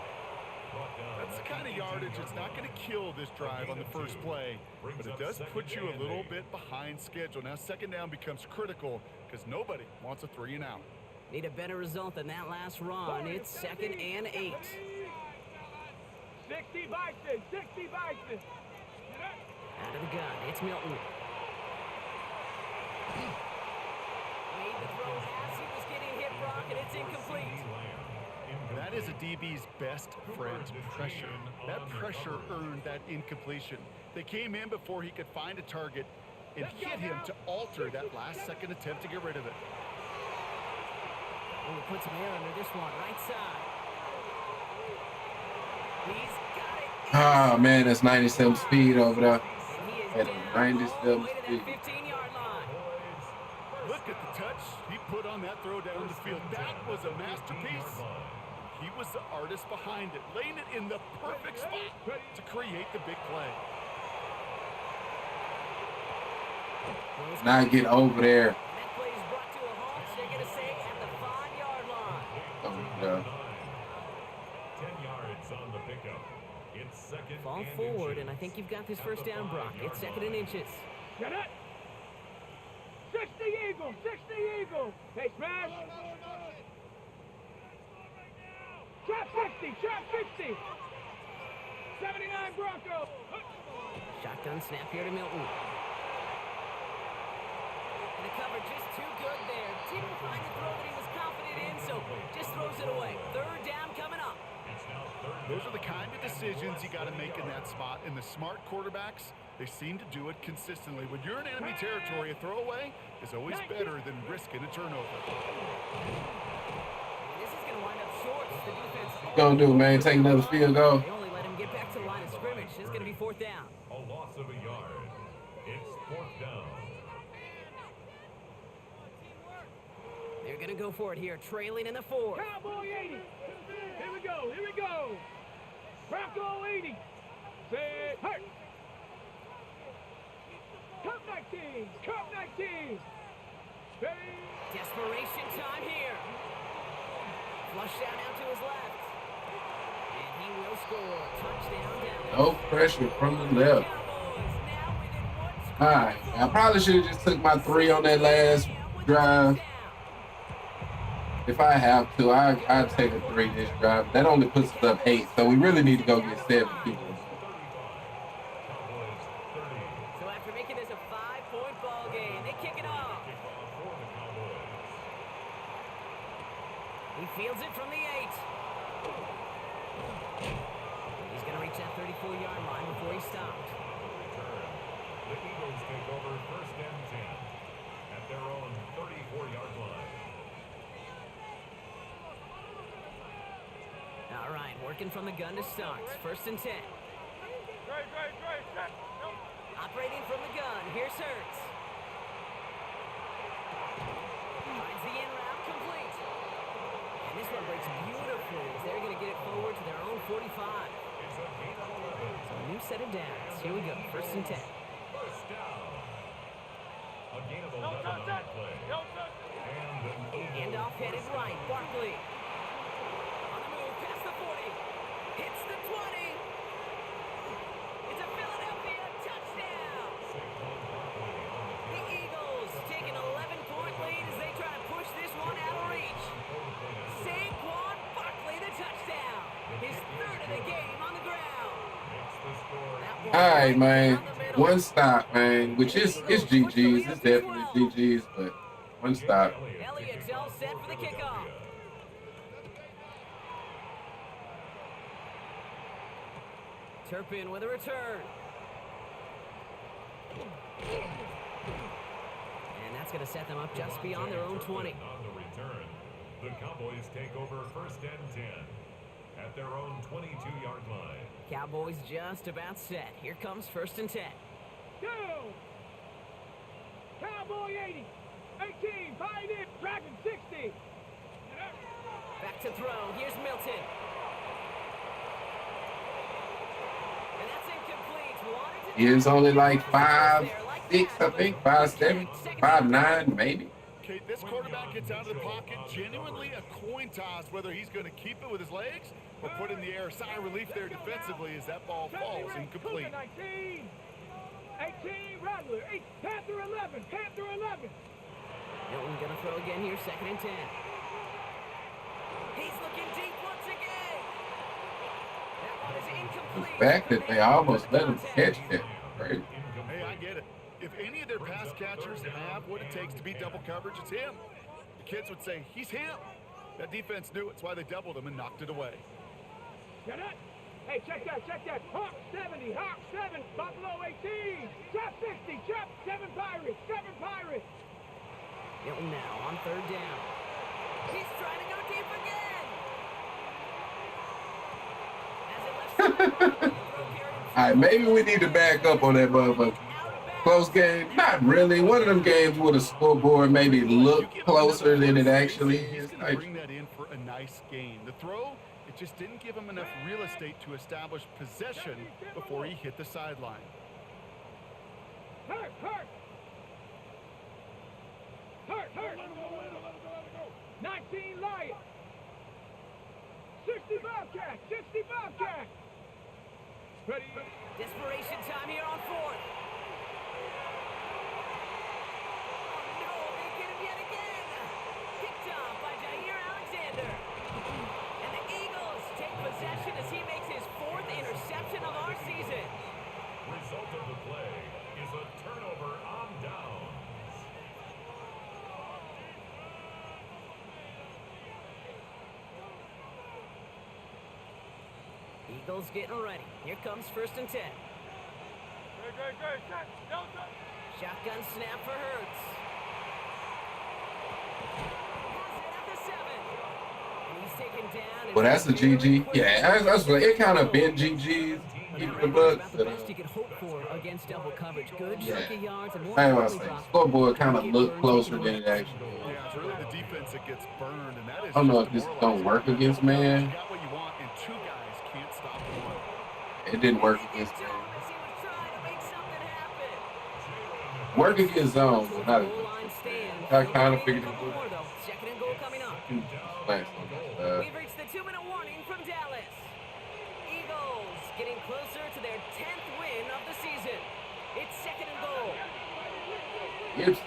[SPEAKER 3] That's the kind of yardage that's not going to kill this drive on the first play, but it does put you a little bit behind schedule. Now 2nd down becomes critical because nobody wants a 3-and-out.
[SPEAKER 1] Need a better result than that last run. It's 2nd and 8.
[SPEAKER 5] 60 Bison. 60 Bison.
[SPEAKER 1] Out of the gun. It's Milton. Made the throw as he was getting hit, Brock, and it's incomplete.
[SPEAKER 3] That is a DB's best friend, pressure. That pressure earned that incompletion. They came in before he could find a target and hit him to alter that last-second attempt to get rid of it.
[SPEAKER 1] Oh, put some air under this one. Right side. He's got it.
[SPEAKER 2] Ah, man, that's 97 speed over there.
[SPEAKER 1] He is
[SPEAKER 2] At
[SPEAKER 1] down
[SPEAKER 2] 97
[SPEAKER 1] all the way to
[SPEAKER 2] speed.
[SPEAKER 1] that 15-yard line.
[SPEAKER 3] Look at the touch he put on that throw down the field. That was a masterpiece. He was the artist behind it, laying it in the perfect spot to create the big play.
[SPEAKER 2] Now get over there.
[SPEAKER 1] And that play is brought to a halt, so they're going to say at the 5-yard line.
[SPEAKER 2] Oh, yeah.
[SPEAKER 4] pickup. It's second
[SPEAKER 1] Fall
[SPEAKER 4] and
[SPEAKER 1] forward,
[SPEAKER 4] inches.
[SPEAKER 1] and I think you've got this
[SPEAKER 4] At
[SPEAKER 1] first
[SPEAKER 4] the
[SPEAKER 1] down, Brock.
[SPEAKER 4] 5-yard
[SPEAKER 1] It's second and
[SPEAKER 4] line.
[SPEAKER 1] inches.
[SPEAKER 5] Get it. 60 Eagles. 60 Eagles. Hey, smash. Trap 60. Trap 60. 79 Broncos.
[SPEAKER 1] Shotgun snap here to Milton. And the cover just too good there. Didn't find the throw that he was confident in, so just throws it away. Third down coming up.
[SPEAKER 4] It's now third
[SPEAKER 3] Those are
[SPEAKER 4] down.
[SPEAKER 3] the kind of decisions you got to make in that spot. And the smart quarterbacks, they seem to do it consistently. When you're in enemy territory, a throwaway is always better than risking a turnover.
[SPEAKER 1] And this is going to wind up short. The defense.
[SPEAKER 2] Gonna do, man? Take another field goal.
[SPEAKER 1] They only let him get back to the line of scrimmage. This is going to be fourth down.
[SPEAKER 4] A loss of a yard. It's fourth down.
[SPEAKER 1] They're going to go for it here, trailing in the fourth.
[SPEAKER 5] Cowboy 80. Here we go. Here we go. Bronco 80. Say hurt. Cup 19. Cup 19.
[SPEAKER 1] Desperation time here. Flush down out to his left. And he will score. Touchdown down.
[SPEAKER 2] No pressure from the left.
[SPEAKER 1] Cowboys now within one score.
[SPEAKER 2] All right, I probably should have just took my 3 on that last drive. If I have to, I'd take a 3 this drive. That only puts us up 8, so we really need to go get 7 people.
[SPEAKER 4] Cowboys 30.
[SPEAKER 1] So after making this a 5-point ball game, they kick it off.
[SPEAKER 4] Kickoff for the Cowboys.
[SPEAKER 1] He fields it from the 8. He's going to reach that 34-yard line before he stopped.
[SPEAKER 4] Return. The Eagles take over first and 10 at their own 34-yard line.
[SPEAKER 1] All right, working from the gun to start. First and 10. Operating from the gun. Here's Hurts. Finds the in route complete. And this one breaks beautifully as they're going to get it forward to their own 45.
[SPEAKER 4] It's a gain of 11.
[SPEAKER 1] So a new set of downs. Here we go. First and 10.
[SPEAKER 4] First down. A gain of 11 on the play. And an
[SPEAKER 1] Handoff headed right. Barkley. On the move past the 40. Hits the 20. It's a Philadelphia touchdown.
[SPEAKER 4] Saquon Barkley on the
[SPEAKER 1] The Eagles take an 11-point lead as they try to push this one out of reach. Saquon Barkley, the touchdown. His third of the game on the ground.
[SPEAKER 4] makes the score.
[SPEAKER 1] That one
[SPEAKER 2] All right,
[SPEAKER 1] right
[SPEAKER 2] man.
[SPEAKER 1] down the middle.
[SPEAKER 2] One stop, man. Which is it's GG's. It's definitely GG's, but one stop.
[SPEAKER 1] Elliott's all set for the kickoff. Turpin with a return. And that's going to set them up just beyond their own 20.
[SPEAKER 4] On the return, the Cowboys take over first and 10 at their own 22-yard line.
[SPEAKER 1] Cowboys just about set. Here comes first and 10.
[SPEAKER 5] Go. Cowboy 80. 18. Pioneer. Dragon 60.
[SPEAKER 1] Back to throw. Here's Milton. And that's incomplete. Wanted to
[SPEAKER 2] He is only like 5'6", I think, 5'7", 5'9", maybe.
[SPEAKER 3] Okay, this quarterback gets out of the pocket, genuinely a coin toss whether he's going to keep it with his legs or put in the air. Sigh of relief there defensively as that ball falls incomplete.
[SPEAKER 5] 19. 18. Rattler. 8. Panther 11. Panther 11.
[SPEAKER 1] Milton going to throw again here, second and 10. He's looking deep once again. That one is incomplete.
[SPEAKER 2] The fact that they almost let him catch that, right?
[SPEAKER 3] Hey, I get it. If any of their pass catchers have what it takes to beat double coverage, it's him. The kids would say, he's him. That defense knew it. It's why they doubled him and knocked it away.
[SPEAKER 5] Get it? Hey, check that, check that. Hawk 70, Hawk 7, Buffalo 18. Trap 60, Trap 7 Pirates, 7 Pirates.
[SPEAKER 1] Milton now on third down. He's trying to go deep again. As it left side,
[SPEAKER 2] All right, maybe we need to back up on that motherfucker. Close game? Not really. One of them games with a scoreboard maybe look closer than it actually
[SPEAKER 3] He's
[SPEAKER 2] is.
[SPEAKER 3] going to
[SPEAKER 2] Like,
[SPEAKER 3] bring that in for a nice game. The throw, it just didn't give him enough real estate to establish possession before he hit the sideline.
[SPEAKER 5] Hurt, hurt. Hurt, hurt. 19 Lions. 60 Bobcat, 60 Bobcat. Ready?
[SPEAKER 1] Desperation time here on fourth. Oh no, they get him yet again. Picked off by Jair Alexander. And the Eagles take possession as he makes his fourth interception of our season.
[SPEAKER 4] Result of the play is a turnover on downs.
[SPEAKER 1] Eagles getting ready. Here comes 1st and 10. Shotgun snap for Hurts. Has it at the 7. And he's taken down.
[SPEAKER 2] Well, that's a GG. Yeah, that's what it kind of been GG's. Even the Bucks.
[SPEAKER 1] The best you could hope for against double coverage. Good chunk of yards and more
[SPEAKER 2] I want to
[SPEAKER 1] importantly,
[SPEAKER 2] say,
[SPEAKER 1] Brock,
[SPEAKER 2] scoreboard kind of looked closer than it actually was.
[SPEAKER 3] Yeah, it's really the defense that gets burned, and that is
[SPEAKER 2] I don't know
[SPEAKER 3] just
[SPEAKER 2] if this
[SPEAKER 3] demoralizing.
[SPEAKER 2] don't work against man.
[SPEAKER 3] You got what you want, and two guys can't stop one.
[SPEAKER 2] It didn't work
[SPEAKER 1] he
[SPEAKER 2] against
[SPEAKER 1] gets to
[SPEAKER 2] man.
[SPEAKER 1] him as he was trying to make something happen.
[SPEAKER 2] Work against zone, but not
[SPEAKER 1] Goal line stand.
[SPEAKER 2] I kind of figured it
[SPEAKER 1] Couple
[SPEAKER 2] would.
[SPEAKER 1] more, though. Second and goal coming up. We've reached the 2-minute warning from Dallas. Eagles getting closer to their 10th win of the season. It's second and goal.
[SPEAKER 2] It's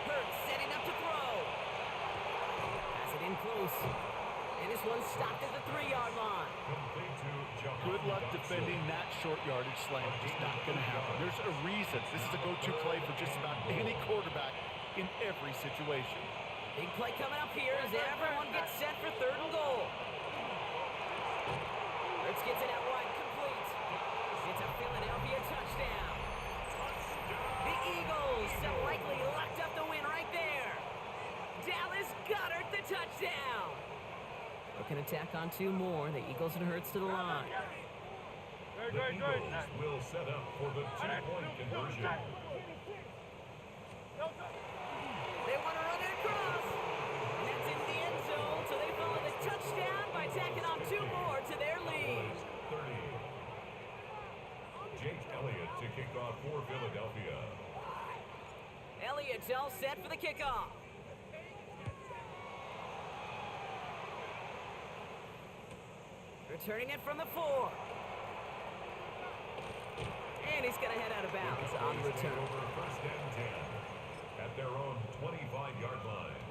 [SPEAKER 1] Hurts setting up to throw. Pass it in close. And this one stopped at the 3-yard line.
[SPEAKER 3] Good luck defending that short yardage slant. Just not going to happen. There's a reason this is a go-to play for just about any quarterback in every situation.
[SPEAKER 1] Big play coming up here as everyone gets set for third and goal. Hurts gets it out wide, complete. It's a Philadelphia touchdown. The Eagles so likely locked up the win right there. Dallas Goddard the touchdown. Looking to tack on 2 more. The Eagles and Hurts to the line.
[SPEAKER 4] The Eagles will set up for the 2-point conversion.
[SPEAKER 1] They want to run it across. And that's in the end zone, so they follow the touchdown by tacking on 2 more to their lead.
[SPEAKER 4] 30. Jake Elliott to kick off for Philadelphia.
[SPEAKER 1] Elliott's all set for the kickoff. Returning it from the 4. And he's going to head out of bounds on the return.
[SPEAKER 4] Over 1st and 10 at their own 25-yard line.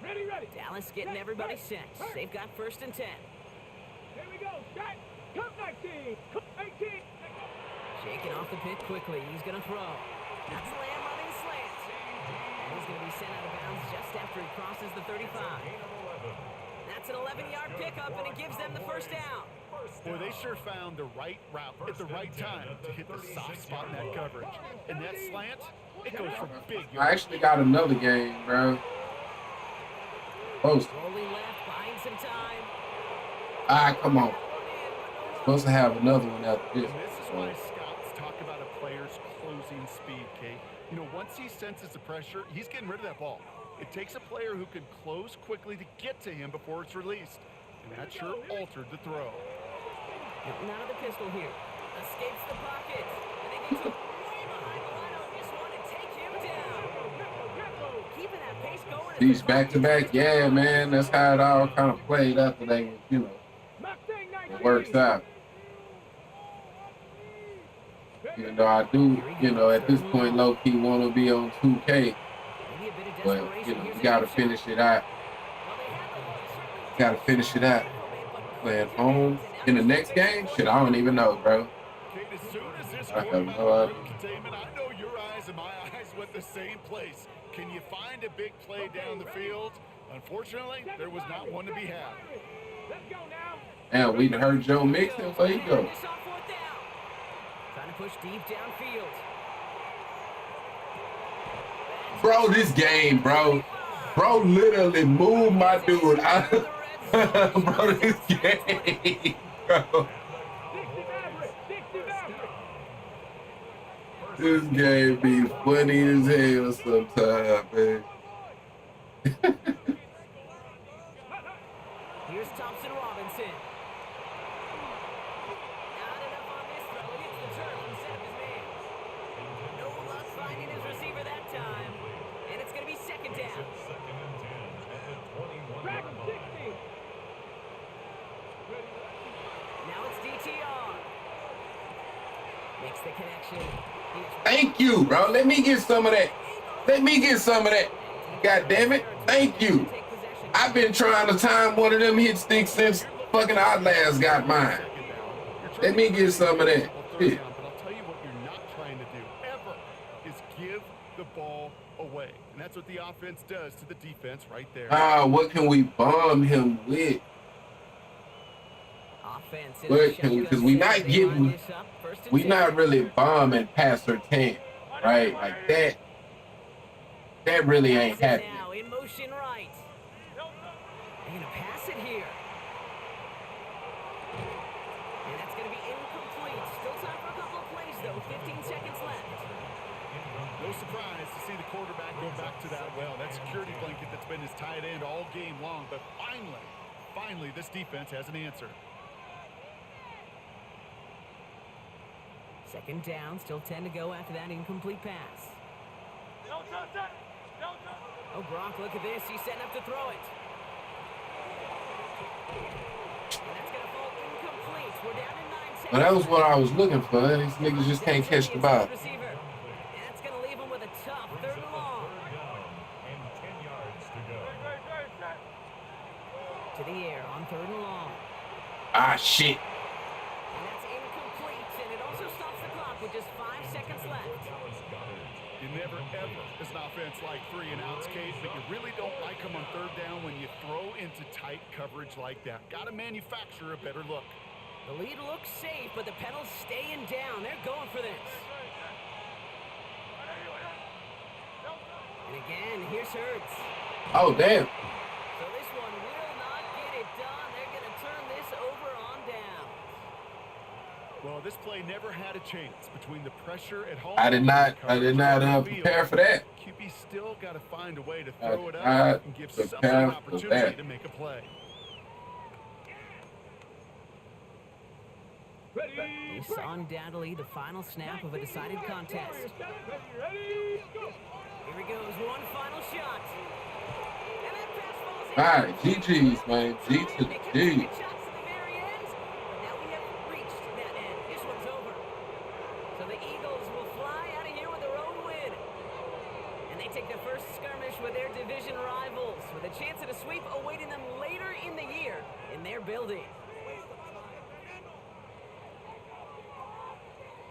[SPEAKER 5] Ready, ready.
[SPEAKER 1] Dallas getting everybody set. They've got 1st and 10.
[SPEAKER 5] Here we go. Start. Come 19. Come 18.
[SPEAKER 1] Shaking off the pit quickly. He's going to throw. That's Lamb running slant. And he's going to be sent out of bounds just after he crosses the 35. That's an 11-yard pickup, and it gives them the 1st down.
[SPEAKER 3] Boy, they sure found the right route at the right time to hit the soft spot in that coverage. And that slant, it goes for big yards.
[SPEAKER 2] I actually got another game, bro. Post.
[SPEAKER 1] Rolling left, buying some time.
[SPEAKER 2] Come on. Supposed to have another one after this.
[SPEAKER 3] And this is why scouts talk about a player's closing speed, Kate. You know, once he senses the pressure, he's getting rid of that ball. It takes a player who can close quickly to get to him before it's released. And that sure altered the throw.
[SPEAKER 1] Getting out of the pistol here. Escapes the pocket. And they get to way behind the line on this one and take him down. Keeping that pace going.
[SPEAKER 2] These back-to-back, yeah, man. That's how it all kind of played after they, you know, it works out. Even though I do, you know, at this point, low-key want to be on 2K. But, you know, you got to finish it out. Got to finish it out. Playing home in the next game? Shit, I don't even know, bro.
[SPEAKER 3] Kate, as soon as this
[SPEAKER 2] I have
[SPEAKER 3] quarterback
[SPEAKER 2] no idea.
[SPEAKER 3] rim containment, I know your eyes and my eyes went the same place. Can you find a big play down the field? Unfortunately, there was not one to be had.
[SPEAKER 5] Let's go now.
[SPEAKER 2] Damn, we done heard Joe Mixon. Where he go?
[SPEAKER 1] Trying to push deep downfield.
[SPEAKER 2] Bro, this game, bro. Bro literally moved my dude. Bro, this game, bro.
[SPEAKER 5] 60 Maverick. 60 Maverick.
[SPEAKER 2] This game be funny as hell sometimes, man.
[SPEAKER 1] Here's Thompson Robinson. Not enough on this throw. Hits the turf and set up his man. No luck finding his receiver that time. And it's going to be 2nd down.
[SPEAKER 4] Second and 10 at the 21-yard
[SPEAKER 2] Thank you, bro. Let me get some of that. Let me get some of that. God damn it. Thank you. I've been trying to time one of them hit sticks since fucking Outlast got mine. Let me get some of that. Shit.
[SPEAKER 3] But I'll tell you what you're not trying to do ever is give the ball away. And that's what the offense does to the defense right there.
[SPEAKER 2] What can we bomb him with? What can we, because we not really bombing past her 10, right? Like that really ain't happening.
[SPEAKER 1] Now in motion right. They're gonna pass it here. And that's gonna be incomplete. Still time for a couple of plays though. 15 seconds left.
[SPEAKER 3] No surprise to see the quarterback go back to that well. That security blanket that's been his tight end all game long. But finally, this defense has an answer.
[SPEAKER 1] Second down, still 10 to go after that incomplete pass. Oh, Gronk, look at this. He's setting up to throw it. And that's going to fall incomplete. We're down in 9 seconds.
[SPEAKER 2] Well, that was what I was looking for. These niggas just can't catch the ball.
[SPEAKER 1] And that's going to leave him with a tough third and long.
[SPEAKER 4] And 10 yards to go.
[SPEAKER 1] To the air on third and long.
[SPEAKER 2] Ah, shit.
[SPEAKER 1] And that's incomplete, and it also stops the clock with just 5 seconds left.
[SPEAKER 3] You never, ever, as an offense, like 3 and outs, Cade, but you really don't like them on third down when you throw into tight coverage like that. Got to manufacture a better look.
[SPEAKER 1] The lead looks safe, but the pedal's staying down. They're going for this. And again, here's Hurts.
[SPEAKER 2] Oh, damn.
[SPEAKER 1] So this one will not get it done. They're going to turn this over on down.
[SPEAKER 3] Well, this play never had a chance between the pressure at home.
[SPEAKER 2] I did not prepare for that.
[SPEAKER 3] QB still got to find a way to throw it
[SPEAKER 2] I
[SPEAKER 3] up and give someone
[SPEAKER 2] prepare
[SPEAKER 3] an
[SPEAKER 2] for
[SPEAKER 3] opportunity
[SPEAKER 2] that.
[SPEAKER 3] to make a play.
[SPEAKER 1] This undoubtedly the final snap of a decided contest.
[SPEAKER 5] Ready, go.
[SPEAKER 1] Here he goes, one final shot. And that pass falls in.
[SPEAKER 2] All right, GG's, man. G to the G.
[SPEAKER 1] Shots to the very end, but now we have reached that end. This one's over. So the Eagles will fly out of here with their own win. And they take their first skirmish with their division rivals, with a chance at a sweep awaiting them later in the year in their building.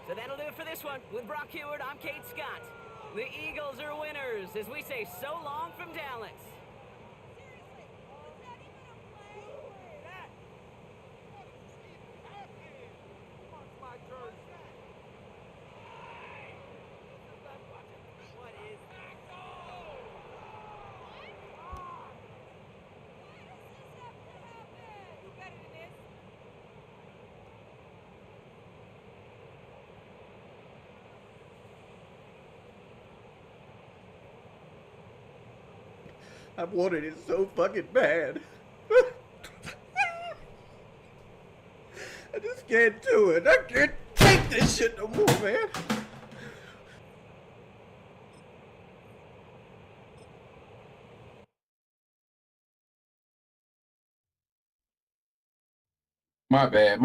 [SPEAKER 1] So that'll do it for this one. With Brock Heward, I'm Kate Scott. The Eagles are winners as we say so long from Dallas.
[SPEAKER 6] I wanted it so fucking bad. I just can't do it. I can't take this shit no more, man.
[SPEAKER 2] My bad.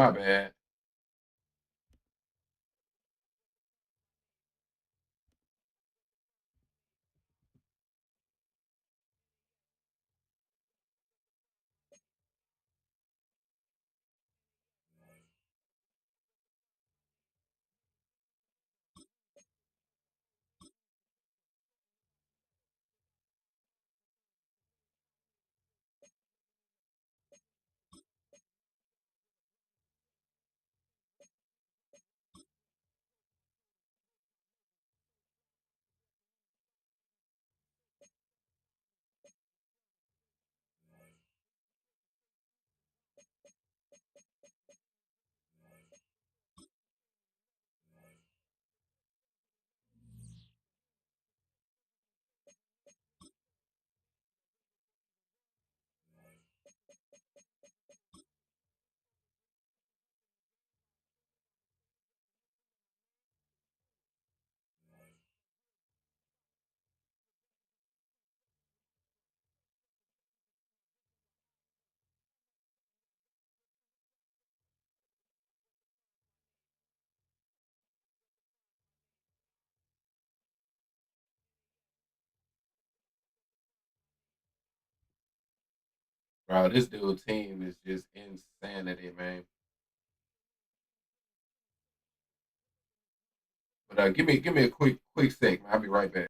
[SPEAKER 2] Bro, this dude team is just insanity, man. But give me a quick sec, man. I'll be right back.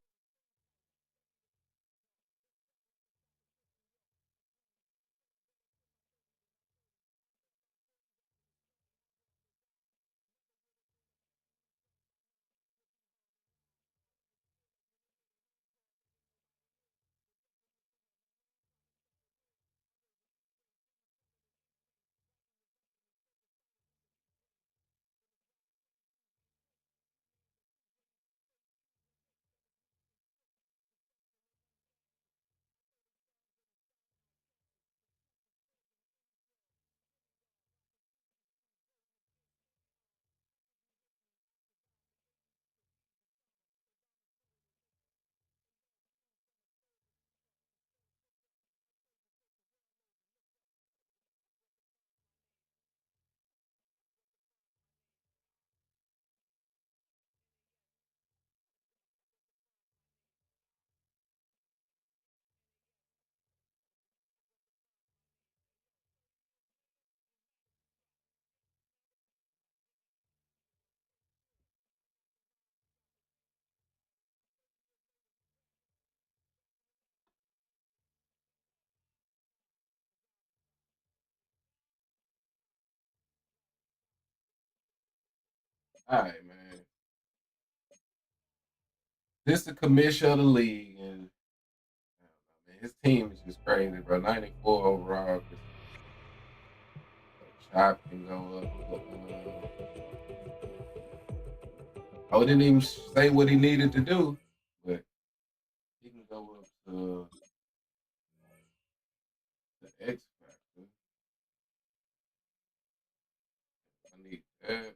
[SPEAKER 2] All right, man. This is the commission of the league, and I don't know, man, his team is just crazy, bro. 94 overall. Chop can go up to. I didn't even say what he needed to do, but he can go up to the X Factor. I need that.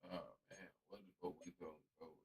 [SPEAKER 2] Oh man, what we gonna go with?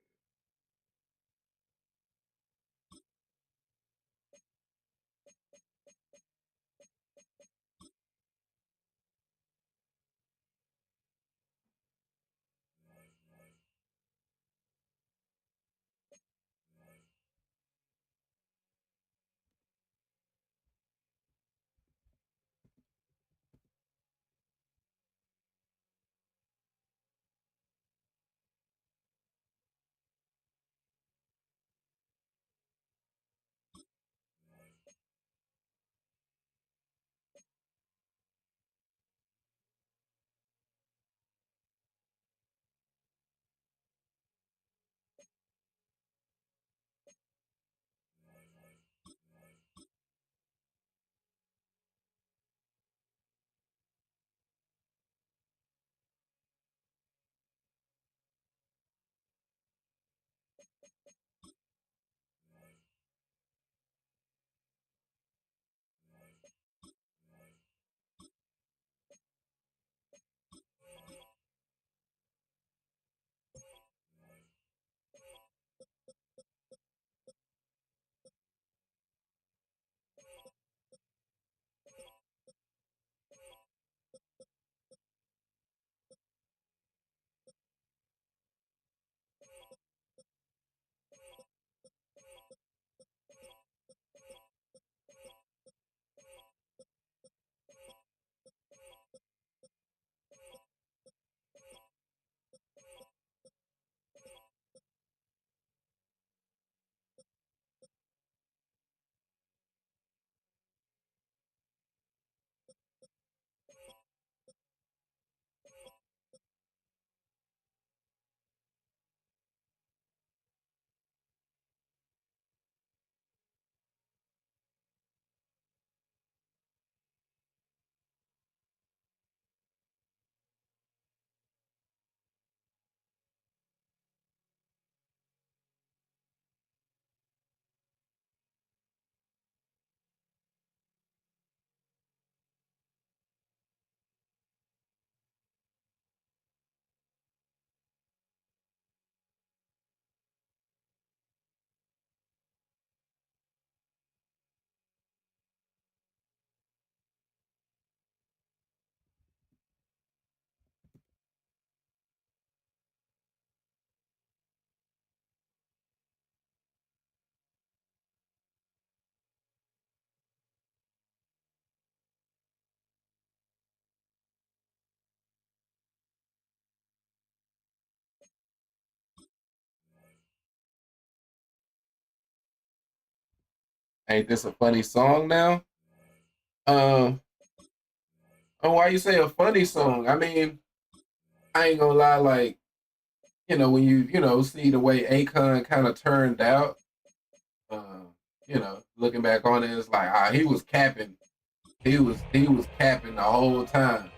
[SPEAKER 2] Ain't this a funny song now? Oh, why you say a funny song? I mean, I ain't gonna lie, like, when you see the way Akon kind of turned out, looking back on it, it's like, he was capping. He was capping the whole time.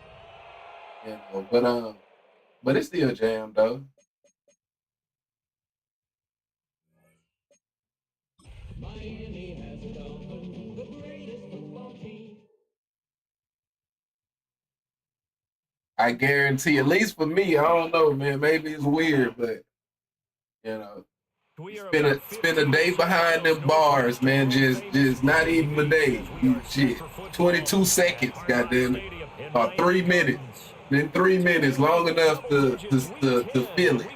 [SPEAKER 2] But it's still jam though. I guarantee, at least for me, I don't know, man. Maybe it's weird, but spend a day behind them bars, man. Just not even a day. Shit, 22 seconds, goddamn it, or 3 minutes. Then 3 minutes, long enough to feel it.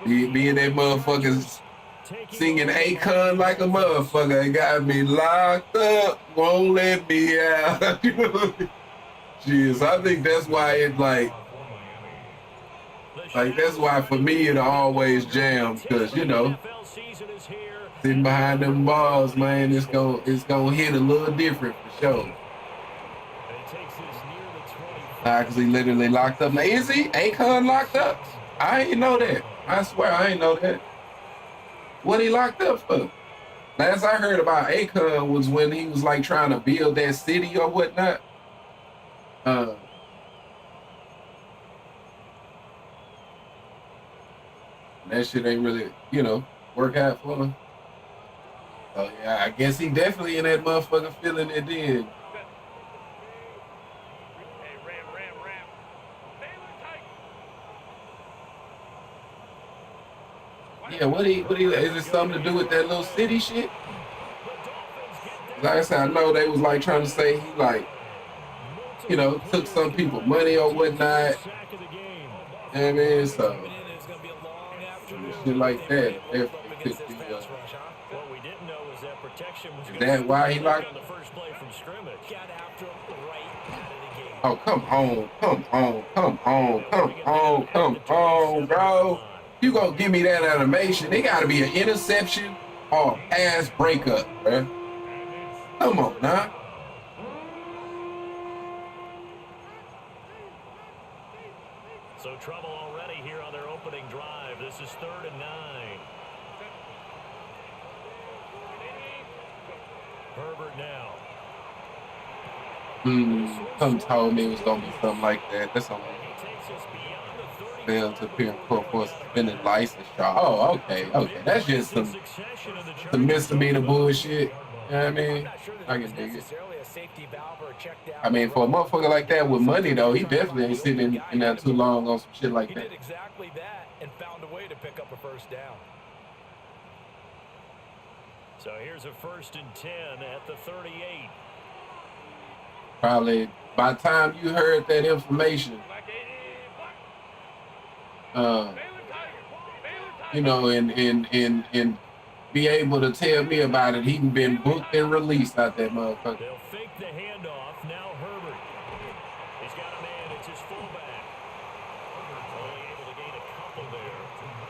[SPEAKER 2] Being that motherfuckers singing Akon like a motherfucker, it got me locked up, won't let me out. Jeez, I think that's why it like that's why for me it always jams, because sitting behind them balls, man, it's gonna hit a little different for sure. Cause he literally locked up. Now, is he Akon locked up? I ain't know that. I swear I ain't know that. What he locked up for? Last I heard about Akon was when he was like trying to build that city or whatnot. That shit ain't really, work out for him. So yeah, I guess he definitely in that motherfucker feeling it then. Yeah, what he is it something to do with that little city shit? Like I said, I know they was like trying to say he like, took some people money or whatnot. I mean, so shit like that. Is that why he like? Oh, come on, bro. You gonna give me that animation? It gotta be an interception or a pass breakup, bro. Come on, now.
[SPEAKER 4] So trouble already here on their opening drive. This is 3rd and 9. Herbert now.
[SPEAKER 2] Some told me it was gonna be something like that. That's all. Failed to appear in court for a suspended license charge. Oh, okay. That's just some misdemeanor bullshit. You know what I mean? I can dig it. I mean, for a motherfucker like that with money, though, he definitely ain't sitting in there too long on some shit like that.
[SPEAKER 7] He did exactly that and found a way to pick up a first down.
[SPEAKER 4] So here's a 1st and 10 at the 38.
[SPEAKER 2] Probably by the time you heard that information, and be able to tell me about it, he'd been booked and released out that motherfucker.
[SPEAKER 4] They'll fake the handoff. Now Herbert. He's got a man. It's his fullback. Herbert only able to gain a couple there,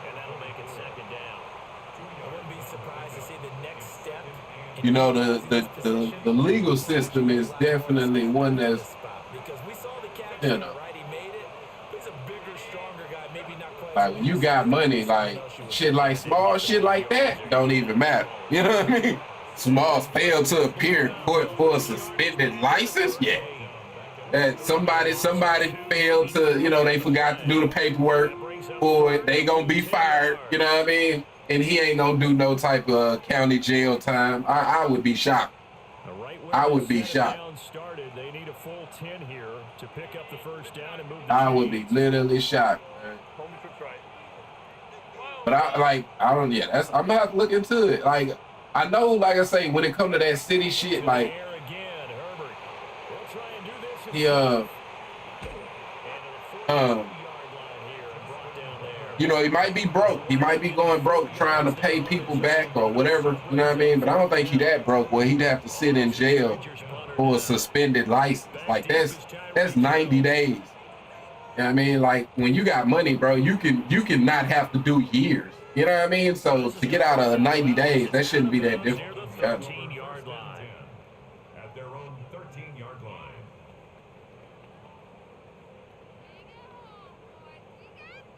[SPEAKER 4] and that'll make it 2nd down.
[SPEAKER 7] I wouldn't be surprised to see the next step.
[SPEAKER 2] The legal system is definitely one that's, like when you got money, like shit like small shit like that don't even matter. You know what I mean? Smalls failed to appear in court for a suspended license. Yeah. That somebody failed to, they forgot to do the paperwork for it. They gonna be fired, you know what I mean? And he ain't gonna do no type of county jail time. I would be shocked. I would be shocked.
[SPEAKER 4] They need a full 10 here to pick up the first down and move.
[SPEAKER 2] I would be literally shocked, man. But I'm gonna have to look into it. Like, I know, like I say, when it comes to that city shit, like, he he might be broke. He might be going broke trying to pay people back or whatever, you know what I mean? But I don't think he that broke where he'd have to sit in jail for a suspended license. Like, that's 90 days. You know what I mean? Like, when you got money, bro, you can not have to do years. You know what I mean? So to get out of 90 days, that shouldn't be that
[SPEAKER 4] Near
[SPEAKER 2] difficult.
[SPEAKER 4] the
[SPEAKER 2] Yeah.
[SPEAKER 4] 13-yard line. At their own 13-yard line.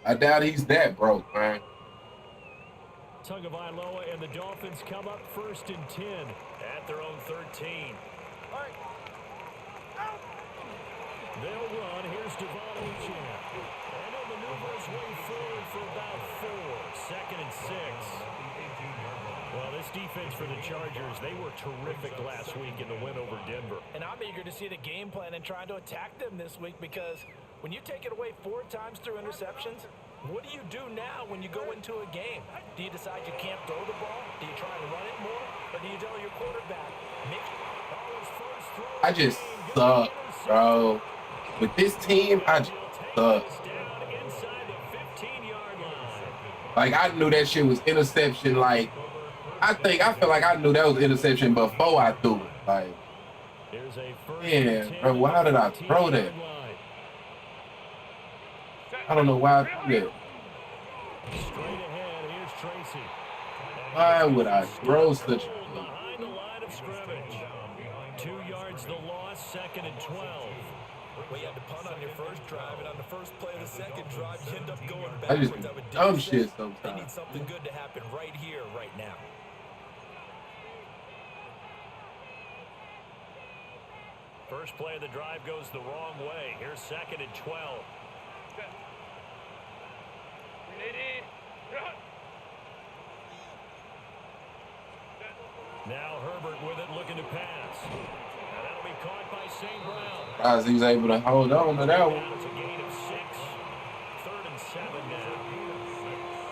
[SPEAKER 2] I doubt he's that broke, man.
[SPEAKER 4] Tagovailoa and the Dolphins come up 1st and 10 at their own 13. They'll run. Here's Devon Achane. And he'll maneuver his way forward for about 4. 2nd and 6. Well, this defense for the Chargers, they were terrific last week in the win over Denver.
[SPEAKER 7] And I'm eager to see the game plan and trying to attack them this week because when you take it away 4 times through interceptions, what do you do now when you go into a game? Do you decide you can't throw the ball? Do you try and run it more? Or do you tell your quarterback,
[SPEAKER 2] I just suck, bro. With this team, I just suck. Like, I knew that shit was interception. Like, I feel like I knew that was interception before I threw it. Like, man, bro, why did I throw that? I don't know why I threw that. Why would I throw such a thing?
[SPEAKER 4] 2 yards the loss, 2nd and 12.
[SPEAKER 7] Well, you had to punt on your first drive, and on the first play of the second drive, you end up going
[SPEAKER 2] I just
[SPEAKER 7] backwards.
[SPEAKER 2] do dumb shit
[SPEAKER 7] They need
[SPEAKER 2] sometimes.
[SPEAKER 7] something good to happen right here, right now.
[SPEAKER 4] First play of the drive goes the wrong way. Here's 2nd and 12. Now Herbert with it, looking to pass. And that'll be caught by St. Brown.
[SPEAKER 2] Guys, he's able to hold on to that one.
[SPEAKER 4] It's a gain of 6. 3rd and 7 now.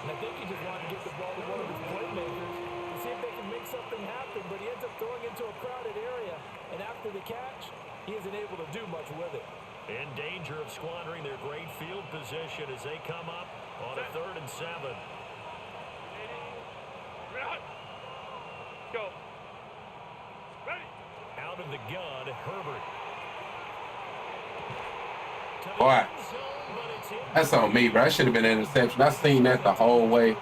[SPEAKER 7] And I think he just wanted to get the ball to one of his playmakers to see if they can make something happen, but he ends up throwing into a crowded area. And after the catch, he isn't able to do much with it.
[SPEAKER 4] In danger of squandering their great field position as they come up on a 3rd and 7.
[SPEAKER 5] Go.
[SPEAKER 4] Out of the gun, Herbert.
[SPEAKER 2] Boy, that's on me, bro. That should have been an interception. I seen that the whole way.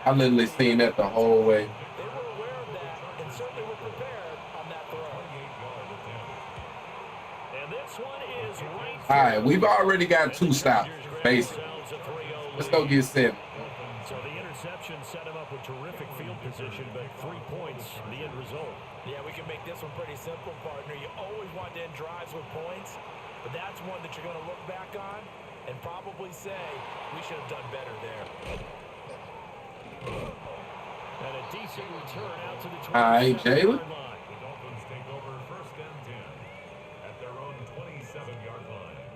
[SPEAKER 2] I literally seen that the whole way.
[SPEAKER 7] They were aware of that and certainly were prepared on that throw.
[SPEAKER 4] And this one is right.
[SPEAKER 2] All right, we've already got 2 stops, basically. Let's go get 7.
[SPEAKER 4] So the interception set him up with terrific field position, but 3 points, the end result.
[SPEAKER 7] Yeah, we can make this one pretty simple, partner. You always want to end drives with points, but that's one that you're going to look back on and probably say, we should have done better there.
[SPEAKER 4] And a decent return out to the 27-yard
[SPEAKER 2] All right, Jalen.
[SPEAKER 4] line. The Dolphins take over 1st and 10 at their own 27-yard line.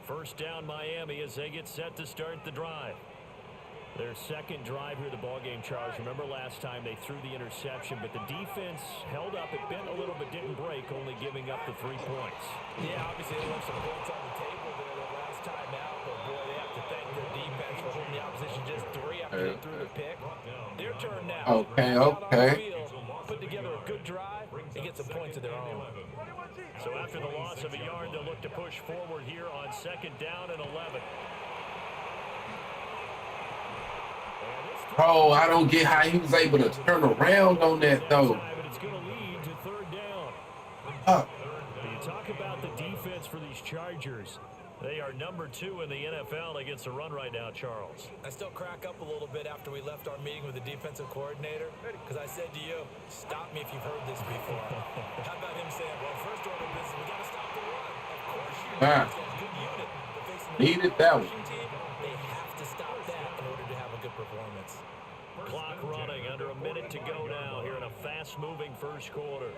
[SPEAKER 4] First down, Miami, as they get set to start the drive. Their second drive here of the ballgame, Charles. Remember last time they threw the interception, but the defense held up. It bent a little but didn't break, only giving up the 3 points.
[SPEAKER 7] Yeah, obviously they left some points on the table there the last time out, but boy, they have to thank their defense for holding the opposition just 3 after they threw the pick. Their turn now.
[SPEAKER 2] Okay.
[SPEAKER 7] Put together a good drive and get some points of their own.
[SPEAKER 4] So after the loss of a yard, they'll look to push forward here on 2nd down and 11.
[SPEAKER 2] Bro, I don't get how he was able to turn around on that, though.
[SPEAKER 4] It's going to lead to 3rd down. You talk about the defense for these Chargers. They are number 2 in the NFL against the run right now, Charles.
[SPEAKER 7] I still crack up a little bit after we left our meeting with the defensive coordinator because I said to you, stop me if you've heard this before. How about him saying, well, first order of business, we got to stop the run. Of course you do. It's got a good unit. But facing the
[SPEAKER 2] Needed that one.
[SPEAKER 7] team, they have to stop that in order to have a good performance.
[SPEAKER 4] Clock running, under a minute to go now here in a fast-moving first quarter.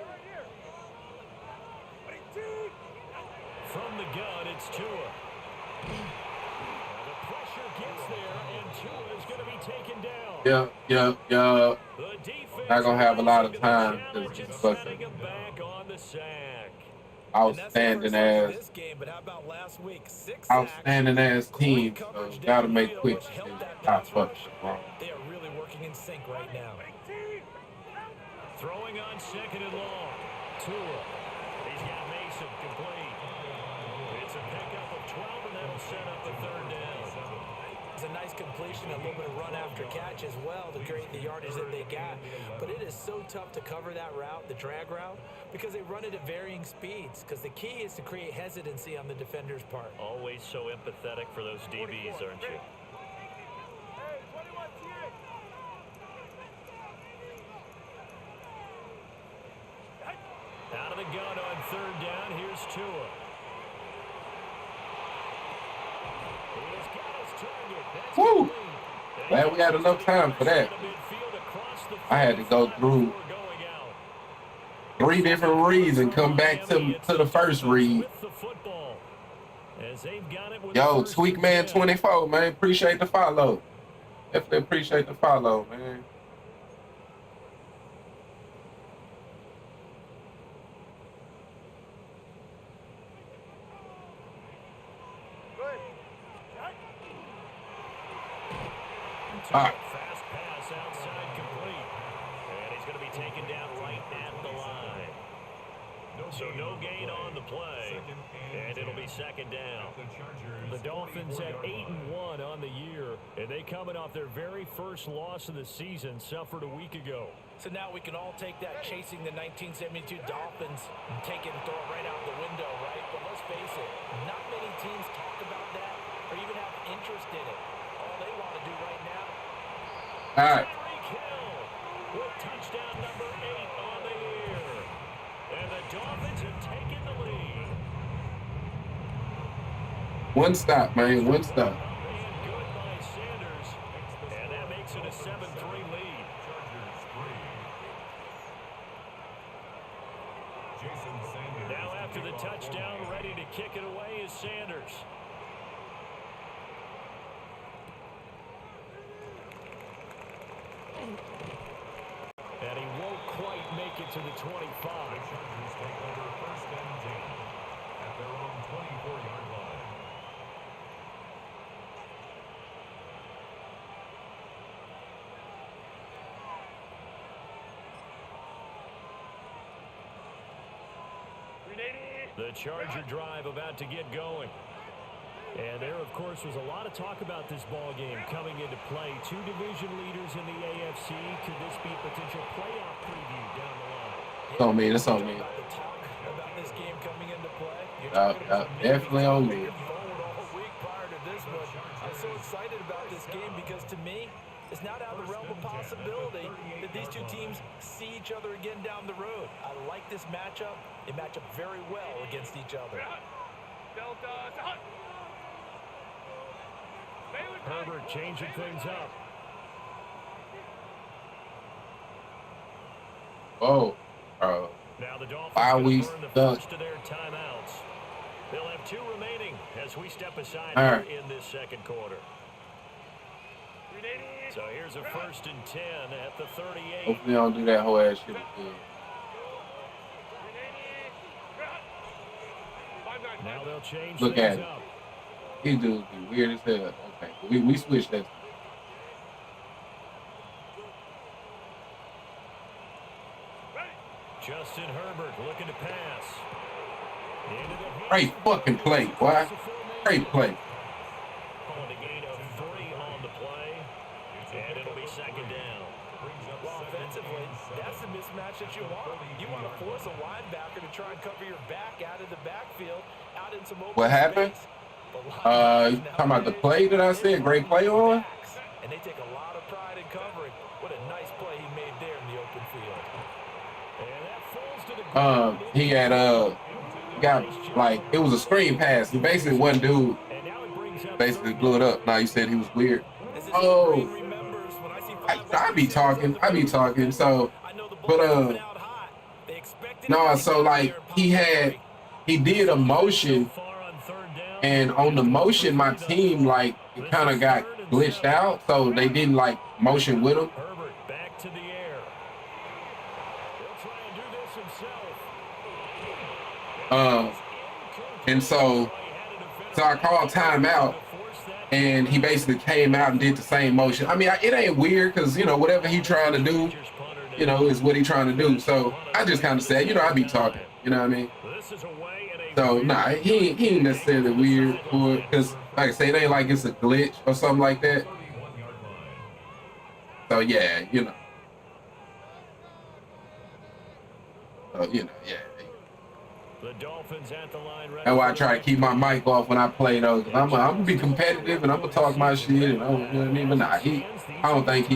[SPEAKER 4] From the gun, it's Tua. Now the pressure gets there, and Tua is going to be taken down.
[SPEAKER 2] Yeah.
[SPEAKER 4] The defense
[SPEAKER 2] Not gonna have a lot of time
[SPEAKER 4] challenge
[SPEAKER 2] to
[SPEAKER 4] and
[SPEAKER 2] discuss
[SPEAKER 4] setting
[SPEAKER 2] it.
[SPEAKER 4] him back on the sack.
[SPEAKER 2] Outstanding ass team. So gotta make quick decisions. Top fuck shit wrong.
[SPEAKER 7] They are really working in sync right now.
[SPEAKER 4] Throwing on 2nd and long. Tua. He's got Mason complete. It's a pickup of 12, and that'll set up the 3rd down.
[SPEAKER 7] It's a nice completion, a little bit of run after catch as well to create the yardage that they got. But it is so tough to cover that route, the drag route, because they run it at varying speeds. Because the key is to create hesitancy on the defender's part.
[SPEAKER 8] Always so empathetic for those DBs, aren't you? Out of the gun on third down. Here's Tua. He's got his target. That's
[SPEAKER 2] Woo! Glad we had enough time for that. I had to go through 3 different reads and come back to the first read. Yo, Tweakman24, man. Appreciate the follow. Definitely appreciate the follow, man.
[SPEAKER 8] Fast pass outside complete. And he's going to be taken down right at the line. So no gain on the play. And it'll be second down.
[SPEAKER 4] The Dolphins at 8-1 on the year, and they coming off their very first loss of the season, suffered a week ago.
[SPEAKER 7] So now we can all take that chasing the 1972 Dolphins and take it and throw it right out the window, right? But let's face it, not many teams talk about that or even have interest in it. All they want to do right now.
[SPEAKER 2] All right.
[SPEAKER 8] With touchdown number 8 on the year. And the Dolphins have taken the lead.
[SPEAKER 2] One stop, man. One stop.
[SPEAKER 8] Good by Sanders. And that makes it a 7-3 lead. Now after the touchdown, ready to kick it away is Sanders. And he won't quite make it to the 25.
[SPEAKER 4] The Chargers take over first and 10 at their own 24-yard line.
[SPEAKER 8] The Charger drive about to get going.
[SPEAKER 4] And there, of course, was a lot of talk about this ball game coming into play. 2 division leaders in the AFC. Could this be a potential playoff preview down the line?
[SPEAKER 2] It's on me. It's on me.
[SPEAKER 7] About this game coming into play.
[SPEAKER 2] Definitely on me.
[SPEAKER 7] All week prior to this one. I'm so excited about this game because to me, it's not out of the realm of possibility that these two teams see each other again down the road. I like this matchup. They match up very well against each other.
[SPEAKER 4] Herbert changing things up.
[SPEAKER 2] Oh,
[SPEAKER 8] Now the
[SPEAKER 2] Why we
[SPEAKER 8] Dolphins burn the
[SPEAKER 2] stuck?
[SPEAKER 8] first of their timeouts. They'll have 2 remaining as we step aside
[SPEAKER 2] All
[SPEAKER 8] here
[SPEAKER 2] right.
[SPEAKER 8] in this second quarter. So here's a 1st and 10 at the 38.
[SPEAKER 2] hopefully I don't do that whole ass shit again.
[SPEAKER 4] Now they'll change
[SPEAKER 2] Look
[SPEAKER 4] things
[SPEAKER 2] at it.
[SPEAKER 4] up.
[SPEAKER 2] These dudes be weird as hell. Okay, we switched that.
[SPEAKER 8] Justin Herbert looking to pass. Into the hands
[SPEAKER 2] Great fucking play, boy. Great play.
[SPEAKER 8] Calling a gain of 3 on the play. And it'll be second down.
[SPEAKER 7] Well, offensively, that's the mismatch that you want. You want to force a linebacker to try and cover your back out of the backfield, out in some open
[SPEAKER 2] What happened?
[SPEAKER 7] space.
[SPEAKER 2] You talking about the play that I said? Great play on?
[SPEAKER 7] And they take a lot of pride in covering. What a nice play he made there in the open field.
[SPEAKER 8] And that falls to the ground.
[SPEAKER 2] He had got like it was a screen pass. He basically one dude
[SPEAKER 8] And now it brings up
[SPEAKER 2] basically blew it up. Now you said he was weird.
[SPEAKER 7] This is
[SPEAKER 2] Oh.
[SPEAKER 7] what Green remembers when I see
[SPEAKER 2] I be talking. So,
[SPEAKER 7] I know the
[SPEAKER 2] but
[SPEAKER 7] ball coming out hot. They expected
[SPEAKER 2] no,
[SPEAKER 7] it.
[SPEAKER 2] so like he did a motion,
[SPEAKER 8] far on 3rd down.
[SPEAKER 2] and on the motion my team like it kind of got glitched out, so they didn't like motion with him.
[SPEAKER 8] Herbert back to the air. He'll try and do this himself.
[SPEAKER 2] And so I called timeout, and he basically came out and did the same motion. I mean, it ain't weird because, whatever he trying to do, is what he trying to do. So I just kind of said, I be talking, you know what I mean?
[SPEAKER 8] This is away in a
[SPEAKER 2] So nah, he ain't necessarily weird for it, because like I say, it ain't like it's a glitch or something like that. So yeah, you know. So you know, yeah.
[SPEAKER 8] The Dolphins at the line.
[SPEAKER 2] That's why I try to keep my mic off when I play though. I'm gonna be competitive and I'm gonna talk my shit. And I don't even nah, I don't think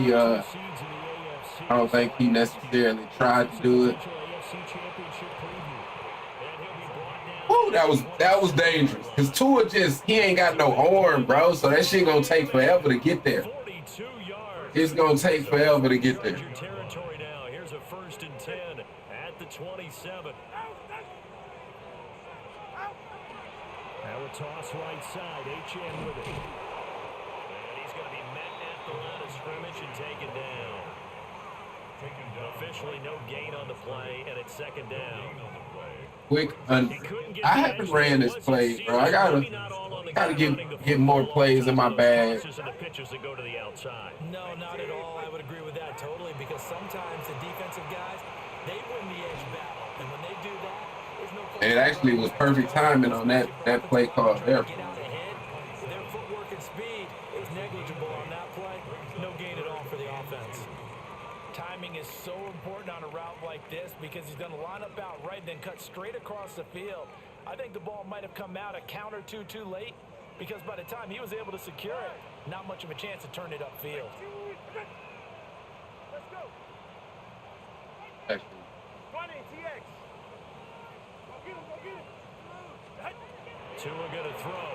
[SPEAKER 2] he necessarily tried to do it. Woo, that was dangerous. Cause Tua he ain't got no arm, bro. So that shit gonna take forever to get there. It's gonna take forever to get there.
[SPEAKER 8] Here's a 1st and 10 at the 27. Now a toss right side. HN with it. And he's going to be met at the line of scrimmage and taken down. Officially no gain on the play, and it's 2nd down.
[SPEAKER 2] Quick, I haven't ran this play, bro. I gotta get more plays in my bag.
[SPEAKER 7] No, not at all. I would agree with that totally, because sometimes the defensive guys, they win the edge battle, and when they do that, there's no question.
[SPEAKER 2] It actually was perfect timing on that play call there.
[SPEAKER 7] Get out ahead. Their footwork and speed is negligible on that play. No gain at all for the offense. Timing is so important on a route like this, because he's going to line up out right and then cut straight across the field. I think the ball might have come out a count or two too late, because by the time he was able to secure it, not much of a chance to turn it upfield.
[SPEAKER 5] Let's go.
[SPEAKER 2] Actually.
[SPEAKER 5] 20, TX. Go get him.
[SPEAKER 8] Tua going to throw.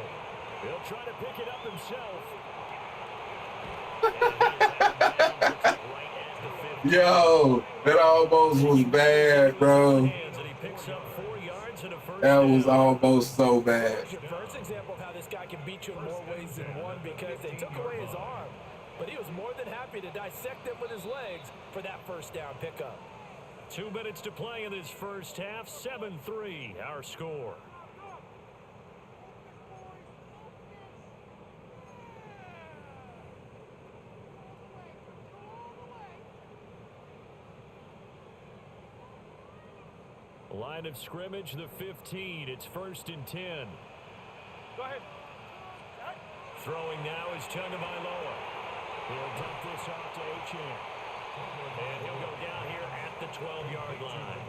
[SPEAKER 8] He'll try to pick it up himself.
[SPEAKER 2] Yo, that almost was bad, bro. That was almost so bad.
[SPEAKER 7] First example of how this guy can beat you in more ways than one, because they took away his arm, but he was more than happy to dissect them with his legs for that 1st down pickup.
[SPEAKER 8] 2 minutes to play in this first half. 7-3 our score. Line of scrimmage, the 15. It's 1st and 10.
[SPEAKER 5] Go ahead.
[SPEAKER 8] Throwing now is Tagovailoa. He'll dump this off to HN. And he'll go down here at the 12-yard line.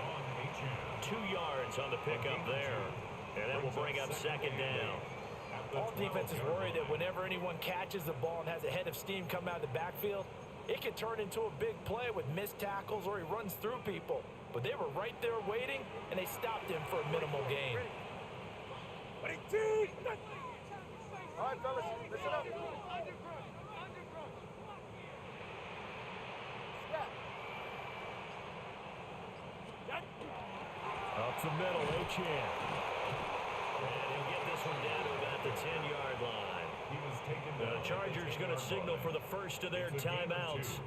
[SPEAKER 8] 2 yards on the pickup there. And that will bring up 2nd down.
[SPEAKER 7] All defenses worry that whenever anyone catches the ball and has a head of steam come out of the backfield, it can turn into a big play with missed tackles or he runs through people. But they were right there waiting, and they stopped him for a minimal gain.
[SPEAKER 5] All right, fellas, listen up.
[SPEAKER 8] Up the middle, HN. And he'll get this one down to about the 10-yard line. The Chargers going to signal for the first of their timeouts,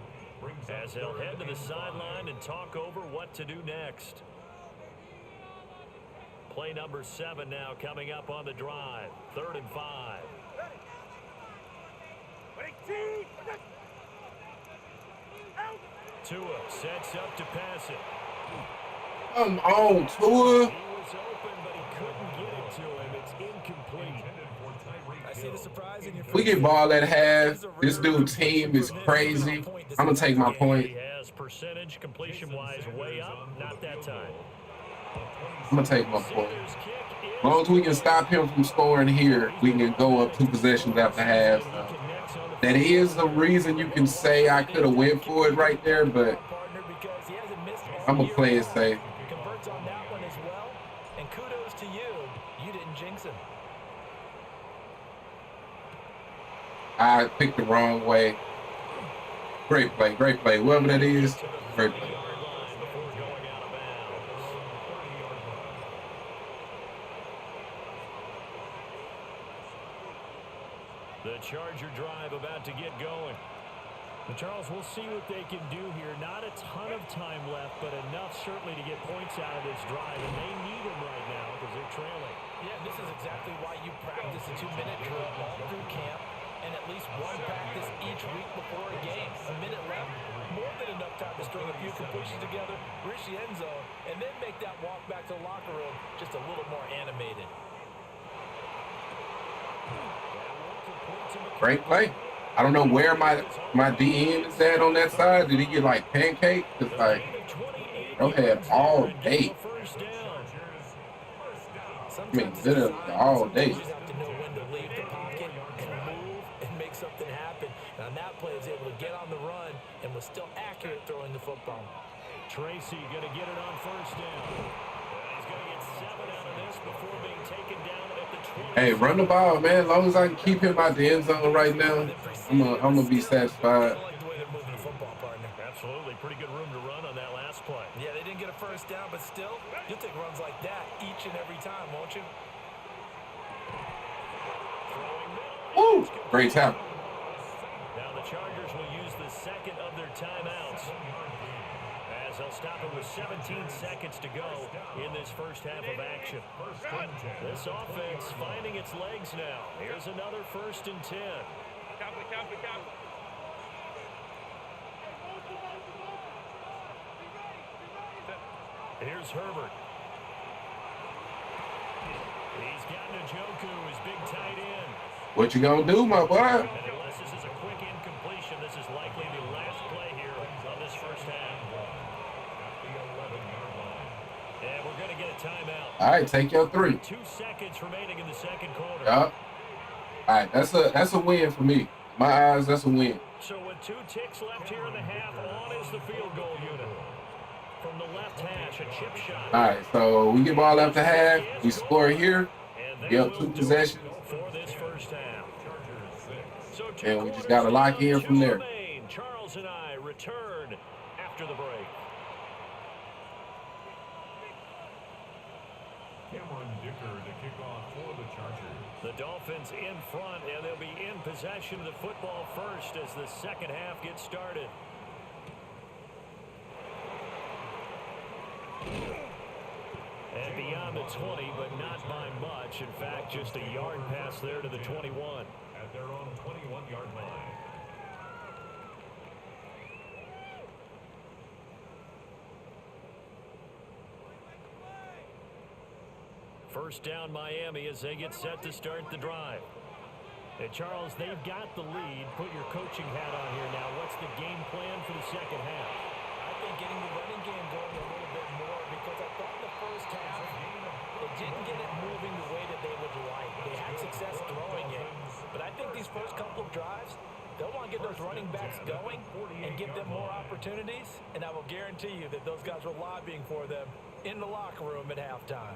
[SPEAKER 8] as they'll head to the sideline and talk over what to do next. Play number 7 now coming up on the drive. 3rd and 5. Tua sets up to pass it.
[SPEAKER 2] Come on, Tua.
[SPEAKER 8] He was open, but he couldn't get it to him. It's incomplete.
[SPEAKER 7] I see the surprise in your face.
[SPEAKER 2] We get ball at half. This dude's team is crazy. I'm going to take my point.
[SPEAKER 8] He has percentage completion-wise way up. Not that time.
[SPEAKER 2] I'm going to take my point. As long as we can stop him from scoring here, we can go up 2 possessions after half. That is the reason you can say I could have went for it right there, but I'm going to play it safe.
[SPEAKER 7] Converts on that one as well. And kudos to you. You didn't jinx him.
[SPEAKER 2] I picked the wrong way. Great play, great play. Whoever that is, great play.
[SPEAKER 8] The Charger drive about to get going. But Charles, we'll see what they can do here. Not a ton of time left, but enough certainly to get points out of this drive. And they need them right now because they're trailing.
[SPEAKER 7] Yeah, this is exactly why you practice a 2-minute drill all through camp. and at least one practice each week before a game. A minute left, more than enough time to string a few completions together, reach the end zone, and then make that walk back to the locker room just a little more animated.
[SPEAKER 2] Great play. I don't know where my DN is at on that side. Did he get like pancake? Cause like bro had all day. I mean, literally all day.
[SPEAKER 7] You have to know when to leave the pocket and move and make something happen. And on that play, he was able to get on the run and was still accurate throwing the football.
[SPEAKER 8] Tracy going to get it on first down. He's going to get 7 out of this before being taken down at the 20.
[SPEAKER 2] Hey, run the ball, man. As long as I can keep him out the end zone right now, I'm gonna be satisfied.
[SPEAKER 7] I like the way they're moving the football, partner.
[SPEAKER 8] Absolutely. Pretty good room to run on that last play.
[SPEAKER 7] Yeah, they didn't get a first down, but still, you'll take runs like that each and every time, won't you?
[SPEAKER 2] Woo! Great tackle.
[SPEAKER 8] Now the Chargers will use the second of their timeouts, as they'll stop it with 17 seconds to go in this first half of action. This offense finding its legs now. Here's another 1st and 10. Here's Herbert. He's got Njoku, his big tight end.
[SPEAKER 2] What you gonna do, my boy?
[SPEAKER 8] And unless this is a quick incompletion, this is likely the last play here on this first half. And we're going to get a timeout.
[SPEAKER 2] All right, take your 3.
[SPEAKER 8] 2 seconds remaining in the second quarter.
[SPEAKER 2] Yup. All right, that's a win for me. My eyes, that's a win.
[SPEAKER 8] So with 2 ticks left here in the half, on is the field goal unit. From the left hash, a chip shot.
[SPEAKER 2] All right, so we get ball after half. We score here. We up 2 possessions.
[SPEAKER 8] For this first half. So
[SPEAKER 2] And we just got to lock in from there.
[SPEAKER 8] Charles and I return after the break.
[SPEAKER 4] Cameron Dicker to kick off for the Chargers.
[SPEAKER 8] The Dolphins in front, and they'll be in possession of the football first as the second half gets started. And beyond the 20, but not by much. In fact, just a yard pass there to the 21.
[SPEAKER 4] At their own 21-yard line.
[SPEAKER 8] First down Miami as they get set to start the drive. And Charles, they've got the lead. Put your coaching hat on here now. What's the game plan for the second half?
[SPEAKER 7] I think getting the running game going a little bit more, because I thought in the first half they didn't get it moving the way that they would like. They had success throwing it, but I think these first couple of drives, they'll want to get those running backs going and give them more opportunities, and I will guarantee you that those guys were lobbying for them in the locker room at halftime.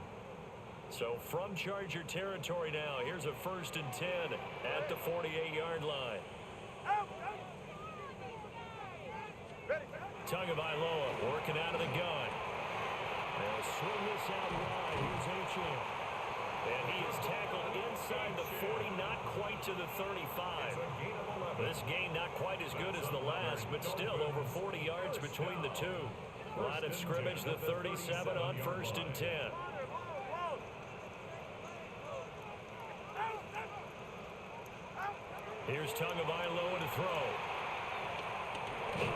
[SPEAKER 8] So from Charger territory now, here's a 1st and 10 at the 48-yard line. Tagovailoa working out of the gun. They'll swing this out wide. Here's Achane. And he is tackled inside the 40, not quite to the 35. This gain not quite as good as the last, but still over 40 yards between the two. Line of scrimmage, the 37 on 1st and 10. Here's Tagovailoa to throw. Hit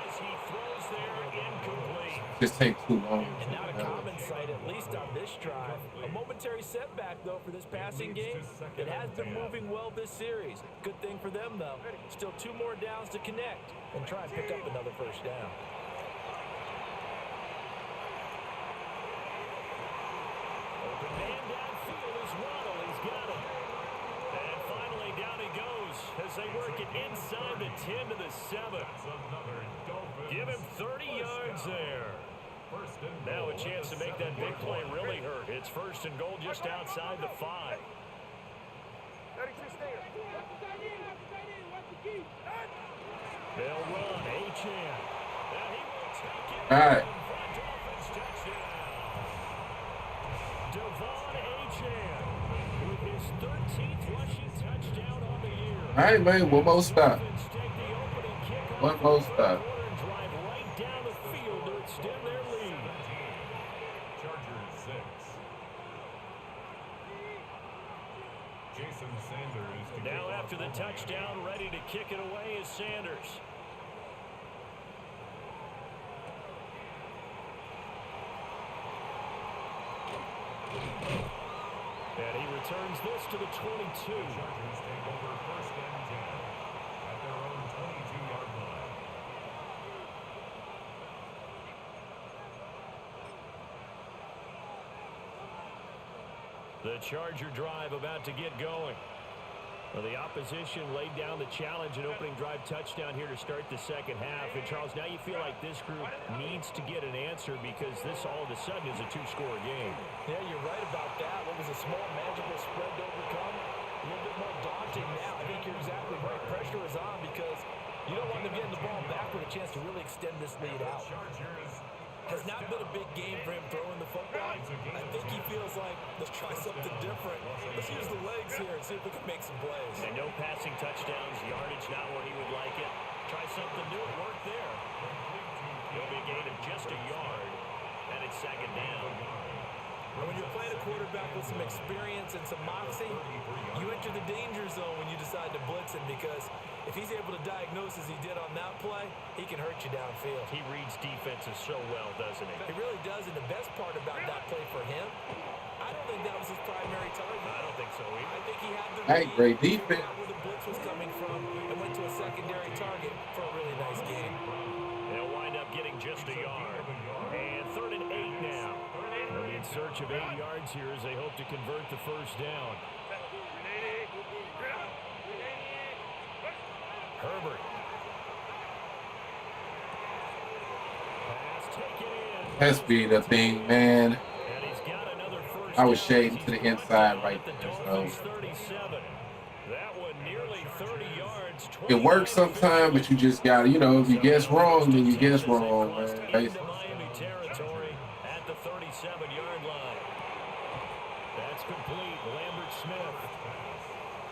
[SPEAKER 8] as he throws there, incomplete.
[SPEAKER 2] Just take too long.
[SPEAKER 7] And not a common sight, at least on this drive. A momentary setback, though, for this passing game. It has been moving well this series. Good thing for them, though. Still 2 more downs to connect and try and pick up another first down.
[SPEAKER 8] Open man downfield is Waddle. He's got him. And finally, down he goes as they work it inside the 10 to the 7. Give him 30 yards there. Now a chance to make that big play really hurt. It's 1st and goal just outside the 5. They'll run. Achane. And he will take it.
[SPEAKER 2] All right.
[SPEAKER 8] Devon Achane with his 13th rushing touchdown on the year.
[SPEAKER 2] All right, man. One more stop. One more stop.
[SPEAKER 8] Drive right down the field to extend their lead.
[SPEAKER 4] Chargers 6.
[SPEAKER 8] Now after the touchdown, ready to kick it away is Sanders. And he returns this to the 22.
[SPEAKER 4] Chargers take over 1st and 10 at their own 22-yard line.
[SPEAKER 8] The Charger drive about to get going. Well, the opposition laid down the challenge and opening drive touchdown here to start the second half. And, Charles, now you feel like this group needs to get an answer because this all of a sudden is a two-score game.
[SPEAKER 7] Yeah, you're right about that. What was a small, manageable spread to overcome? A little bit more daunting now. I think you're exactly right. Pressure is on because you don't want them getting the ball back with a chance to really extend this lead out. Has not been a big game for him throwing the football. I think he feels like, let's try something different. Let's use the legs here and see if we can make some plays.
[SPEAKER 8] And no passing touchdowns, yardage not where he would like it. Try something new, it worked there. It'll be a gain of just a yard, and it's second down.
[SPEAKER 7] When you're playing a quarterback with some experience and some moxie, you enter the danger zone when you decide to blitz him because if he's able to diagnose as he did on that play, he can hurt you downfield.
[SPEAKER 8] He reads defenses so well, doesn't he?
[SPEAKER 7] He really does, and the best part about that play for him, I don't think that was his primary target.
[SPEAKER 8] I don't think so either.
[SPEAKER 7] I think he had the
[SPEAKER 2] Hey,
[SPEAKER 7] read,
[SPEAKER 2] great
[SPEAKER 7] figured
[SPEAKER 2] defense.
[SPEAKER 7] out where the blitz was coming from, and went to a secondary target for a really nice game.
[SPEAKER 8] They'll wind up getting just a yard. And 3rd and 8 now. They'll be in search of 8 yards here as they hope to convert the first down. Herbert. Pass taken in.
[SPEAKER 2] That's be the thing, man.
[SPEAKER 8] And he's got another first
[SPEAKER 2] I was
[SPEAKER 8] down.
[SPEAKER 2] shading
[SPEAKER 8] He's
[SPEAKER 2] to the
[SPEAKER 8] one
[SPEAKER 2] inside
[SPEAKER 8] down
[SPEAKER 2] right
[SPEAKER 8] at the
[SPEAKER 2] there, so.
[SPEAKER 8] Dolphins 37. That one nearly 30 yards.
[SPEAKER 2] It works sometimes, but you just gotta, you know, if you guess wrong, then you guess wrong, man. Basically.
[SPEAKER 8] Miami territory at the 37-yard line. That's complete. Lambert Smith.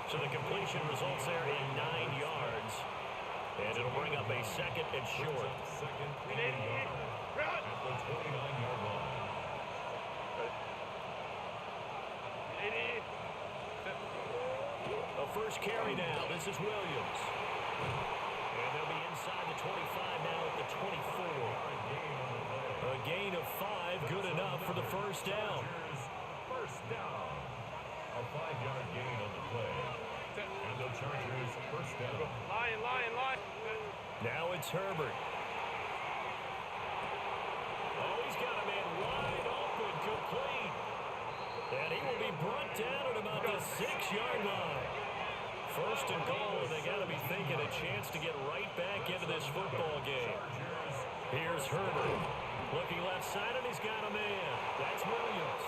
[SPEAKER 8] So the completion results there in 9 yards. And it'll bring up a 2nd and short.
[SPEAKER 4] Second and yard at the 29-yard line.
[SPEAKER 8] A first carry now. This is Williams. And they'll be inside the 25 now at the 24. A gain of 5, good enough for the first down.
[SPEAKER 4] First down. A 5-yard gain on the play. And the Chargers first down.
[SPEAKER 5] Lion.
[SPEAKER 8] Now it's Herbert. Oh, he's got a man wide open, complete. And he will be brought down at about the 6-yard line. First and goal, and they got to be thinking a chance to get right back into this football game. Here's Herbert. Looking left side, and he's got a man. That's Williams.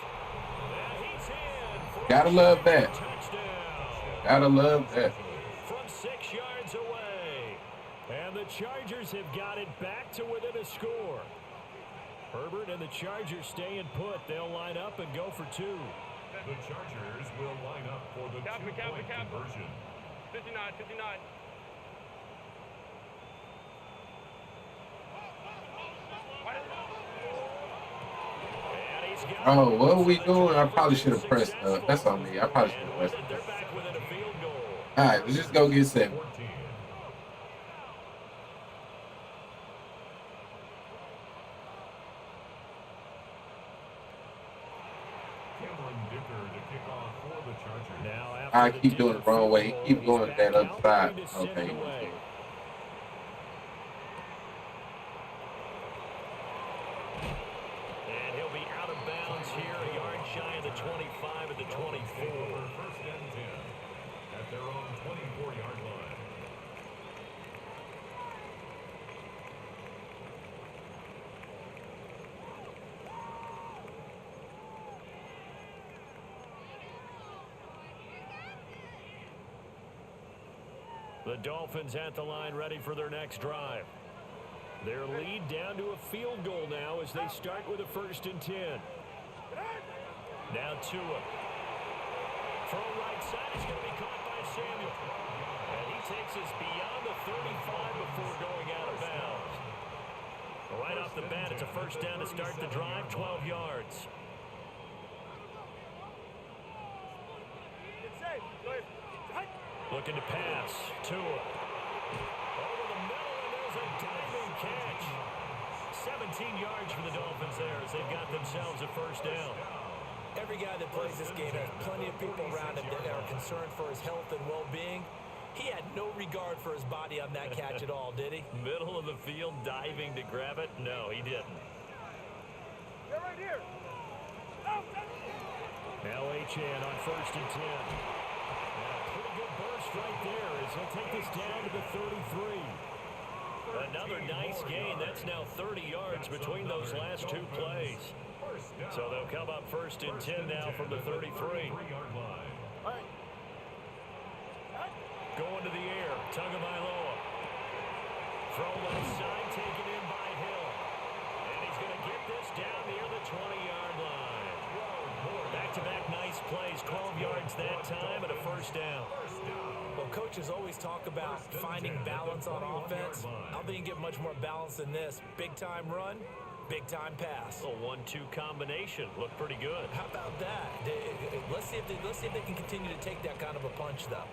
[SPEAKER 8] And he's in for
[SPEAKER 2] Gotta love that.
[SPEAKER 8] touchdown.
[SPEAKER 2] Gotta love that.
[SPEAKER 8] From 6 yards away. And the Chargers have got it back to within a score. Herbert and the Chargers staying put. They'll line up and go for 2.
[SPEAKER 4] The Chargers will line up for the two-point conversion.
[SPEAKER 5] 59.
[SPEAKER 8] And he's got
[SPEAKER 2] Oh, what are we doing? I probably should have pressed up. That's on me. I probably should have pressed
[SPEAKER 8] They're
[SPEAKER 2] up.
[SPEAKER 8] back within a field goal.
[SPEAKER 2] All right, let's just go get 7.
[SPEAKER 4] 14.
[SPEAKER 8] Now
[SPEAKER 2] I
[SPEAKER 8] after
[SPEAKER 2] keep
[SPEAKER 8] the
[SPEAKER 2] doing it the wrong way. Keep going to that other side. Okay.
[SPEAKER 8] And he'll be out of bounds here, a yard shy of the 25 at the 24.
[SPEAKER 4] First and 10 at their own 24-yard line.
[SPEAKER 8] The Dolphins at the line ready for their next drive. Their lead down to a field goal now as they start with a 1st and 10. Now Tua. Throw right side is going to be caught by Samuel. And he takes us beyond the 35 before going out of bounds. Right off the bat, it's a first down to start the drive, 12 yards.
[SPEAKER 5] It's safe. Go ahead.
[SPEAKER 8] Looking to pass. Tua. Over the middle, and there's a diving catch. 17 yards for the Dolphins there as they've got themselves a first down.
[SPEAKER 7] Every guy that plays this game has plenty of people around him that are concerned for his health and well-being. He had no regard for his body on that catch at all, did he?
[SPEAKER 8] Middle of the field, diving to grab it? No, he didn't.
[SPEAKER 5] They're right here.
[SPEAKER 8] Now Achane on 1st and 10. Pretty good burst right there as he'll take this down to the 33. Another nice gain. That's now 30 yards between those last two plays. So they'll come up 1st and 10 now from the 33. Going to the air. Tagovailoa. Throw left side, taken in by Hill. And he's going to get this down near the 20-yard line. Back-to-back nice plays. 12 yards that time and a first down.
[SPEAKER 7] Well, coaches always talk about finding balance on offense. I don't think you can get much more balance than this. Big-time run, big-time pass.
[SPEAKER 8] A 1-2 combination. Looked pretty good.
[SPEAKER 7] How about that? Let's see if they can continue to take that kind of a punch, though.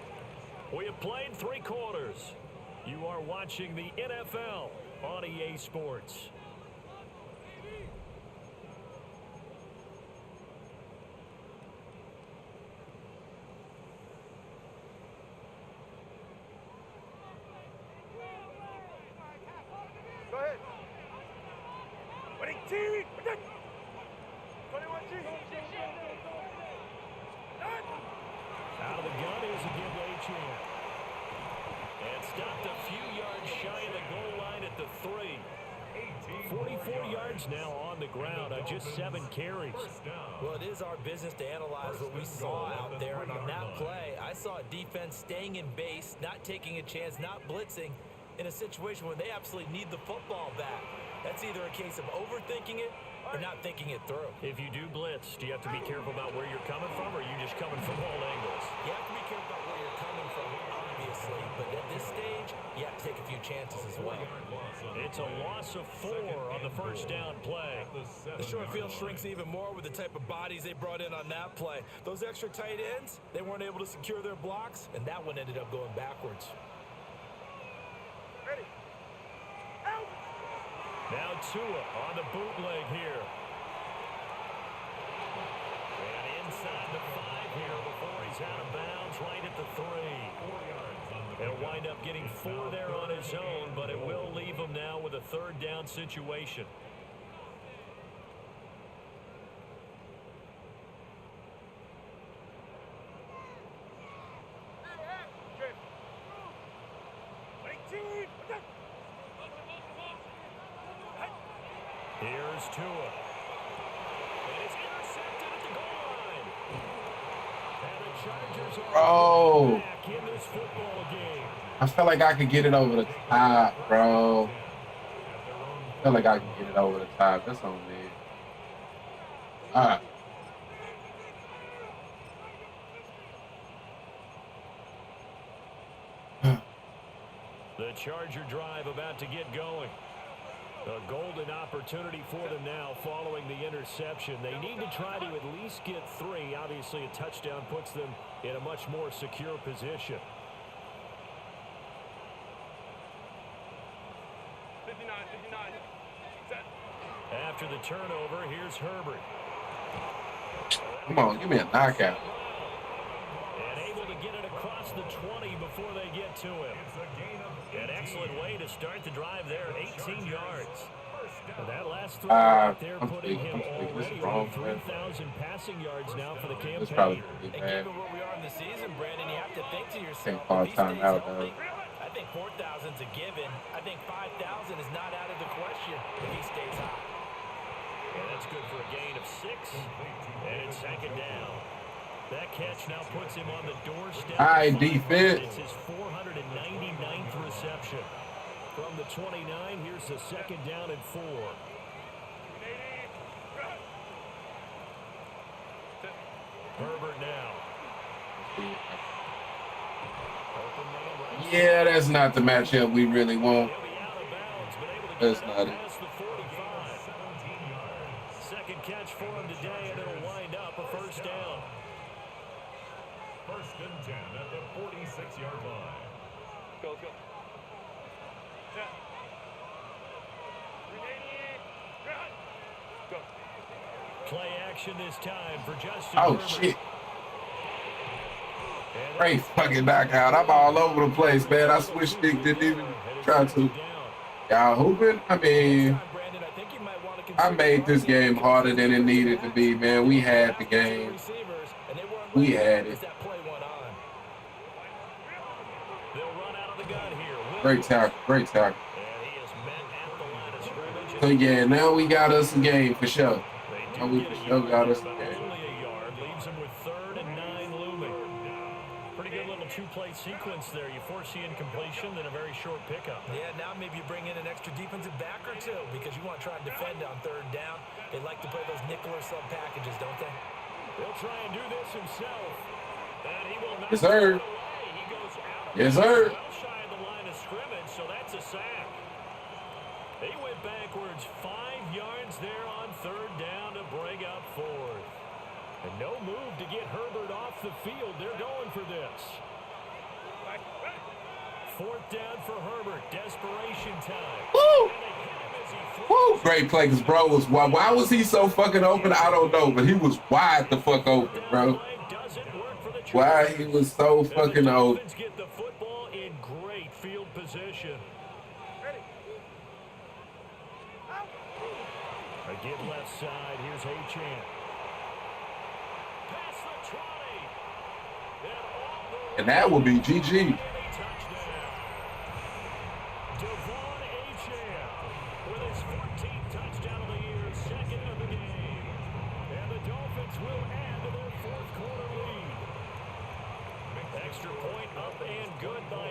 [SPEAKER 8] We have played 3 quarters. You are watching the NFL on EA Sports.
[SPEAKER 5] Go ahead. Winning team. 21G.
[SPEAKER 8] Out of the gun is a give to Achane. And stopped a few yards shy of the goal line at the 3. 44 yards now on the ground on just 7 carries.
[SPEAKER 7] Well, it is our business to analyze what we saw out there. And on that play, I saw a defense staying in base, not taking a chance, not blitzing in a situation where they absolutely need the football back. That's either a case of overthinking it or not thinking it through.
[SPEAKER 8] If you do blitz, do you have to be careful about where you're coming from, or are you just coming from all angles?
[SPEAKER 7] You have to be careful about where you're coming from, obviously. But at this stage, you have to take a few chances as well.
[SPEAKER 8] It's a loss of 4 on the first down play.
[SPEAKER 7] The short field shrinks even more with the type of bodies they brought in on that play. Those extra tight ends, they weren't able to secure their blocks, and that one ended up going backwards.
[SPEAKER 5] Ready. Out.
[SPEAKER 8] Now Tua on the bootleg here. And inside the 5 here before he's out of bounds, right at the 3. He'll wind up getting 4 there on his own, but it will leave him now with a 3rd down situation. Here's Tua. And it's intercepted at the goal line. And the Chargers are back in this football game.
[SPEAKER 2] I felt like I could get it over the top, bro. I feel like I can get it over the top. That's on me. All right.
[SPEAKER 8] The Charger drive about to get going. A golden opportunity for them now following the interception. They need to try to at least get 3. Obviously, a touchdown puts them in a much more secure position.
[SPEAKER 5] 59. Set.
[SPEAKER 8] After the turnover, here's Herbert.
[SPEAKER 2] Come on, give me a knockout.
[SPEAKER 8] And able to get it across the 20 before they get to him. An excellent way to start the drive there, 18 yards. And that last throw right there putting him already on 3,000 passing yards now for the campaign.
[SPEAKER 7] And given where we are in the season, Brandon, you have to think to yourself,
[SPEAKER 2] call
[SPEAKER 7] if he stays
[SPEAKER 2] timeout,
[SPEAKER 7] healthy, I think 4,000's a given. I think 5,000 is not out of the question if he stays hot.
[SPEAKER 8] And that's good for a gain of 6. And it's 2nd down. That catch now puts him on the doorstep.
[SPEAKER 2] High defense.
[SPEAKER 8] It's his 499th reception. From the 29, here's the 2nd down and 4. Herbert now.
[SPEAKER 2] Yeah, that's not the matchup we really want. That's not it.
[SPEAKER 8] Second catch for him today, and it'll wind up a first down.
[SPEAKER 4] first and 10 at the 46-yard line.
[SPEAKER 5] Go, go. Go.
[SPEAKER 8] Play action this time for Justin
[SPEAKER 2] Oh,
[SPEAKER 8] Herbert.
[SPEAKER 2] shit. Great fucking knockout. I'm all over the place, man. I switched stick, didn't even try to. Y'all hooping? I mean, I made this game harder than it needed to be, man. We had the game. We had it. Great tackle. Great tackle. So, yeah, now we got us a game for sure. Now we for sure got us a game.
[SPEAKER 8] Two-play sequence there. You force the incompletion, then a very short pickup.
[SPEAKER 7] Yeah, now maybe you bring in an extra defensive back or two because you want to try and defend on third down. They like to play those nickel or sub packages, don't they?
[SPEAKER 8] He'll try and do this himself. And he will not
[SPEAKER 2] Yes, sir.
[SPEAKER 8] he goes out
[SPEAKER 2] Yes, sir.
[SPEAKER 8] well shy of the line of scrimmage, so that's a sack. He went backwards 5 yards there on third down to bring up fourth. And no move to get Herbert off the field. They're going for this. Fourth down for Herbert. Desperation time.
[SPEAKER 2] Woo! Woo! Great play, because bro was why was he so fucking open? I don't know, but he was wide the fuck open, bro. Why he was so fucking open.
[SPEAKER 8] Get the football in great field position. Again left side. Here's Achane. Past the 20.
[SPEAKER 2] And that will be GG.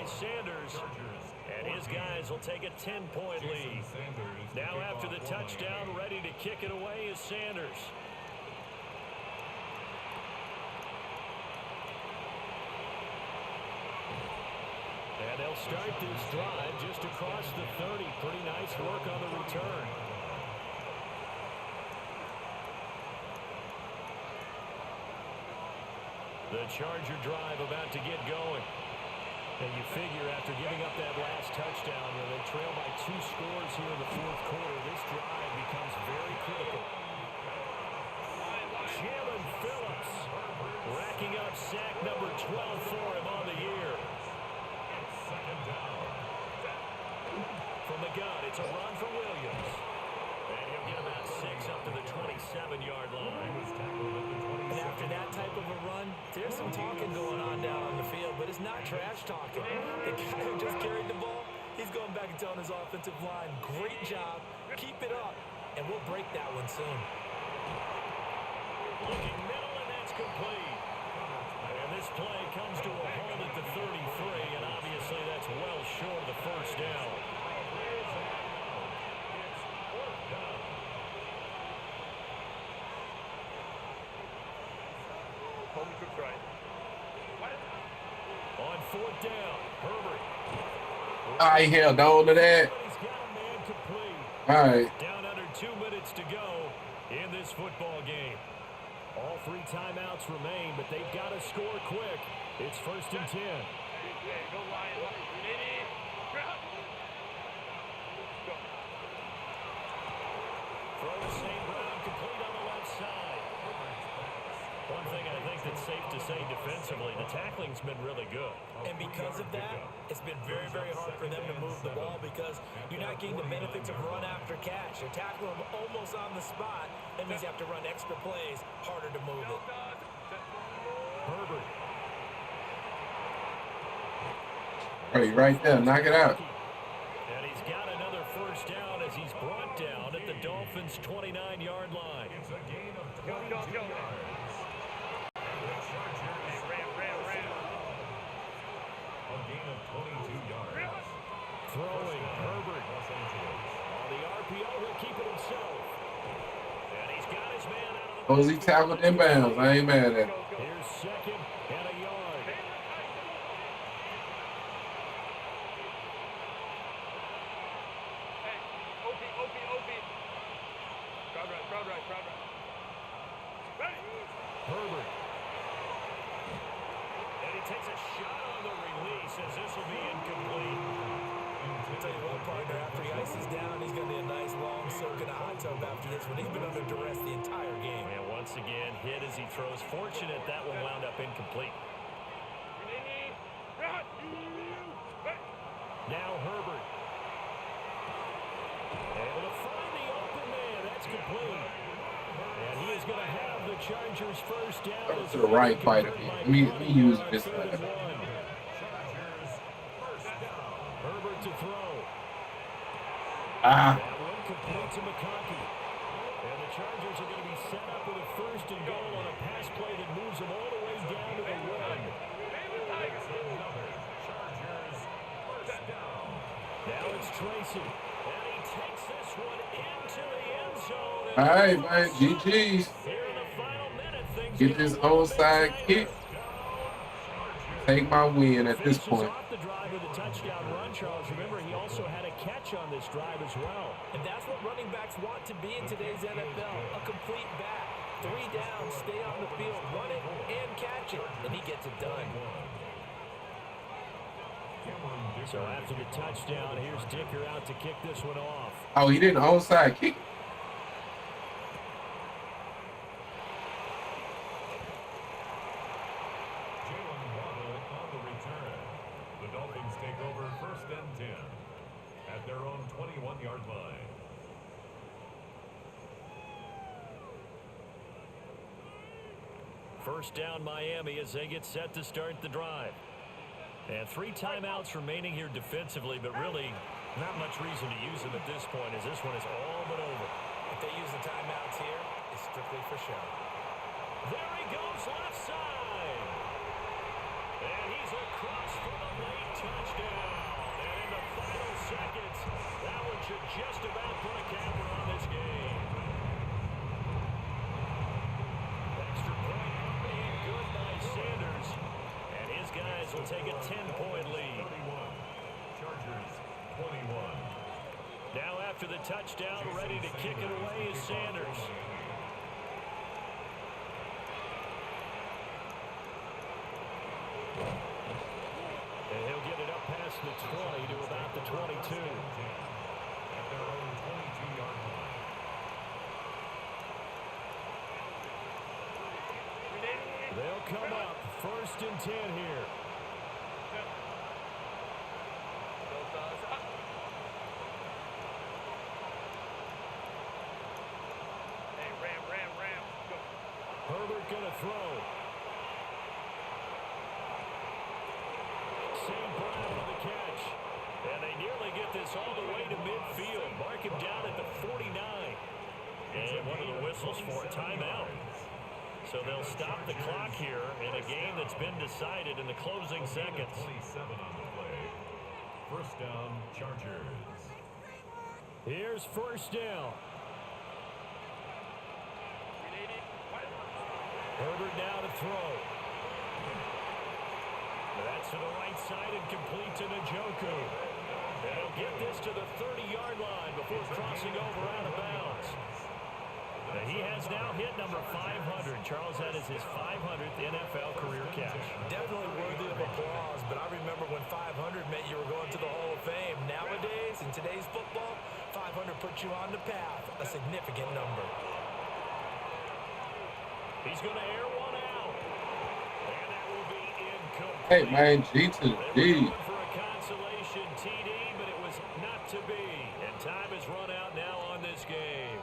[SPEAKER 8] Sanders, and his guys will take a 10-point lead. Now after the touchdown, ready to kick it away is Sanders. And they'll start this drive just across the 30. Pretty nice work on the return. The Charger drive about to get going. And you figure after giving up that last touchdown, where they trail by 2 scores here in the fourth quarter, this drive becomes very critical. Jalen Phillips racking up sack number 12 for him on the year. From the gun, it's a run for Williams. And he'll get about 6 up to the 27-yard line.
[SPEAKER 7] And after that type of a run, there's some talking going on down on the field, but it's not trash talking. The guy who just carried the ball, he's going back and telling his offensive line, great job, keep it up, and we'll break that one soon.
[SPEAKER 8] Looking middle, and that's complete. And this play comes to a halt at the 33, and obviously that's well short of the first down. On fourth down, Herbert.
[SPEAKER 2] I held on to that. All right.
[SPEAKER 8] Down under 2 minutes to go in this football game. All 3 timeouts remain, but they've got to score quick. It's first and 10. Throw to St. Brown, complete on the left side. One thing I think that's safe to say defensively, the tackling's been really good.
[SPEAKER 7] And because of that, it's been very, very hard for them to move the ball because you're not getting the benefits of run after catch. You're tackling them almost on the spot. That means you have to run extra plays, harder to move it.
[SPEAKER 8] Herbert.
[SPEAKER 2] Right there, knock it out.
[SPEAKER 8] And he's got another first down as he's brought down at the Dolphins' 29-yard line.
[SPEAKER 4] It's a gain of 22 yards. A gain of 22 yards.
[SPEAKER 8] Throwing Herbert. On the RPO, he'll keep it himself. And he's got his man out of the...
[SPEAKER 2] Was he tackled inbounds? I ain't mad at it.
[SPEAKER 8] Here's second and a yard.
[SPEAKER 5] Ready.
[SPEAKER 8] Herbert. takes a shot on the release as this will be incomplete.
[SPEAKER 7] I'll tell you what, partner, after he ices down, he's going to be a nice long soak in a hot tub after this one. He's been under duress the entire game.
[SPEAKER 8] And once again, hit as he throws. Fortunate that one wound up incomplete. Now Herbert. Able to find the open man. That's complete. And he is going to have the Chargers first down.
[SPEAKER 2] Go to the right quite a bit. Let me use this side.
[SPEAKER 8] Herbert to throw.
[SPEAKER 2] Ah.
[SPEAKER 8] That one complete to McConkey. And the Chargers are going to be set up with a first and goal on a pass play that moves them all the way down to the 1. Now it's Tracy. And he takes this one into the end zone.
[SPEAKER 2] All right, man. GG's. Get this onside kick. Take my win at this point.
[SPEAKER 8] Off the drive with a touchdown run, Charles. Remember, he also had a catch on this drive as well.
[SPEAKER 7] And that's what running backs want to be in today's NFL. A complete back. 3 down, stay on the field, run it, and catch it. And he gets it done.
[SPEAKER 8] So after the touchdown, here's Dicker out to kick this one off.
[SPEAKER 2] Oh, he didn't onside kick.
[SPEAKER 4] On the return, the Dolphins take over 1st and 10 at their own 21-yard line.
[SPEAKER 8] First down Miami as they get set to start the drive. And 3 timeouts remaining here defensively, but really not much reason to use them at this point as this one is all but over.
[SPEAKER 7] If they use the timeouts here, it's strictly for show.
[SPEAKER 8] There he goes left side. And he's across for the late touchdown. And in the final seconds, that one should just about put a capper on this game. Extra point being good by Sanders. And his guys will take a 10-point lead.
[SPEAKER 4] 31. Chargers 21.
[SPEAKER 8] Now after the touchdown, ready to kick it away is Sanders. And he'll get it up past the 20 to about the 22.
[SPEAKER 4] At their own 22-yard line.
[SPEAKER 8] They'll come up 1st and 10 here. Herbert gonna throw. St. Brown with the catch. And they nearly get this all the way to midfield. Mark him down at the 49. And one of the whistles for a timeout. So they'll stop the clock here in a game that's been decided in the closing seconds.
[SPEAKER 4] 27 on the play. First down, Chargers.
[SPEAKER 8] Here's first down. Herbert now to throw. That's to the right side and complete to Njoku. And he'll get this to the 30-yard line before crossing over out of bounds. Now he has now hit number 500. Charles, that is his 500th NFL career catch.
[SPEAKER 7] Definitely worthy of applause, but I remember when 500 meant you were going to the Hall of Fame. Nowadays, in today's football, 500 puts you on the path, a significant number.
[SPEAKER 8] He's going to air one out. And that will be incomplete.
[SPEAKER 2] Hey, man, G to the D.
[SPEAKER 8] For a consolation TD, but it was not to be. And time has run out now on this game.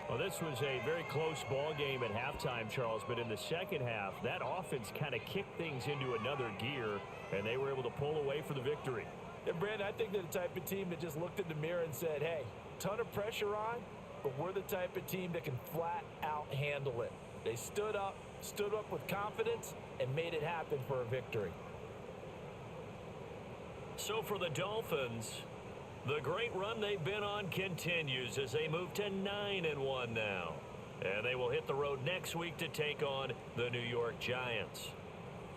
[SPEAKER 8] Well, this was a very close ball game at halftime, Charles, but in the second half, that offense kind of kicked things into another gear, and they were able to pull away for the victory.
[SPEAKER 7] And, Brandon, I think they're the type of team that just looked in the mirror and said, hey, ton of pressure on, but we're the type of team that can flat out handle it. They stood up with confidence, and made it happen for a victory.
[SPEAKER 8] So for the Dolphins, the great run they've been on continues as they move to 9-1 now. And they will hit the road next week to take on the New York Giants.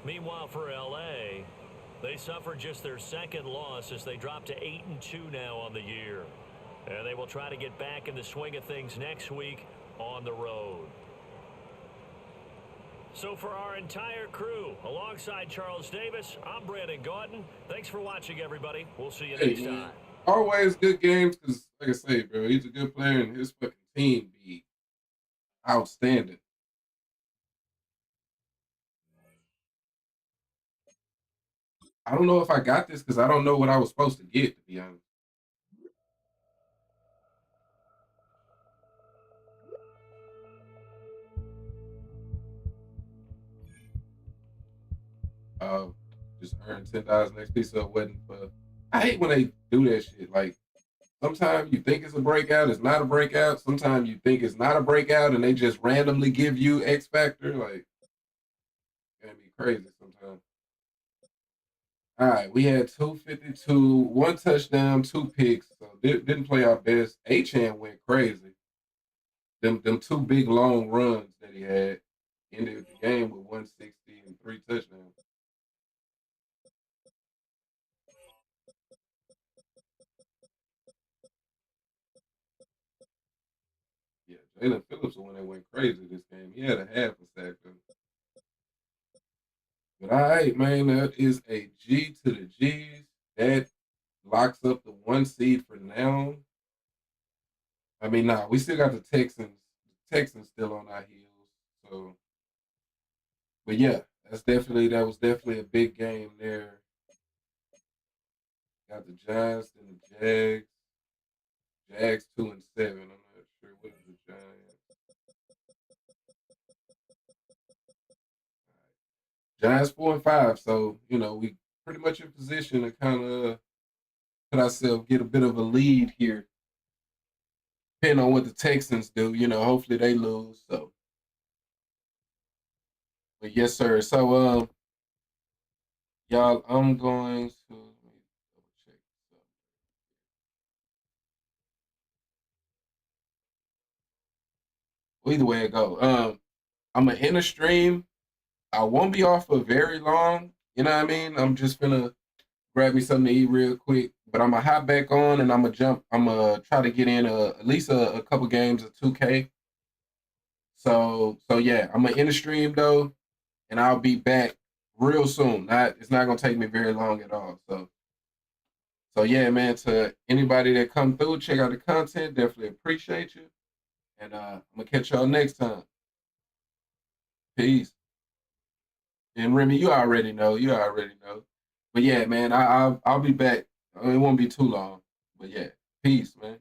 [SPEAKER 8] Meanwhile, for L.A., they suffered just their second loss as they drop to 8-2 now on the year. And they will try to get back in the swing of things next week on the road. So for our entire crew, alongside Charles Davis, I'm Brandon Gordon. Thanks for watching, everybody. We'll see you
[SPEAKER 2] Hey,
[SPEAKER 8] next
[SPEAKER 2] man.
[SPEAKER 8] time.
[SPEAKER 2] Always good games because, like I say, bro, he's a good player and his fucking team be outstanding. I don't know if I got this because I don't know what I was supposed to get, to be honest. Just earned 10,000 XP, so it wasn't for. I hate when they do that shit. Like sometimes you think it's a breakout, it's not a breakout. Sometimes you think it's not a breakout, and they just randomly give you X Factor. Like, it can be crazy sometimes. All right, we had 252, one touchdown, two picks. So didn't play our best. Achan went crazy. Them two big long runs that he had ended the game with 160 and three touchdowns. Yeah, Jalen Phillips the one that went crazy this game. He had a half a sack though. But all right, man, that is a G to the G's. That locks up the one seed for now. I mean, nah, we still got the Texans. The Texans still on our heels. So, but yeah, that was definitely a big game there. Got the Giants and the Jags. Jags 2-7. I'm not sure what is the Giants. Giants 4-5. So we pretty much in position to kind of put ourselves get a bit of a lead here. Depending on what the Texans do, hopefully they lose. So, but yes, sir. So, y'all, I'm going to let me double check something. Well, either way it go. I'm gonna end a stream. I won't be off for very long. You know what I mean? I'm just gonna grab me something to eat real quick. But I'm gonna hop back on and I'm gonna jump. I'm gonna try to get in at least a couple games of 2K. So yeah, I'm gonna end the stream though, and I'll be back real soon. It's not gonna take me very long at all. So yeah, man. To anybody that come through, check out the content. Definitely appreciate you. And I'm gonna catch y'all next time. Peace. And Remy, you already know. You already know. But yeah, man, I'll be back. It won't be too long. But yeah, peace, man.